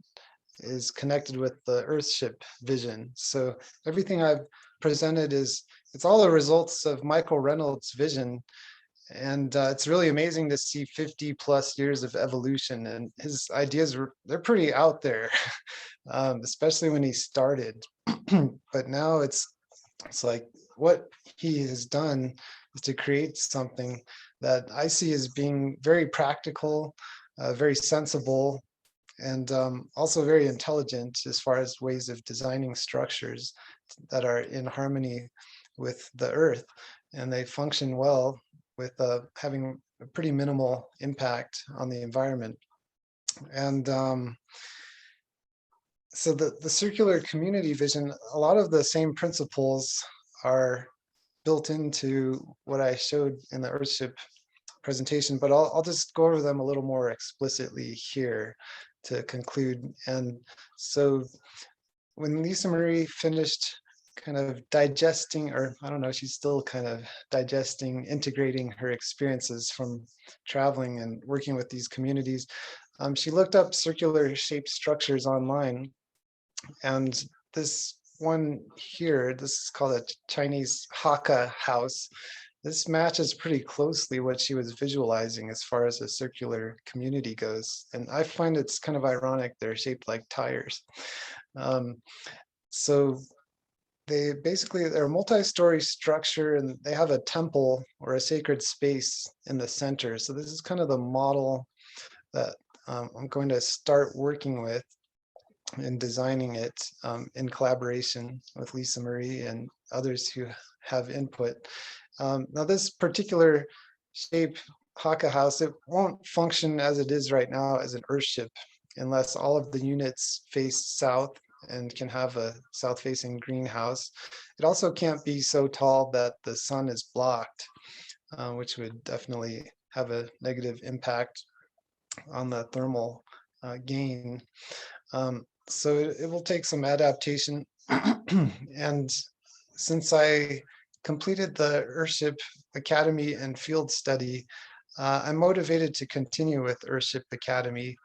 is connected with the Earthship vision. So everything I've presented it's all the results of Michael Reynolds' vision. And it's really amazing to see 50 plus years of evolution, and his ideas they're pretty out there, especially when he started. But now it's like what he has done is to create something that I see as being very practical, very sensible, and also very intelligent as far as ways of designing structures that are in harmony with the earth, and they function well with having a pretty minimal impact on the environment. And so the circular community vision, a lot of the same principles are built into what I showed in the Earthship presentation, but I'll just go over them a little more explicitly here to conclude. And so when Lisamarie finished kind of digesting, or I don't know, she's still kind of digesting, integrating her experiences from traveling and working with these communities, she looked up circular shaped structures online. And this one here, this is called a Chinese Hakka house. This matches pretty closely what she was visualizing as far as a circular community goes. And I find it's kind of ironic they're shaped like tires. So they're a multi-story structure, and they have a temple or a sacred space in the center. So this is kind of the model that I'm going to start working with in designing it in collaboration with Lisamarie and others who have input. Now this particular shape, Hakka House, it won't function as it is right now as an Earthship unless all of the units face south and can have a south-facing greenhouse. It also can't be so tall that the sun is blocked, which would definitely have a negative impact on the thermal gain. So it will take some adaptation. And since I completed the Earthship Academy and field study, I'm motivated to continue with Earthship Academy,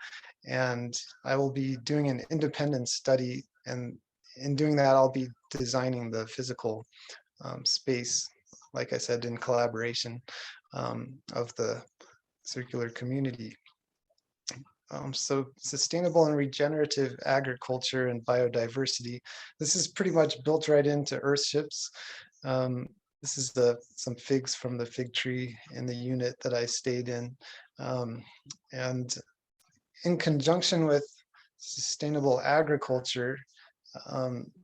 and I will be doing an independent study, and in doing that I'll be designing the physical space, like I said, in collaboration of the circular community. So sustainable and regenerative agriculture and biodiversity. This is pretty much built right into Earthships. This is some figs from the fig tree in the unit that I stayed in. And in conjunction with sustainable agriculture,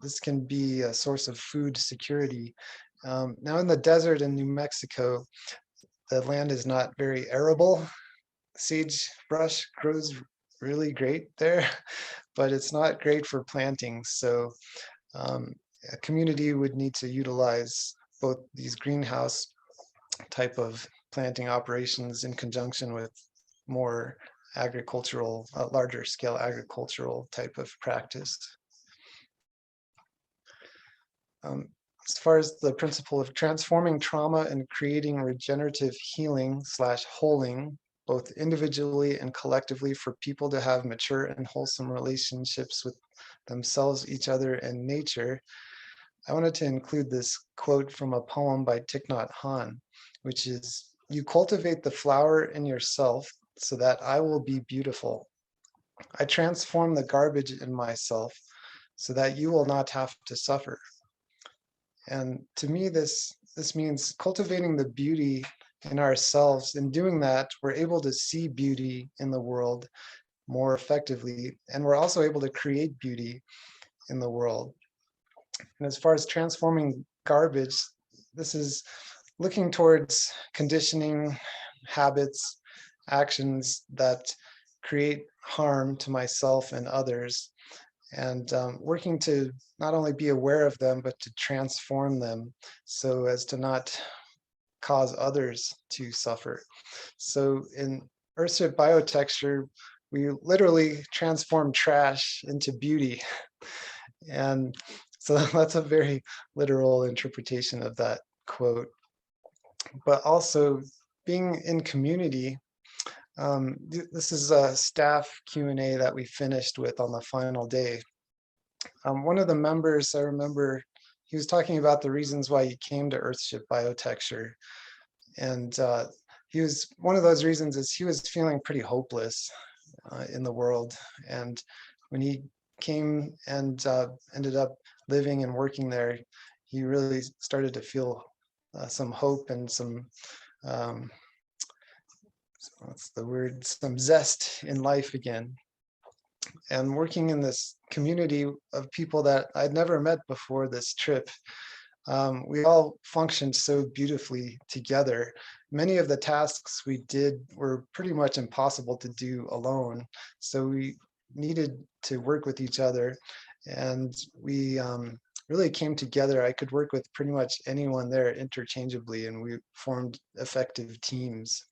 this can be a source of food security. Now in the desert in New Mexico, the land is not very arable. Sagebrush grows really great there, but it's not great for planting. So a community would need to utilize both these greenhouse type of planting operations in conjunction with more agricultural, larger scale agricultural type of practice. As far as the principle of transforming trauma and creating regenerative healing / holing, both individually and collectively, for people to have mature and wholesome relationships with themselves, each other, and nature, I wanted to include this quote from a poem by Thich Nhat Hanh, which is, "You cultivate the flower in yourself so that I will be beautiful. I transform the garbage in myself so that you will not have to suffer." And to me, this means cultivating the beauty in ourselves. In doing that, we're able to see beauty in the world more effectively, and we're also able to create beauty in the world. And as far as transforming garbage, this is looking towards conditioning, habits, actions that create harm to myself and others, and working to not only be aware of them, but to transform them so as to not cause others to suffer. So in Earthship Biotecture, we literally transform trash into beauty. And so that's a very literal interpretation of that quote. But also being in community, this is a staff Q&A that we finished with on the final day. One of the members, I remember, he was talking about the reasons why he came to Earthship Biotecture. And he was, one of those reasons is he was feeling pretty hopeless in the world. And when he came and ended up living and working there, he really started to feel some hope and some, what's the word, some zest in life again. And working in this community of people that I'd never met before this trip, we all functioned so beautifully together. Many of the tasks we did were pretty much impossible to do alone. So we needed to work with each other, and we really came together. I could work with pretty much anyone there interchangeably, and we formed effective teams.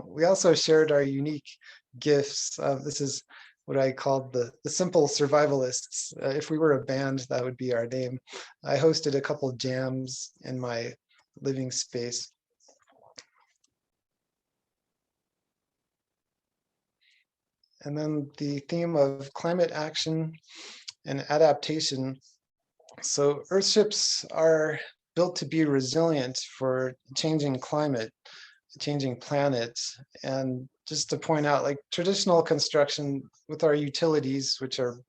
We also shared our unique gifts. This is what I called the simple survivalists. If we were a band, that would be our name. I hosted a couple jams in my living space. And then the theme of climate action and adaptation. So Earthships are built to be resilient for changing climate, changing planets. And just to point out, like traditional construction with our utilities, which are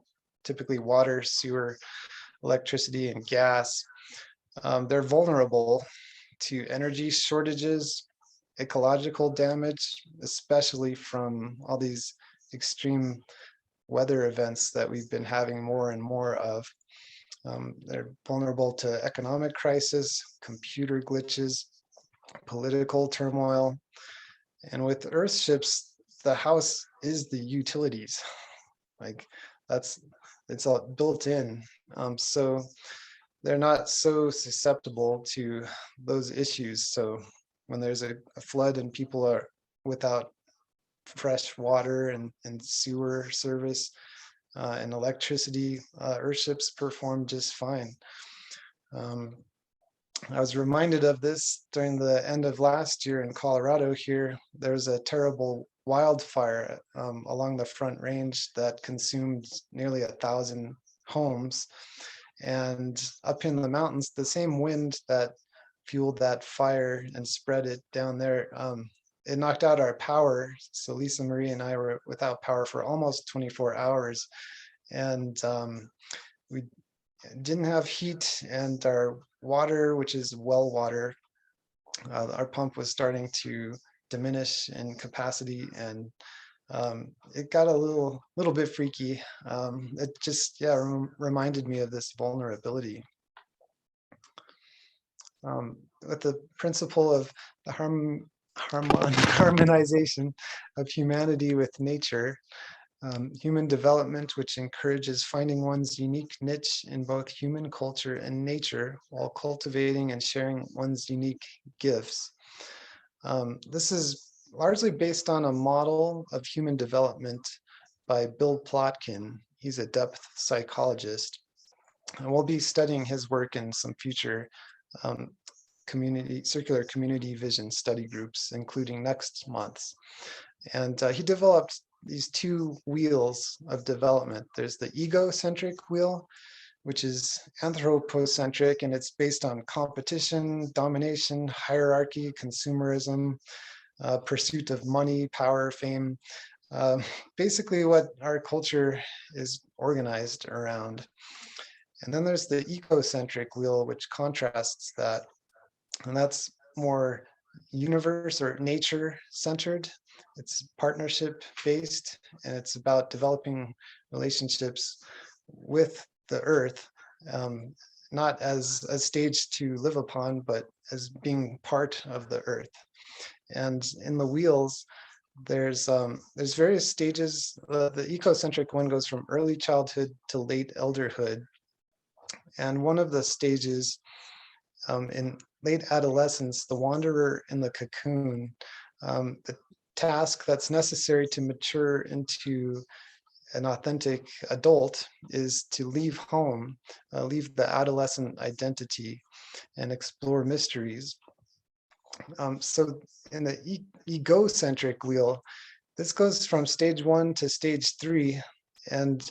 typically water, sewer, electricity, and gas, they're vulnerable to energy shortages, ecological damage, especially from all these extreme weather events that we've been having more and more of. They're vulnerable to economic crisis, computer glitches, political turmoil. And with Earthships, the house is the utilities. Like it's all built in. So they're not so susceptible to those issues. So when there's a flood and people are without fresh water and sewer service and electricity, Earthships perform just fine. I was reminded of this during the end of last year in Colorado here. There was a terrible wildfire along the Front Range that consumed nearly 1,000 homes. And up in the mountains, the same wind that fueled that fire and spread it down there, it knocked out our power. So Lisamarie and I were without power for almost 24 hours. And we didn't have heat, and our water, which is well water, our pump was starting to diminish in capacity, and it got a little bit freaky. It just, yeah, reminded me of this vulnerability. With the principle of the harmonization of humanity with nature, human development, which encourages finding one's unique niche in both human culture and nature while cultivating and sharing one's unique gifts. This is largely based on a model of human development by Bill Plotkin. He's a depth psychologist, and we'll be studying his work in some future um, circular community vision study groups, including next month's. And he developed these two wheels of development. There's the egocentric wheel, which is anthropocentric, and it's based on competition, domination, hierarchy, consumerism, pursuit of money, power, fame, uh, basically what our culture is organized around. And then there's the ecocentric wheel, which contrasts that, and that's more universe or nature centered. It's partnership based, and it's about developing relationships with the earth, um, not as a stage to live upon, but as being part of the earth. And in the wheels, there's various stages. The ecocentric one goes from early childhood to late elderhood, and one of the stages in late adolescence, the wanderer in the cocoon, the task that's necessary to mature into an authentic adult is to leave home, leave the adolescent identity, and explore mysteries. So in the egocentric wheel, this goes from stage 1 to stage 3, and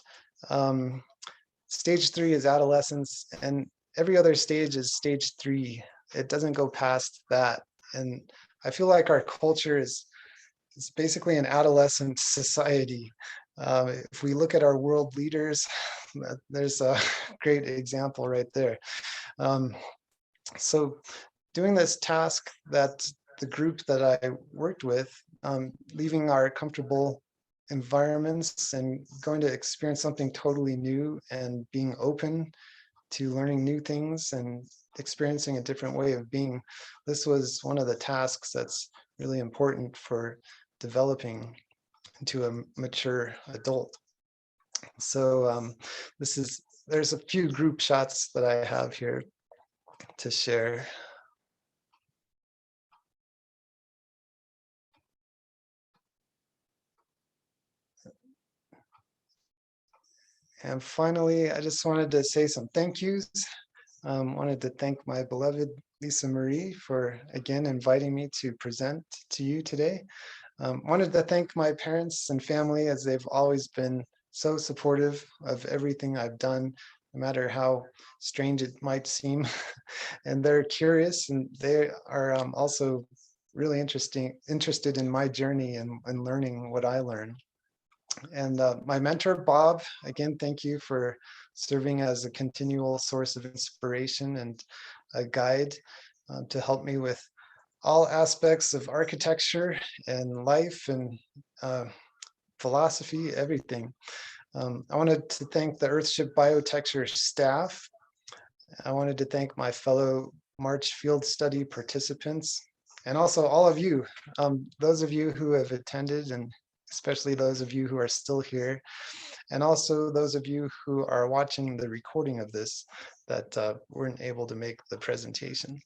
um, stage 3 is adolescence, and every other stage is stage 3. It doesn't go past that, and I feel like our culture is it's basically an adolescent society. If we look at our world leaders, there's a great example right there. Um, so doing this task that the group that I worked with, leaving our comfortable environments and going to experience something totally new and being open to learning new things and experiencing a different way of being. This was one of the tasks that's really important for developing into a mature adult. So there's a few group shots that I have here to share. And finally, I just wanted to say some thank yous. Wanted to thank my beloved Lisamarie for again inviting me to present to you today. Wanted to thank my parents and family, as they've always been so supportive of everything I've done, no matter how strange it might seem. And they're curious, and they are also really interested in my journey and learning what I learn. And my mentor, Bob, again, thank you for serving as a continual source of inspiration and a guide to help me with all aspects of architecture and life and uh, philosophy, everything. I wanted to thank the Earthship Biotecture staff. I wanted to thank my fellow March field study participants, and also all of you, those of you who have attended, and especially those of you who are still here, and also those of you who are watching the recording of this that weren't able to make the presentation.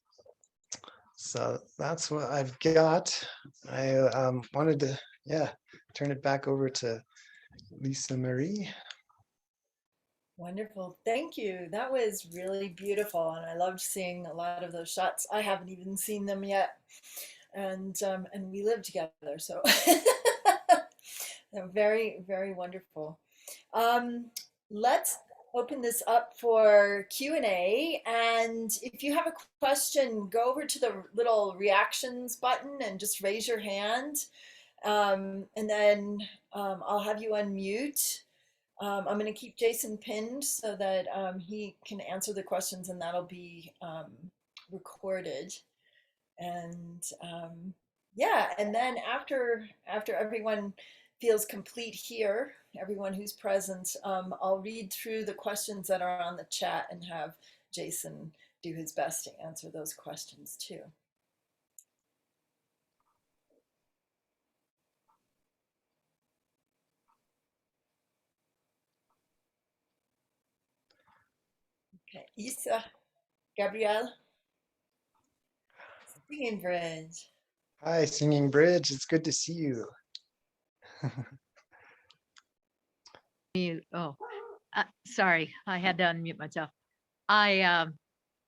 So that's what I've got. I wanted to, yeah, turn it back over to Lisamarie. Wonderful. Thank you. That was really beautiful. And I loved seeing a lot of those shots. I haven't even seen them yet. And we live together. So they're very, very wonderful. Um, let's open this up for Q&A. And if you have a question, go over to the little reactions button and just raise your hand. And then I'll have you unmute. I'm going to keep Jason pinned so that he can answer the questions, and that'll be recorded. And yeah, and then after everyone feels complete here, everyone who's present, I'll read through the questions that are on the chat and have Jason do his best to answer those questions too. Okay, Isa, Gabrielle, Singing Bridge. Hi, Singing Bridge. It's good to see you. Oh, sorry, I had to unmute myself. I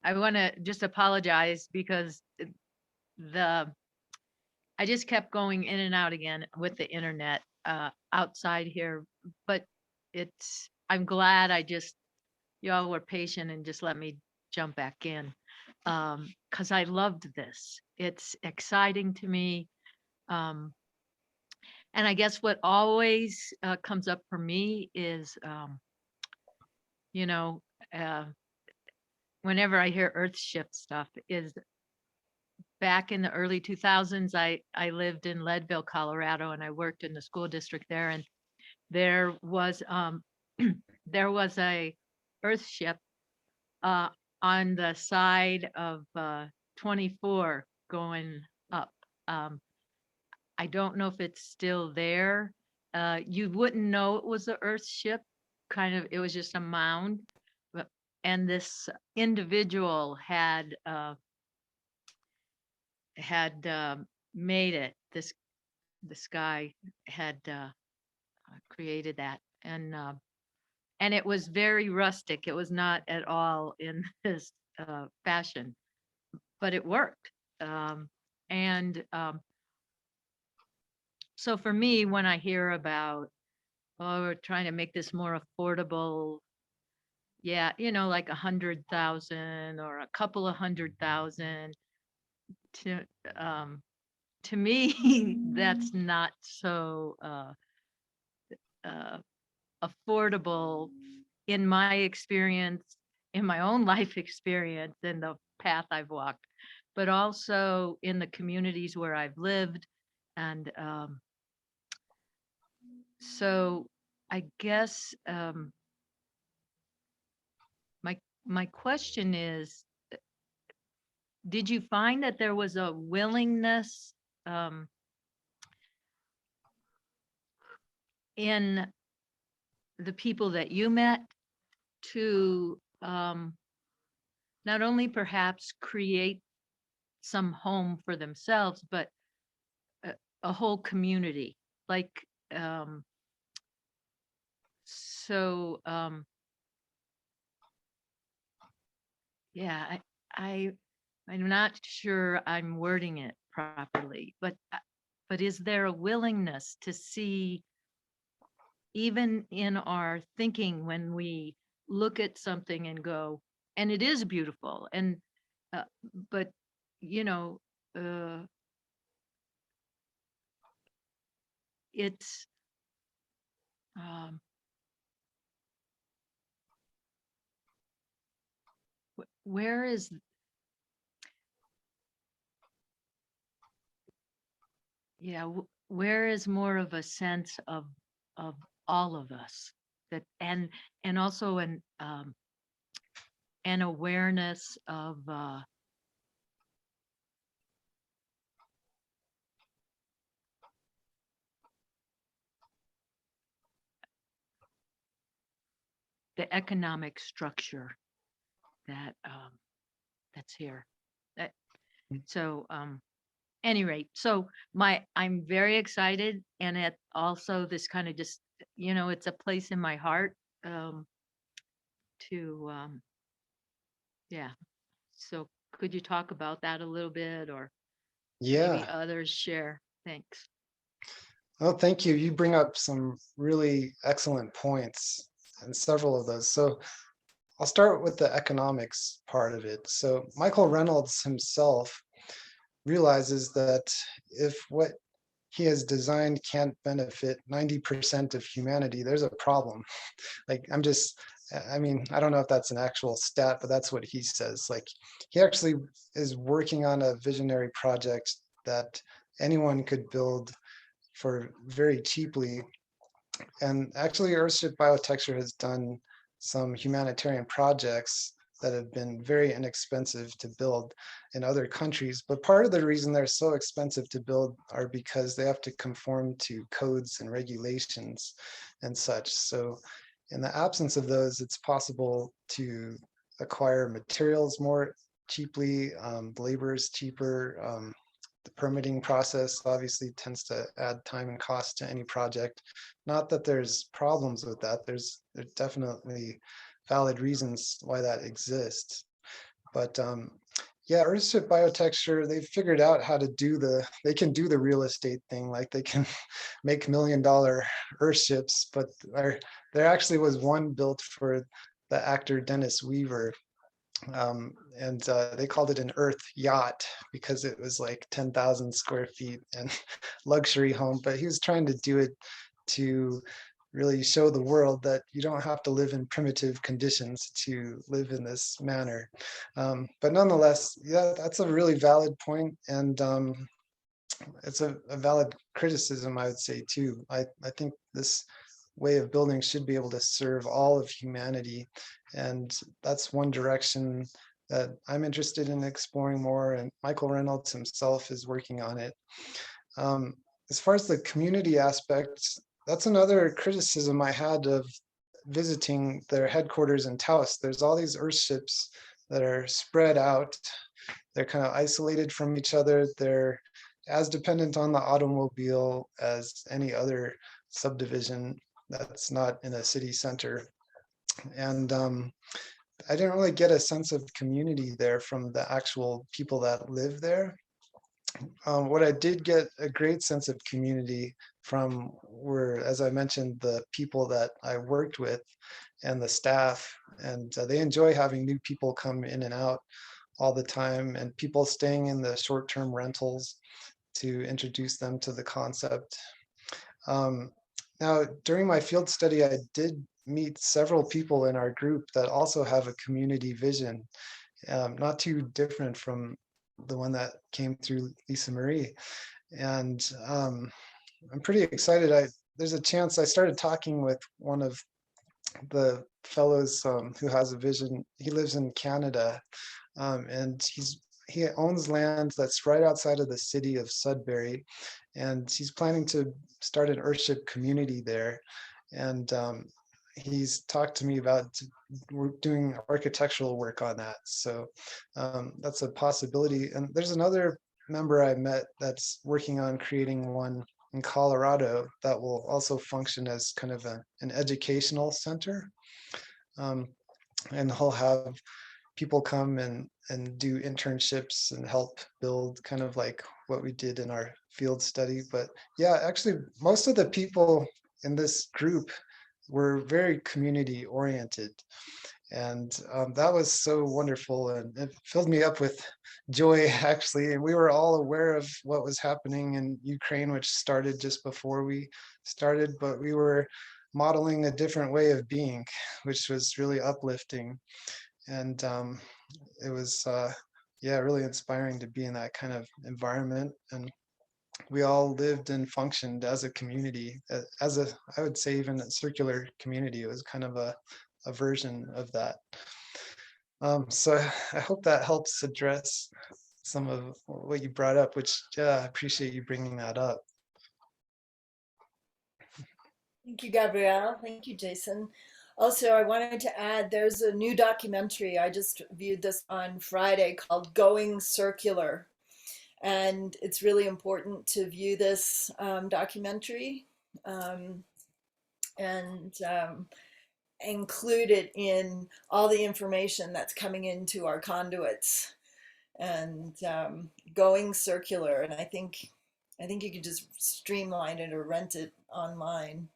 want to just apologize because the I just kept going in and out again with the internet outside here, but I'm glad y'all were patient and just let me jump back in because I loved this. It's exciting to me. Um, and I guess what always comes up for me is, you know, uh, whenever I hear Earthship stuff is back in the early 2000s, I lived in Leadville, Colorado, and I worked in the school district there. And there was there was a Earthship uh, on the side of 24 going up. Um, I don't know if it's still there. You wouldn't know it was the Earthship. Kind of, it was just a mound. And this individual had made it. This guy had created that, and it was very rustic. It was not at all in this fashion, but it worked. And So for me, when I hear about, oh, we're trying to make this more affordable, yeah, like 100,000 or a couple of 100,000 to um, to me, that's not so uh, affordable in my experience, in my own life experience, in the path I've walked, but also in the communities where I've lived. And so I guess my question is, did you find that there was a willingness um, in the people that you met to not only perhaps create some home for themselves, but a, a whole community? Like, um, so, yeah, I, I'm not sure I'm wording it properly, but is there a willingness to see, even in our thinking, when we look at something and go, and it is beautiful, and uh, but you know, uh, it's um, where is, yeah, where is more of a sense of all of us, that and also an awareness of the economic structure that that's here. That, so any rate, so I'm very excited, and it also this kind of just, it's a place in my heart um to yeah. So could you talk about that a little bit, or maybe Yeah. others share? Thanks. Oh, thank you. You bring up some really excellent points and several of those. So I'll start with the economics part of it. So Michael Reynolds himself realizes that if what he has designed can't benefit 90% of humanity, there's a problem. Like, I mean, I don't know if that's an actual stat, but that's what he says. Like, he actually is working on a visionary project that anyone could build for very cheaply. And actually, Earthship Biotecture has done some humanitarian projects that have been very inexpensive to build in other countries. But part of the reason they're so expensive to build are because they have to conform to codes and regulations and such. So in the absence of those, it's possible to acquire materials more cheaply, labor is cheaper, the permitting process obviously tends to add time and cost to any project. Not that there's problems with that. There's definitely valid reasons why that exists. But yeah, Earthship Biotecture, they've figured out how to do they can do the real estate thing, like they can make $1 million Earthships, but there actually was one built for the actor Dennis Weaver. And they called it an Earth yacht because it was like 10,000 square feet and luxury home, but he was trying to do it to really show the world that you don't have to live in primitive conditions to live in this manner. But nonetheless, yeah, that's a really valid point, and it's a valid criticism, I would say, too. I think this way of building should be able to serve all of humanity, and that's one direction that I'm interested in exploring more, and Michael Reynolds himself is working on it. As far as the community aspect, that's another criticism I had of visiting their headquarters in Taos. There's all these Earthships that are spread out. They're kind of isolated from each other. They're as dependent on the automobile as any other subdivision that's not in a city center. And I didn't really get a sense of community there from the actual people that live there. What I did get a great sense of community from were, as I mentioned, the people that I worked with and the staff, and they enjoy having new people come in and out all the time, and people staying in the short-term rentals to introduce them to the concept. Now, during my field study, I did meet several people in our group that also have a community vision, not too different from the one that came through Lisamarie. And I'm pretty excited. There's a chance I started talking with one of the fellows who has a vision. He lives in Canada, and he owns land that's right outside of the city of Sudbury, and he's planning to start an Earthship community there. And he's talked to me about doing architectural work on that. So that's a possibility. And there's another member I met that's working on creating one in Colorado that will also function as kind of an educational center. And he'll have people come and do internships and help build, kind of like what we did in our field study. But yeah, actually, most of the people in this group were very community oriented. And that was so wonderful, and it filled me up with joy, actually. And we were all aware of what was happening in Ukraine, which started just before we started, but we were modeling a different way of being, which was really uplifting. And it was, yeah, really inspiring to be in that kind of environment. And we all lived and functioned as a community, as a, I would say, even a circular community. It was kind of a version of that. So I hope that helps address some of what you brought up, which, yeah, I appreciate you bringing that up. Thank you, Gabrielle. Thank you, Jason. Also, I wanted to add there's a new documentary. I just viewed this on Friday called Going Circular. And it's really important to view this documentary and include it in all the information that's coming into our conduits and going circular. And I think you could just streamline it or rent it online.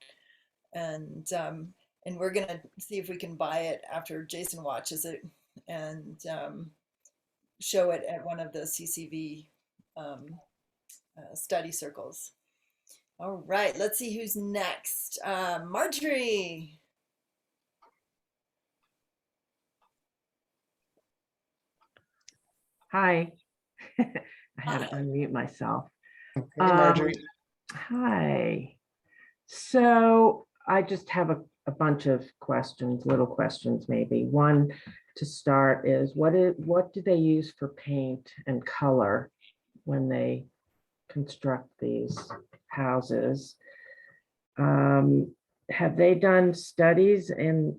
And we're gonna see if we can buy it after Jason watches it and show it at one of the CCV study circles. All right, let's see who's next. Marjorie. Hi. I had to unmute myself. Hey, Marjorie. Hi. So I just have a bunch of questions, little questions maybe. One to start is what do they use for paint and color when they construct these houses? Have they done studies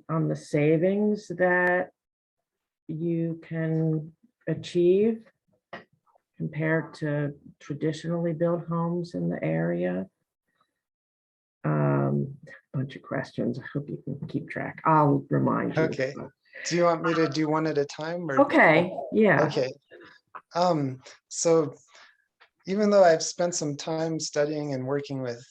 on the savings that you can achieve compared to traditionally built homes in the area? Bunch of questions. I hope you can keep track. I'll remind you. Okay. Do you want me to do one at a time? Or? Okay, yeah. Okay. So even though I've spent some time studying and working with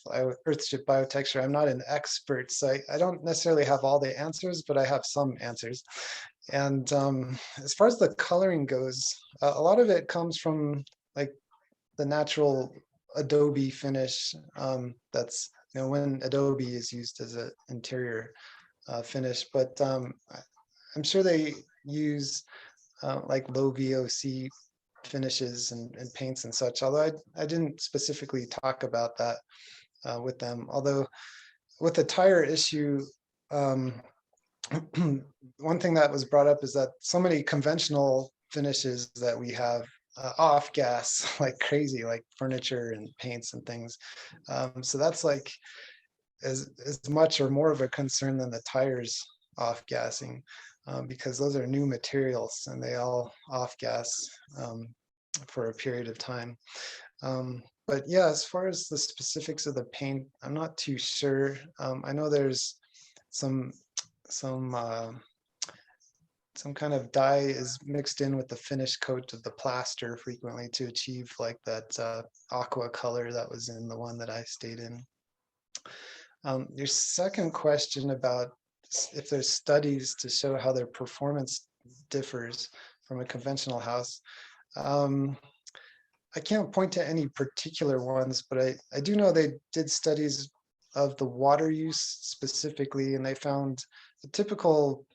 Earthship Biotecture, I'm not an expert, so I don't necessarily have all the answers, but I have some answers. And as far as the coloring goes, a lot of it comes from like the natural adobe finish. That's, you know, when adobe is used as an interior finish, but I'm sure they use like low VOC finishes and paints and such, although I didn't specifically talk about that with them. Although with the tire issue, one thing that was brought up is that so many conventional finishes that we have off gas like crazy, like furniture and paints and things. So that's like as much or more of a concern than the tires off gassing, because those are new materials and they all off gas for a period of time. But yeah, as far as the specifics of the paint, I'm not too sure. I know there's some kind of dye is mixed in with the finish coat of the plaster frequently to achieve like that aqua color that was in the one that I stayed in. Your second question about if there's studies to show how their performance differs from a conventional house. I can't point to any particular ones, but I do know they did studies of the water use specifically, and they found the typical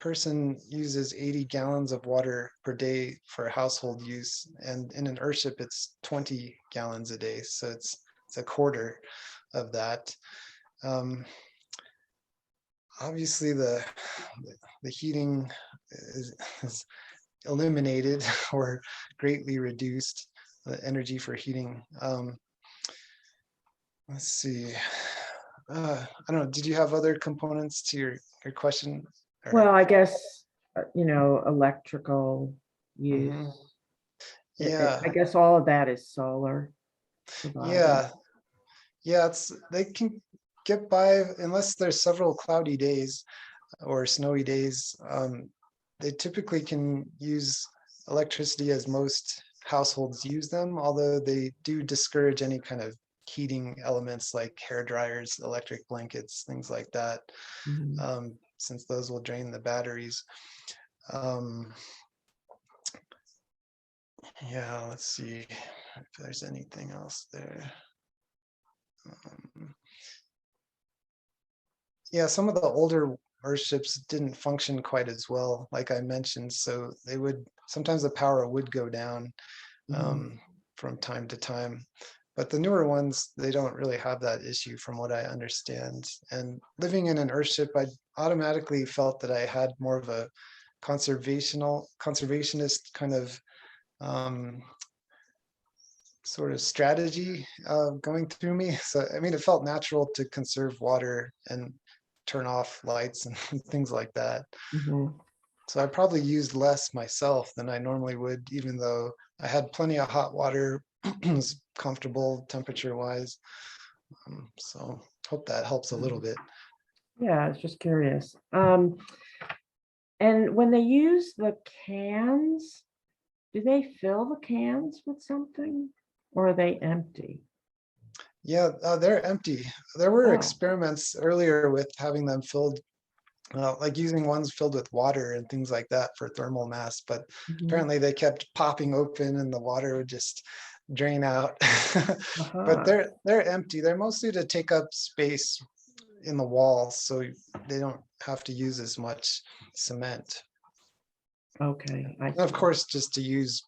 person uses 80 gallons of water per day for household use, and in an Earthship it's 20 gallons a day, so it's a quarter of that. Obviously the heating is eliminated or greatly reduced, the energy for heating. Let's see. I don't know, did you have other components to your question? Or- Well, I guess, you know, electrical use. Mhm. I Yeah, guess all of that is solar provided. yeah, they can get by unless there's several cloudy days or snowy days. They typically can use electricity as most households use them, although they do discourage any kind of heating elements like hair dryers, electric blankets, things like that, Mhm. since those will drain the batteries. Yeah, let's see if there's anything else there. Yeah, some of the older Earthships didn't function quite as well, like I mentioned, so they would sometimes the power would go down from time to time. But the newer ones, they don't really have that issue from what I understand. And living in an Earthship, I automatically felt that I had more of a conservationist kind of sort of strategy going through me. So, I mean, it felt natural to conserve water and turn off lights and things like that. Mhm. So I probably used less myself than I normally would, even though I had plenty of hot water, it was comfortable temperature wise. So hope that helps a little bit. Yeah, I was just curious. And when they use the cans, do they fill the cans with something or are they empty? Yeah, they're empty. There were Oh. experiments earlier with having them filled, like using ones filled with water and things like that for thermal mass, but Mhm. apparently they kept popping open and the water would just drain out. But Aha. they're empty. They're mostly to take up space in the wall, so they don't have to use as much cement. Okay, I And of see. course, just to use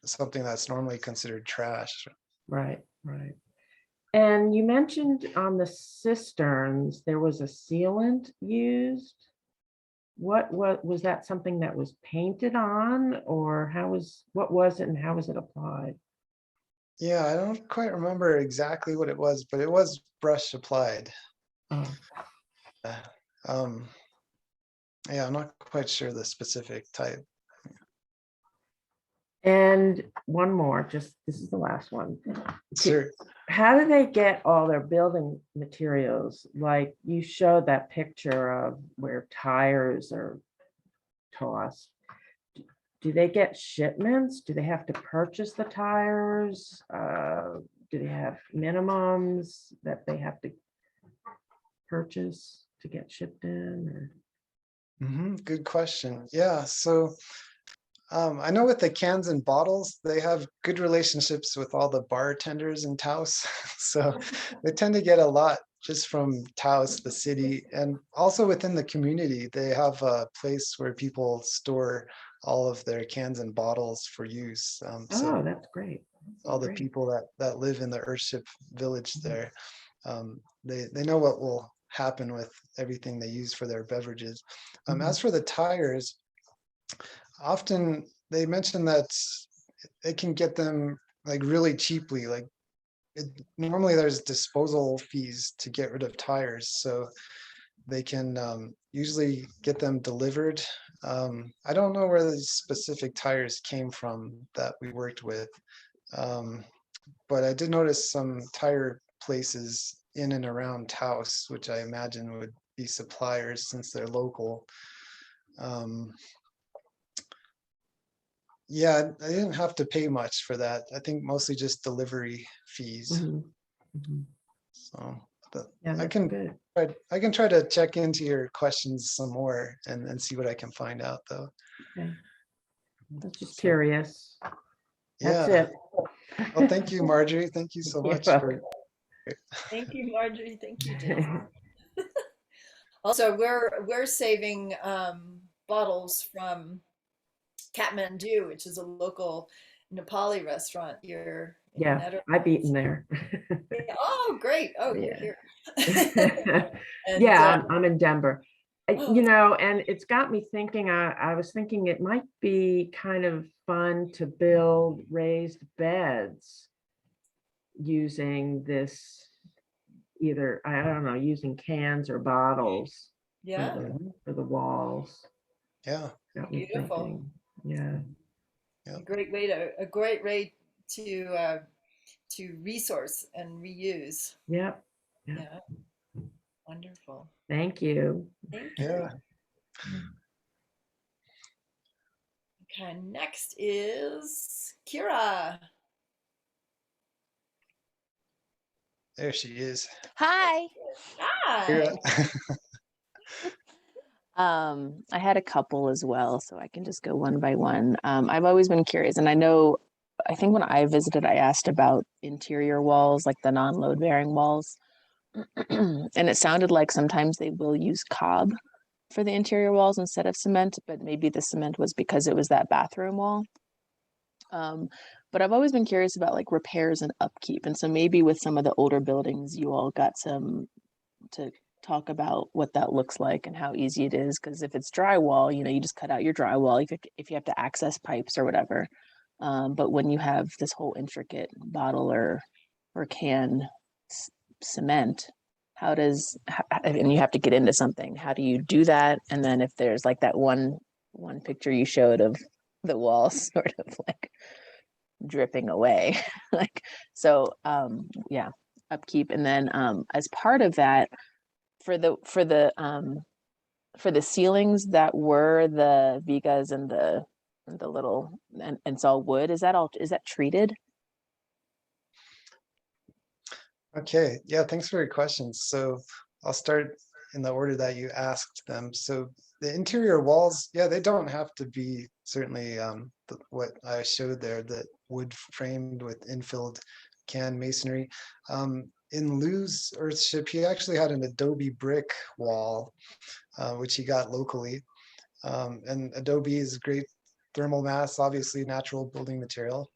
something that's normally considered trash. Right, right. And you mentioned on the cisterns, there was a sealant used. What was that something that was painted on or what was it and how was it applied? Yeah, I don't quite remember exactly what it was, but it was brush applied. Oh, Um, yeah, I'm not quite sure the specific type. And one more, just this is the last one. Sure. How do they get all their building materials? Like you showed that picture of where tires are tossed. Do they get shipments? Do they have to purchase the tires? Do they have minimums that they have to purchase to get shipped in? Or? Good question. Yeah, so I know with the cans and bottles, they have good relationships with all the bartenders in Taos. So they tend to get a lot just from Taos, the city, and also within the community. They have a place where people store all of their cans and bottles for use. Oh, that's great. All the Great. people that live in the Earthship village there, they know what will happen with everything they use for their beverages. As for the tires, often they mention that they can get them like really cheaply. Like normally there's disposal fees to get rid of tires, so they can usually get them delivered. I don't know where the specific tires came from that we worked with, but I did notice some tire places in and around Taos, which I imagine would be suppliers since they're local. Yeah, I didn't have to pay much for that. I think mostly just delivery fees. So Yeah, I that's can good. I can try to check into your questions some more and see what I can find out though. Okay. I was just So, curious. That's yeah. it. Well, thank you, Marjorie. Thank you so You're much welcome. Thank you, Marjorie. Thank you, Jason. Also, we're saving bottles from Kathmandu, which is a local Nepali restaurant here in the Yeah, Netherlands. I've eaten there. Oh, great. Oh, you're Yeah. here. And Yeah, I'm in Denver. oh, You know, and it's got me thinking, I was thinking it might be kind of fun to build raised beds using this, either, I don't know, using cans or bottles yeah, for the walls. Yeah. Got me beautiful. thinking. Yeah. Yeah. A great way to resource and reuse. Yep. Yeah. Yeah, wonderful. Thank you. Thank Yeah. you. Okay, next is Kira. There she is. Hi. Hi. Kira. I had a couple as well, so I can just go one by one. I've always been curious, and I think when I visited, I asked about interior walls, like the non-load bearing walls. And it sounded like sometimes they will use cob for the interior walls instead of cement, but maybe the cement was because it was that bathroom wall. But I've always been curious about like repairs and upkeep. And so maybe with some of the older buildings, you all got some to talk about what that looks like and how easy it is. Because if it's drywall, you just cut out your drywall if you have to access pipes or whatever. But when you have this whole intricate bottle or can cement, and you have to get into something, how do you do that? And then if there's like that one picture you showed of the wall sort of like dripping away, like, so yeah, upkeep. And then as part of that, for the ceilings that were the vigas and the little, and it's all wood, is that treated? Okay, yeah, thanks for your questions. So I'll start in the order that you asked them. So the interior walls, yeah, they don't have to be certainly what I showed there, the wood framed with infilled can masonry. In Lou's Earthship, he actually had an adobe brick wall, which he got locally. And adobe is great thermal mass, obviously natural building material.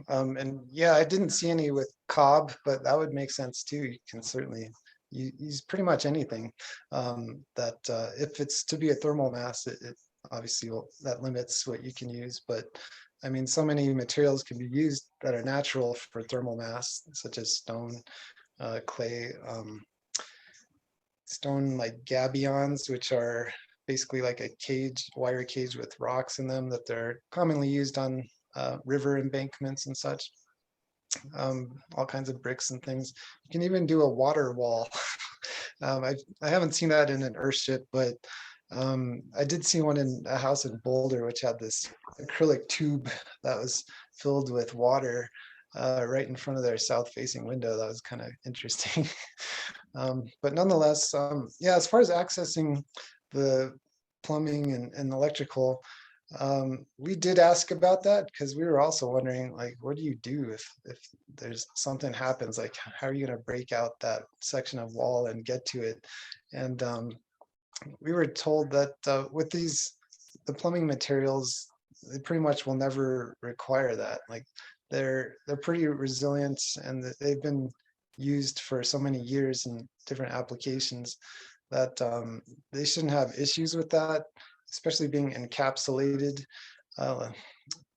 And yeah, I didn't see any with cob, but that would make sense too. You can certainly use pretty much anything that if it's to be a thermal mass, it obviously that limits what you can use. But I mean, so many materials can be used that are natural for thermal mass, such as stone, clay, stone like gabions, which are basically like a cage, wire cage with rocks in them that they're commonly used on river embankments and such. All kinds of bricks and things. You can even do a water wall. I haven't seen that in an Earthship, but I did see one in a house in Boulder, which had this acrylic tube that was filled with water right in front of their south-facing window. That was kind of interesting. But nonetheless, yeah, as far as accessing the plumbing and electrical, we did ask about that because we were also wondering, like, what do you do if there's something happens? Like, how are you going to break out that section of wall and get to it? And we were told that with the plumbing materials, they pretty much will never require that. Like, they're pretty resilient, and they've been used for so many years in different applications that they shouldn't have issues with that, especially being encapsulated.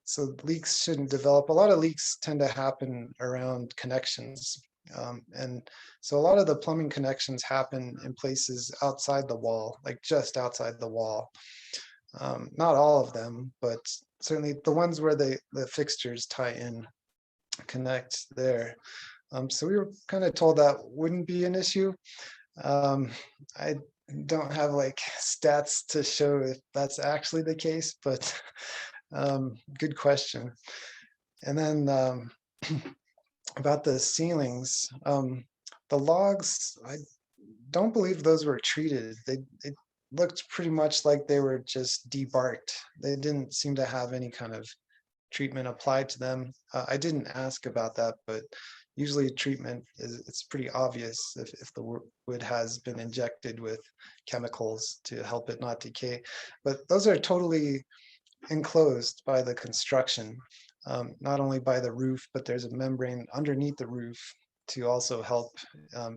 So leaks shouldn't develop. A lot of leaks tend to happen around connections. And so a lot of the plumbing connections happen in places outside the wall, like just outside the wall. Not all of them, but certainly the ones where the fixtures tie in, connect there. So we were kind of told that wouldn't be an issue. I don't have like stats to show if that's actually the case, but good question. And then about the ceilings, the logs, I don't believe those were treated. It looked pretty much like they were just debarked. They didn't seem to have any kind of treatment applied to them. I didn't ask about that, but usually treatment it's pretty obvious if the wood has been injected with chemicals to help it not decay. But those are totally enclosed by the construction, not only by the roof, but there's a membrane underneath the roof to also help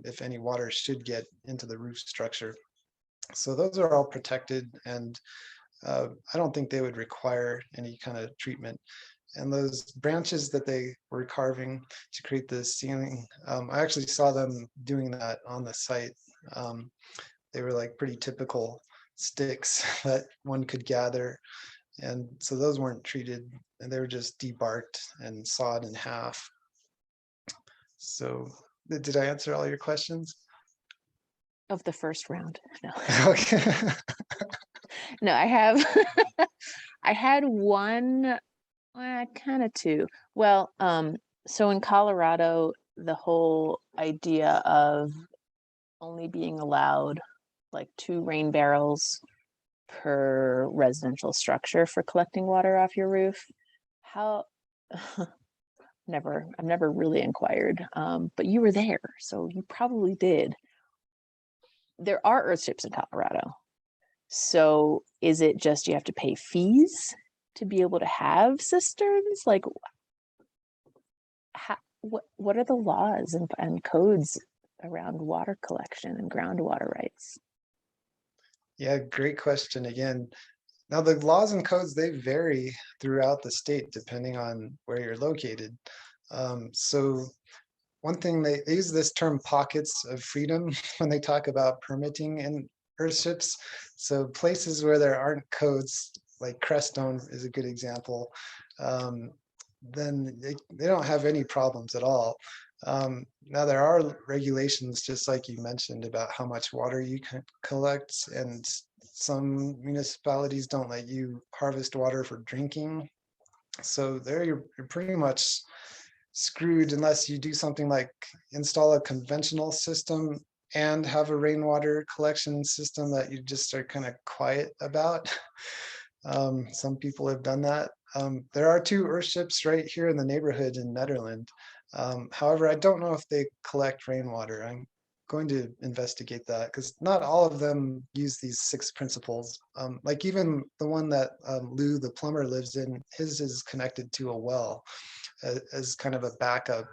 if any water should get into the roof structure. So those are all protected, and I don't think they would require any kind of treatment. And those branches that they were carving to create the ceiling, I actually saw them doing that on the site. They were like pretty typical sticks that one could gather. And so those weren't treated, and they were just debarked and sawed in half. So did I answer all your questions? Of the first round. No. Okay. No, I have I had one, kind of two. Well, so in Colorado, the whole idea of only being allowed like 2 rain barrels per residential structure for collecting water off your roof. How I've never really inquired, but you were there, so you probably did. There are earthships in Colorado. So is it just you have to pay fees to be able to have cisterns? Like, what are the laws and codes around water collection and groundwater rights? Yeah, great question again. Now the laws and codes, they vary throughout the state depending on where you're located. So one thing, they use this term pockets of freedom when they talk about permitting in earthships. So places where there aren't codes, like Crestone is a good example, then they don't have any problems at all. Now there are regulations, just like you mentioned, about how much water you can collect, and some municipalities don't let you harvest water for drinking. So there you're pretty much screwed unless you do something like install a conventional system and have a rainwater collection system that you just are kind of quiet about. Some people have done that. There are 2 earthships right here in the neighborhood in Nederland. However, I don't know if they collect rainwater. I'm going to investigate that because not all of them use these 6 principles. Like even the one that Lou, the plumber, lives in, his is connected to a well as kind of a backup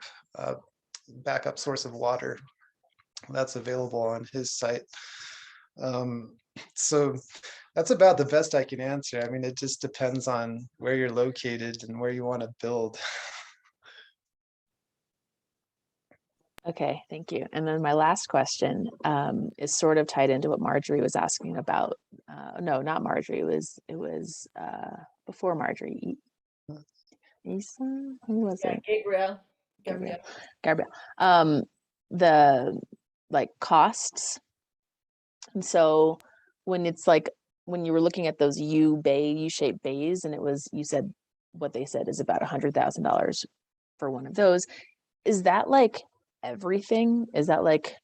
source of water that's available on his site. So that's about the best I can answer. I mean, it just depends on where you're located and where you want to build. Okay, thank you. And then my last question is sort of tied into what Marjorie was asking about. No, not Marjorie. It was before Marjorie. Lisa, who was Yeah, it? Gabriel. Gabriel. Gabriel. The like costs. And so when it's like, when you were looking at those U-shaped bays, and it was, you said what they said is about $100,000 for one of those. Is that like everything? Is that like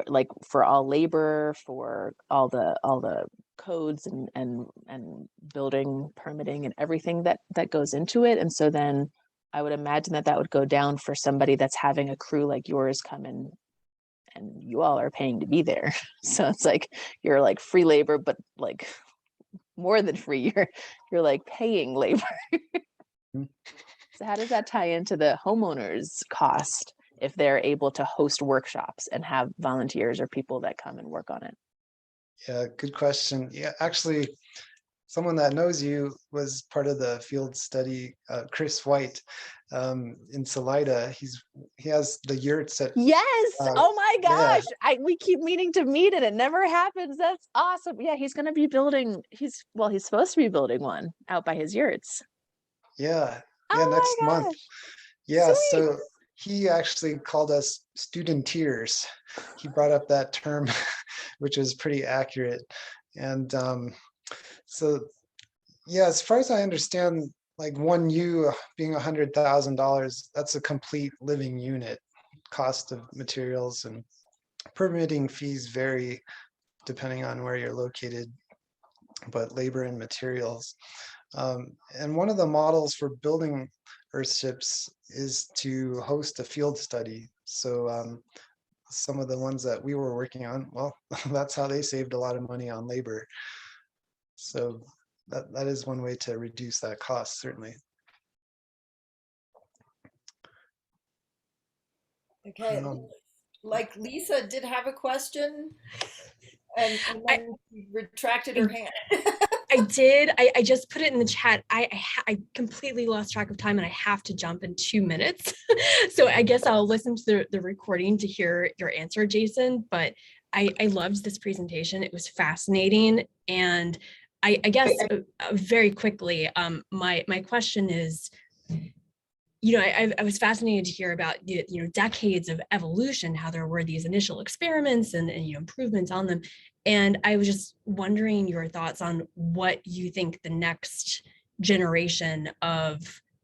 like for all labor, for all the codes and building permitting and everything that goes into it? And so then I would imagine that would go down for somebody that's having a crew like yours come in, and you all are paying to be there. So it's like you're like free labor, but like more than free. You're like paying labor. So how does that tie into the homeowner's cost if they're able to host workshops and have volunteers or people that come and work on it? Yeah, good question. Yeah, actually, someone that knows you was part of the field study, Chris White, in Salida. He has the yurts at. Yes. Oh my Yeah, gosh. We keep meaning to meet and it never happens. That's awesome. Yeah, he's gonna be building, he's supposed to be building one out by his yurts. yeah, yeah. Oh Next my month. gosh. Yeah, Sweet. so he actually called us studenteers. He brought up that term, which was pretty accurate. And so, yeah, as far as I understand, like one U being $100,000, that's a complete living unit. Cost of materials and permitting fees vary depending on where you're located, but labor and materials. And one of the models for building Earthships is to host a field study. So some of the ones that we were working on, well, that's how they saved a lot of money on labor. So that is one way to reduce that cost, certainly. Okay, like Lisa did have a question, and I, then she retracted her hand. I did. I just put it in the chat. I completely lost track of time and I have to jump in 2 minutes. So I guess I'll listen to the recording to hear your answer, Jason. But I loved this presentation. It was fascinating. And I guess very quickly, my question is, I was fascinated to hear about decades of evolution, how there were these initial experiments and improvements on them, and I was just wondering your thoughts on what you think the next generation of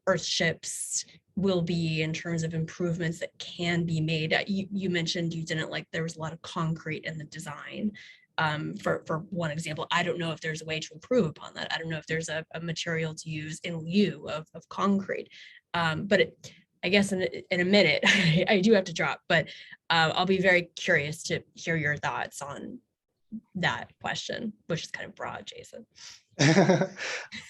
Earthships will be in terms of improvements that can be made. You mentioned you didn't like there was a lot of concrete in the design. For one example, I don't know if there's a way to improve upon that. I don't know if there's a material to use in lieu of concrete. But I guess in a minute, I do have to drop, but I'll be very curious to hear your thoughts on that question, which is kind of broad, Jason.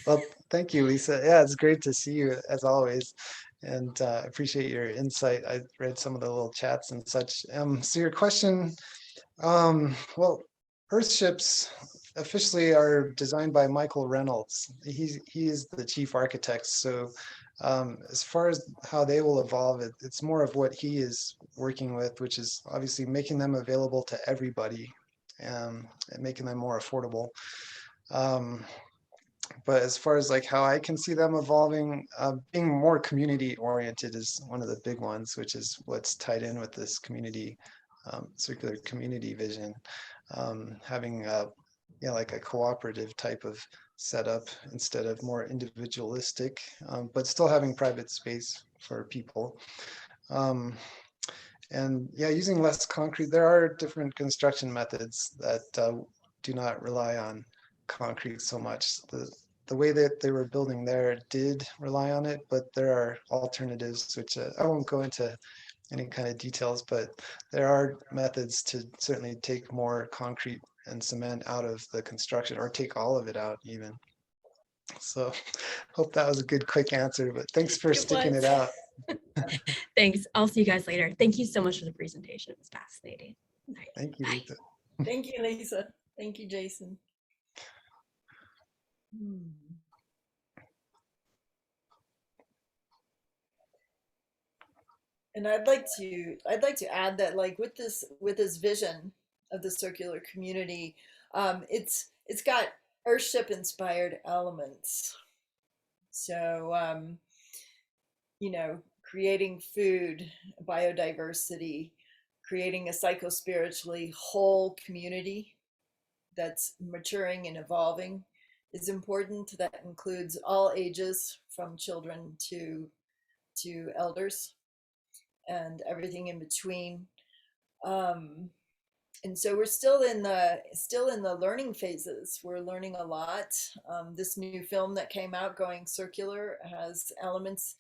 Well, thank you, Lisa. Yeah, it's great to see you as always, and appreciate your insight. I read some of the little chats and such. So your question, well, Earthships officially are designed by Michael Reynolds. He is the chief architect. So as far as how they will evolve, it's more of what he is working with, which is obviously making them available to everybody, and making them more affordable. But as far as like how I can see them evolving, being more community oriented is one of the big ones, which is what's tied in with this community, circular community vision. Having like a cooperative type of setup instead of more individualistic, but still having private space for people. And yeah, using less concrete. There are different construction methods that do not rely on concrete so much. The way that they were building there did rely on it, but there are alternatives, which I won't go into any kind of details, but there are methods to certainly take more concrete and cement out of the construction, or take all of it out even. So hope that was a good quick answer, but thanks for sticking it out. Thanks. I'll see you guys later. Thank you so much for the presentation. It was fascinating. Right. Thank you, Lisa. Thank you, Lisa. Thank you, Jason. And I'd like to add that, like, with this vision of the circular community, it's got Earthship inspired elements. So, creating food, biodiversity, creating a psycho-spiritually whole community that's maturing and evolving is important. That includes all ages, from children to elders and everything in between. And so we're still in the learning phases. We're learning a lot. This new film that came out, Going Circular, has elements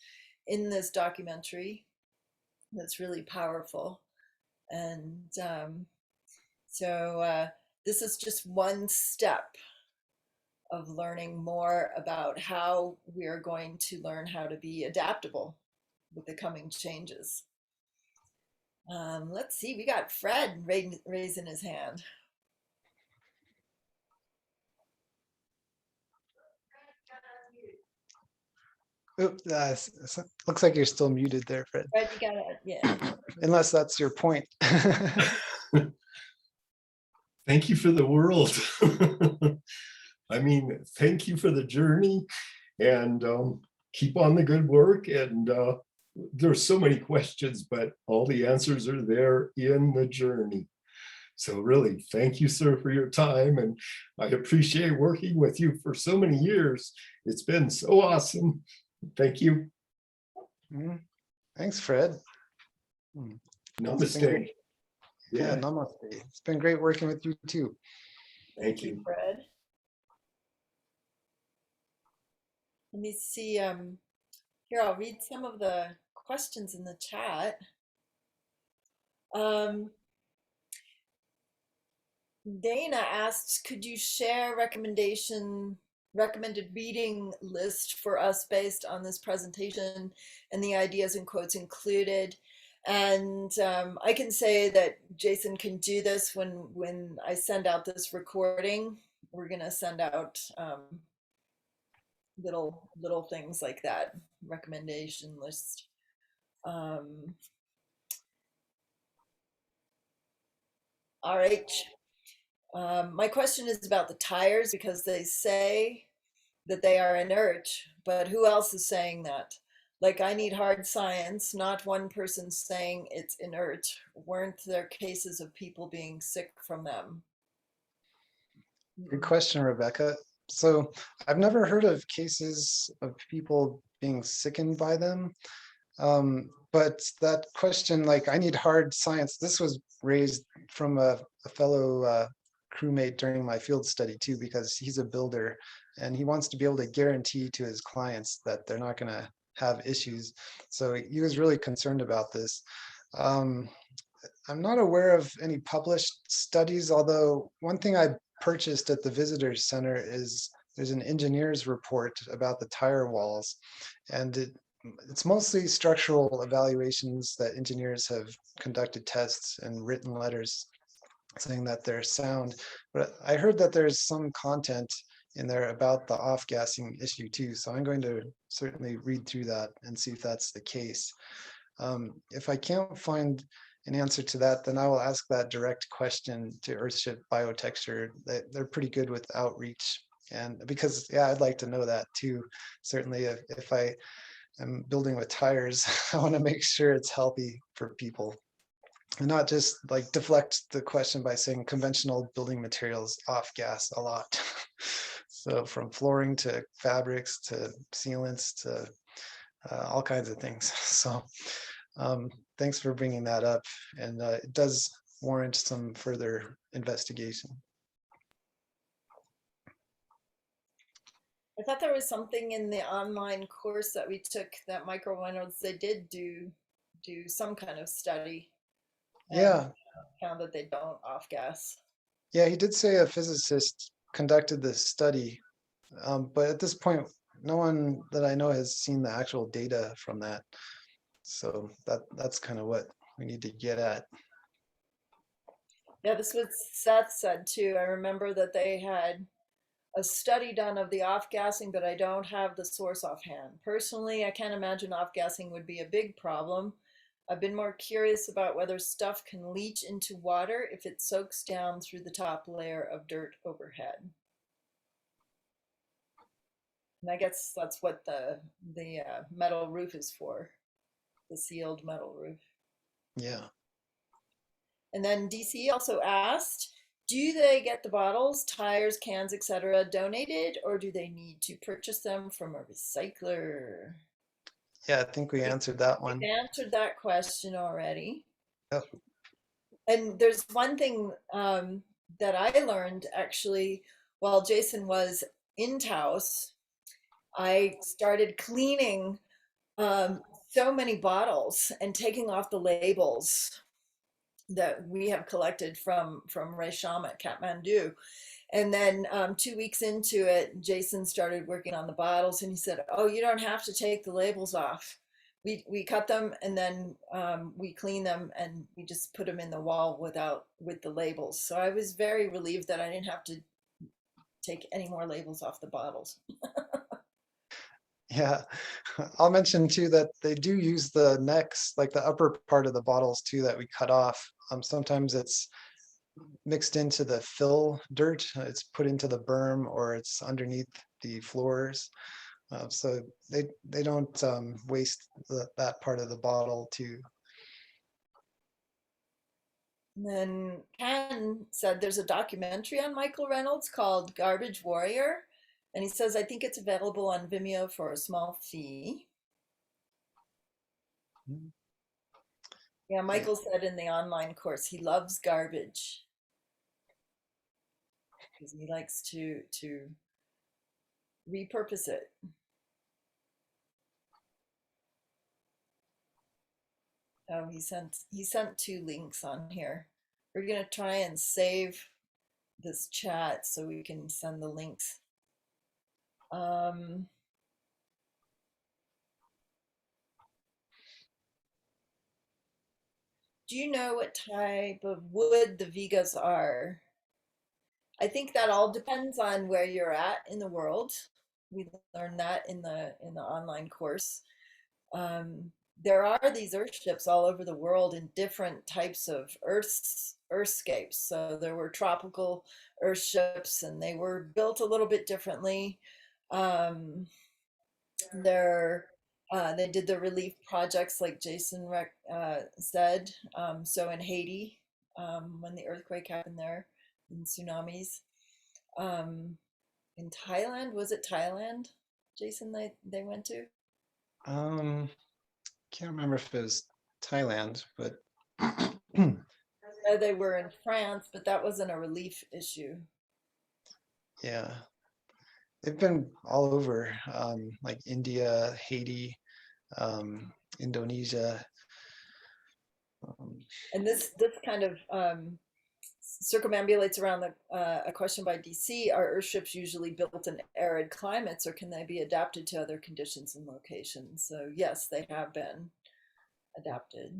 in this documentary that's really powerful. And so this is just one step of learning more about how we are going to learn how to be adaptable with the coming changes. Let's see, we got Fred raising his hand. Oops, looks like you're still muted there, Fred. Fred, you got it, yeah. Unless that's your point. Thank you for the world. I mean, thank you for the journey, and keep on the good work. And there's so many questions, but all the answers are there in the journey. So really, thank you, sir, for your time. And I appreciate working with you for so many years. It's been so awesome. Thank you. Thanks, Fred. Namaste. Yeah, namaste. It's been great working with you too. Thank you, Fred. Let me see. Here, I'll read some of the questions in the chat. Dana asks, could you share recommended reading list for us based on this presentation and the ideas and quotes included? And I can say that Jason can do this when I send out this recording. We're going to send out little things like that, recommendation list. All right. My question is about the tires, because they say that they are inert, but who else is saying that? Like, I need hard science, not one person saying it's inert. Weren't there cases of people being sick from them? Good question, Rebecca. So I've never heard of cases of people being sickened by them. But that question, like, I need hard science, this was raised from a fellow crewmate during my field study too, because he's a builder and he wants to be able to guarantee to his clients that they're not going to have issues. So he was really concerned about this. I'm not aware of any published studies, although one thing I purchased at the Visitors Center is there's an engineer's report about the tire walls, and it's mostly structural evaluations that engineers have conducted tests and written letters saying that they're sound. But I heard that there's some content in there about the off-gassing issue too. So I'm going to certainly read through that and see if that's the case. If I can't find an answer to that, then I will ask that direct question to Earthship Biotecture. They're pretty good with outreach. And because, yeah, I'd like to know that too. Certainly if I am building with tires, I want to make sure it's healthy for people. And not just like deflect the question by saying conventional building materials off gas a lot. So from flooring to fabrics to sealants to all kinds of things. So thanks for bringing that up. And it does warrant some further investigation. I thought there was something in the online course that we took that microminerals, they did do some kind of study. Yeah. Found that they don't off gas. Yeah, he did say a physicist conducted this study, but at this point, no one that I know has seen the actual data from that. So that's kind of what we need to get at. Yeah, this was Seth said too. I remember that they had a study done of the off-gassing, but I don't have the source offhand. Personally, I can't imagine off-gassing would be a big problem. I've been more curious about whether stuff can leach into water if it soaks down through the top layer of dirt overhead. And I guess that's what the metal roof is for, the sealed metal roof. Yeah. And then DC also asked, do they get the bottles, tires, cans, etc. donated, or do they need to purchase them from a recycler? Yeah, I think we answered that one. We answered that question already. Yep. And there's one thing that I learned actually while Jason was in Taos. I started cleaning so many bottles and taking off the labels that we have collected from Raysham at Kathmandu. And then 2 weeks into it, Jason started working on the bottles, and he said, "Oh, you don't have to take the labels off. We cut them, and then we clean them, and we just put them in the wall with the labels." So I was very relieved that I didn't have to take any more labels off the bottles. Yeah, I'll mention too that they do use the necks, like the upper part of the bottles too, that we cut off. Sometimes it's mixed into the fill dirt, it's put into the berm, or it's underneath the floors. So they don't waste that part of the bottle too. And then Ken said there's a documentary on Michael Reynolds called Garbage Warrior. And he says, I think it's available on Vimeo for a small fee. Yeah, Michael said in the online course, he loves garbage because he likes to repurpose it. Oh, he sent 2 links on here. We're gonna try and save this chat so we can send the links. Do you know what type of wood the Vigas are? I think that all depends on where you're at in the world. We learned that in the online course. There are these earthships all over the world in different types of earthscapes. So there were tropical earthships, and they were built a little bit differently. They did the relief projects like Jason said. So in Haiti, when the earthquake happened there, and tsunamis. In Thailand, was it Thailand, Jason, they went to? Can't remember if it was Thailand, but They were in France, but that wasn't a relief issue. yeah, they've been all over, like India, Haiti, Indonesia. And this kind of circumambulates around a question by DC. Are earthships usually built in arid climates, or can they be adapted to other conditions and locations? So yes, they have been adapted.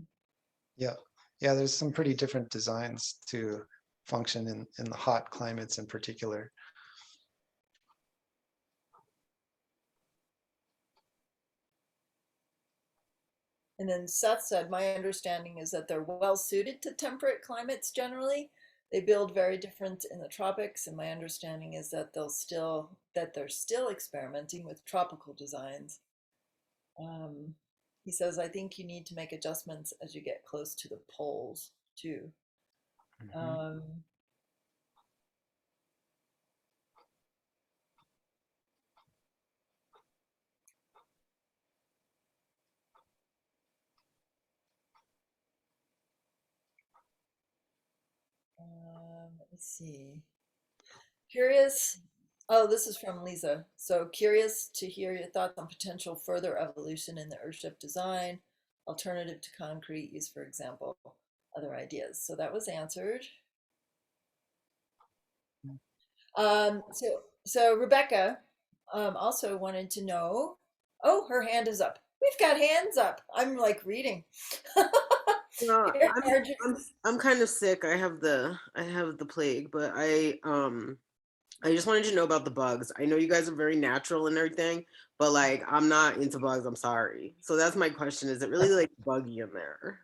Yeah, yeah, there's some pretty different designs to function in the hot climates in particular. And then Seth said, my understanding is that they're well suited to temperate climates generally. They build very different in the tropics, and my understanding is that they're still experimenting with tropical designs. He says, I think you need to make adjustments as you get close to the poles too. Let me see. Curious. Oh, this is from Lisa. So curious to hear your thoughts on potential further evolution in the earthship design, alternative to concrete use, for example, other ideas. So that was answered. So Rebecca also wanted to know. Oh, her hand is up. We've got hands up. I'm like reading. No, I'm kind of sick. I have the plague, but I just wanted to know about the bugs. I know you guys are very natural and everything, but like I'm not into bugs. I'm sorry. So that's my question. Is it really like buggy in there?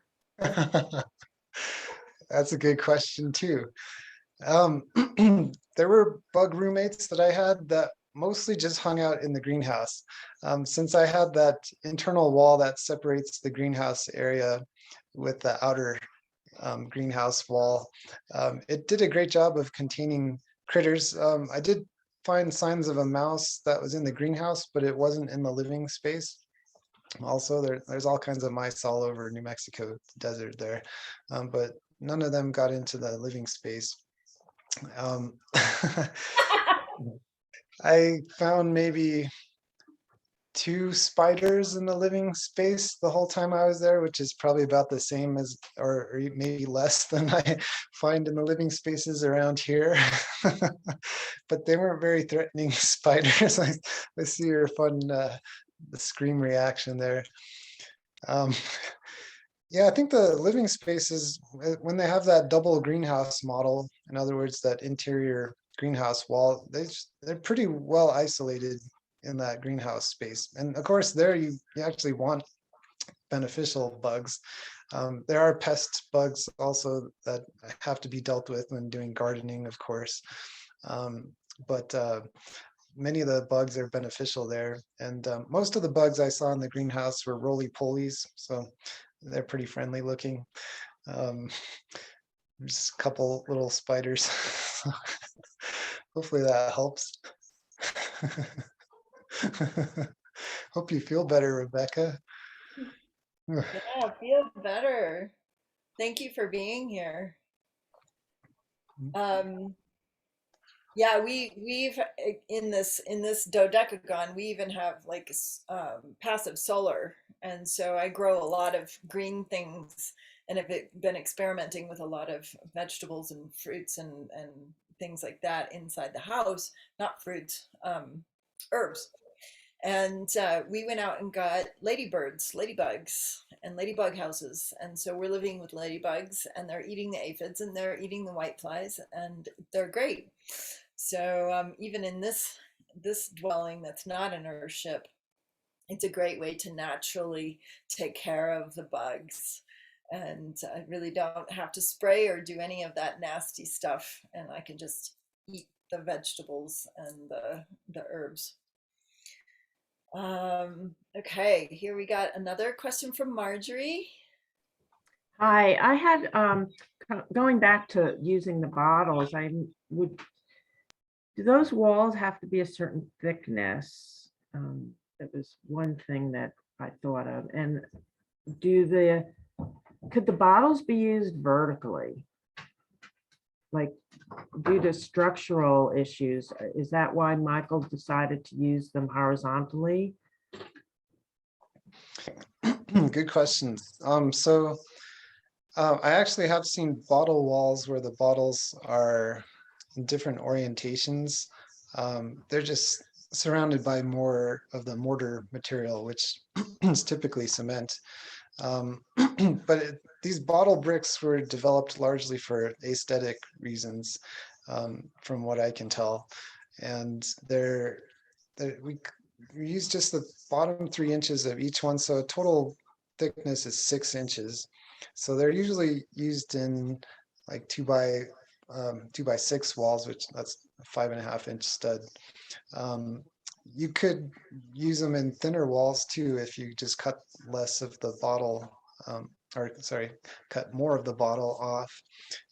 That's a good question too. There were bug roommates that I had that mostly just hung out in the greenhouse. Since I had that internal wall that separates the greenhouse area with the outer greenhouse wall, it did a great job of containing critters. I did find signs of a mouse that was in the greenhouse, but it wasn't in the living space. Also, there's all kinds of mice all over New Mexico desert there, but none of them got into the living space. I found maybe 2 spiders in the living space the whole time I was there, which is probably about the same as, or maybe less than I find in the living spaces around here. But they weren't very threatening spiders. I see your fun, the scream reaction there. Yeah, I think the living spaces, when they have that double greenhouse model, in other words, that interior greenhouse wall, they're pretty well isolated in that greenhouse space. And of course, there you actually want beneficial bugs. There are pest bugs also that have to be dealt with when doing gardening, of course. But many of the bugs are beneficial there. And most of the bugs I saw in the greenhouse were roly-polies, so they're pretty friendly looking. Just a couple little spiders. Hopefully that helps. Hope you feel better, Rebecca. Yeah, feel better. Thank you for being here. Yeah, we've in this dodecagon, we even have like passive solar, and so I grow a lot of green things, and have been experimenting with a lot of vegetables and fruits and things like that inside the house. Not fruits, herbs. And we went out and got ladybugs, and ladybug houses. And so we're living with ladybugs, and they're eating the aphids and they're eating the whiteflies, and they're great. So even in this dwelling that's not an Earthship, it's a great way to naturally take care of the bugs. And I really don't have to spray or do any of that nasty stuff, and I can just eat the vegetables and the herbs. Okay, here we got another question from Marjorie. Hi, I had going back to using the bottles, do those walls have to be a certain thickness? That was one thing that I thought of. And could the bottles be used vertically? Like due to structural issues, is that why Michael decided to use them horizontally? Good questions. I actually have seen bottle walls where the bottles are in different orientations. They're just surrounded by more of the mortar material, which is typically cement. But these bottle bricks were developed largely for aesthetic reasons, from what I can tell. And we use just the bottom 3 inches of each one, so total thickness is 6 inches. So they're usually used in like 2x6 walls, which that's a 5.5-inch stud. You could use them in thinner walls too if you just cut less of the bottle, cut more of the bottle off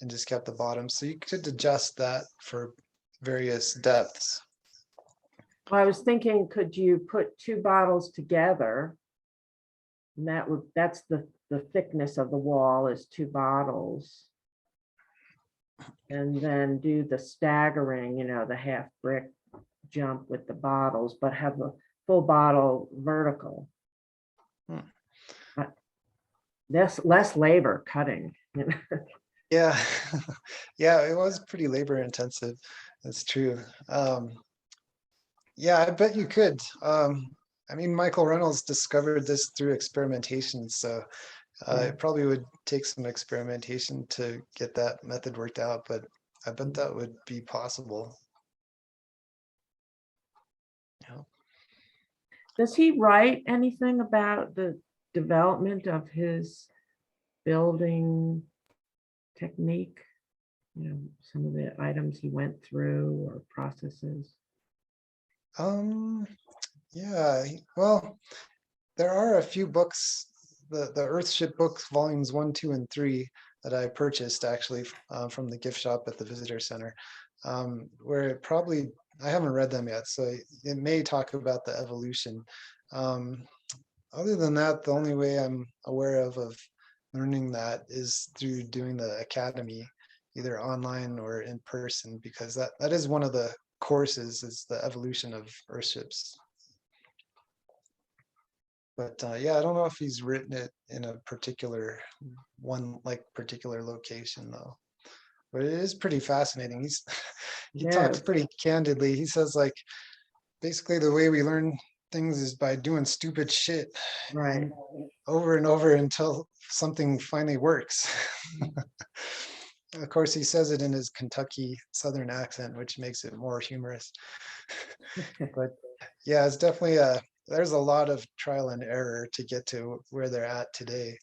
and just kept the bottom. So you could adjust that for various depths. Well, I was thinking, could you put 2 bottles together? And that's the thickness of the wall is 2 bottles. And then do the staggering, the half brick jump with the bottles, but have a full bottle vertical. That's less labor cutting. Yeah, yeah, it was pretty labor intensive. That's true. Yeah, I bet you could. I mean, Michael Reynolds discovered this through experimentation, so it probably would take some experimentation to get that method worked out, but I bet that would be possible. Yeah. Does he write anything about the development of his building technique? Some of the items he went through or processes? Yeah, well, there are a few books, the Earthship books, volumes 1, 2, and 3 that I purchased actually from the gift shop at the visitor center, where it probably, I haven't read them yet, so it may talk about the evolution. Um, Other than that, the only way I'm aware of learning that is through doing the academy, either online or in person, because that is one of the courses, is the evolution of Earthships. But yeah, I don't know if he's written it in a particular particular location though. But it is pretty fascinating. He talks Yes, pretty candidly. He says like basically the way we learn things is by doing stupid shit right. over and over until something finally works. Of course, he says it in his Kentucky Southern accent, which makes it more humorous. But yeah, it's definitely there's a lot of trial and error to get to where they're at today.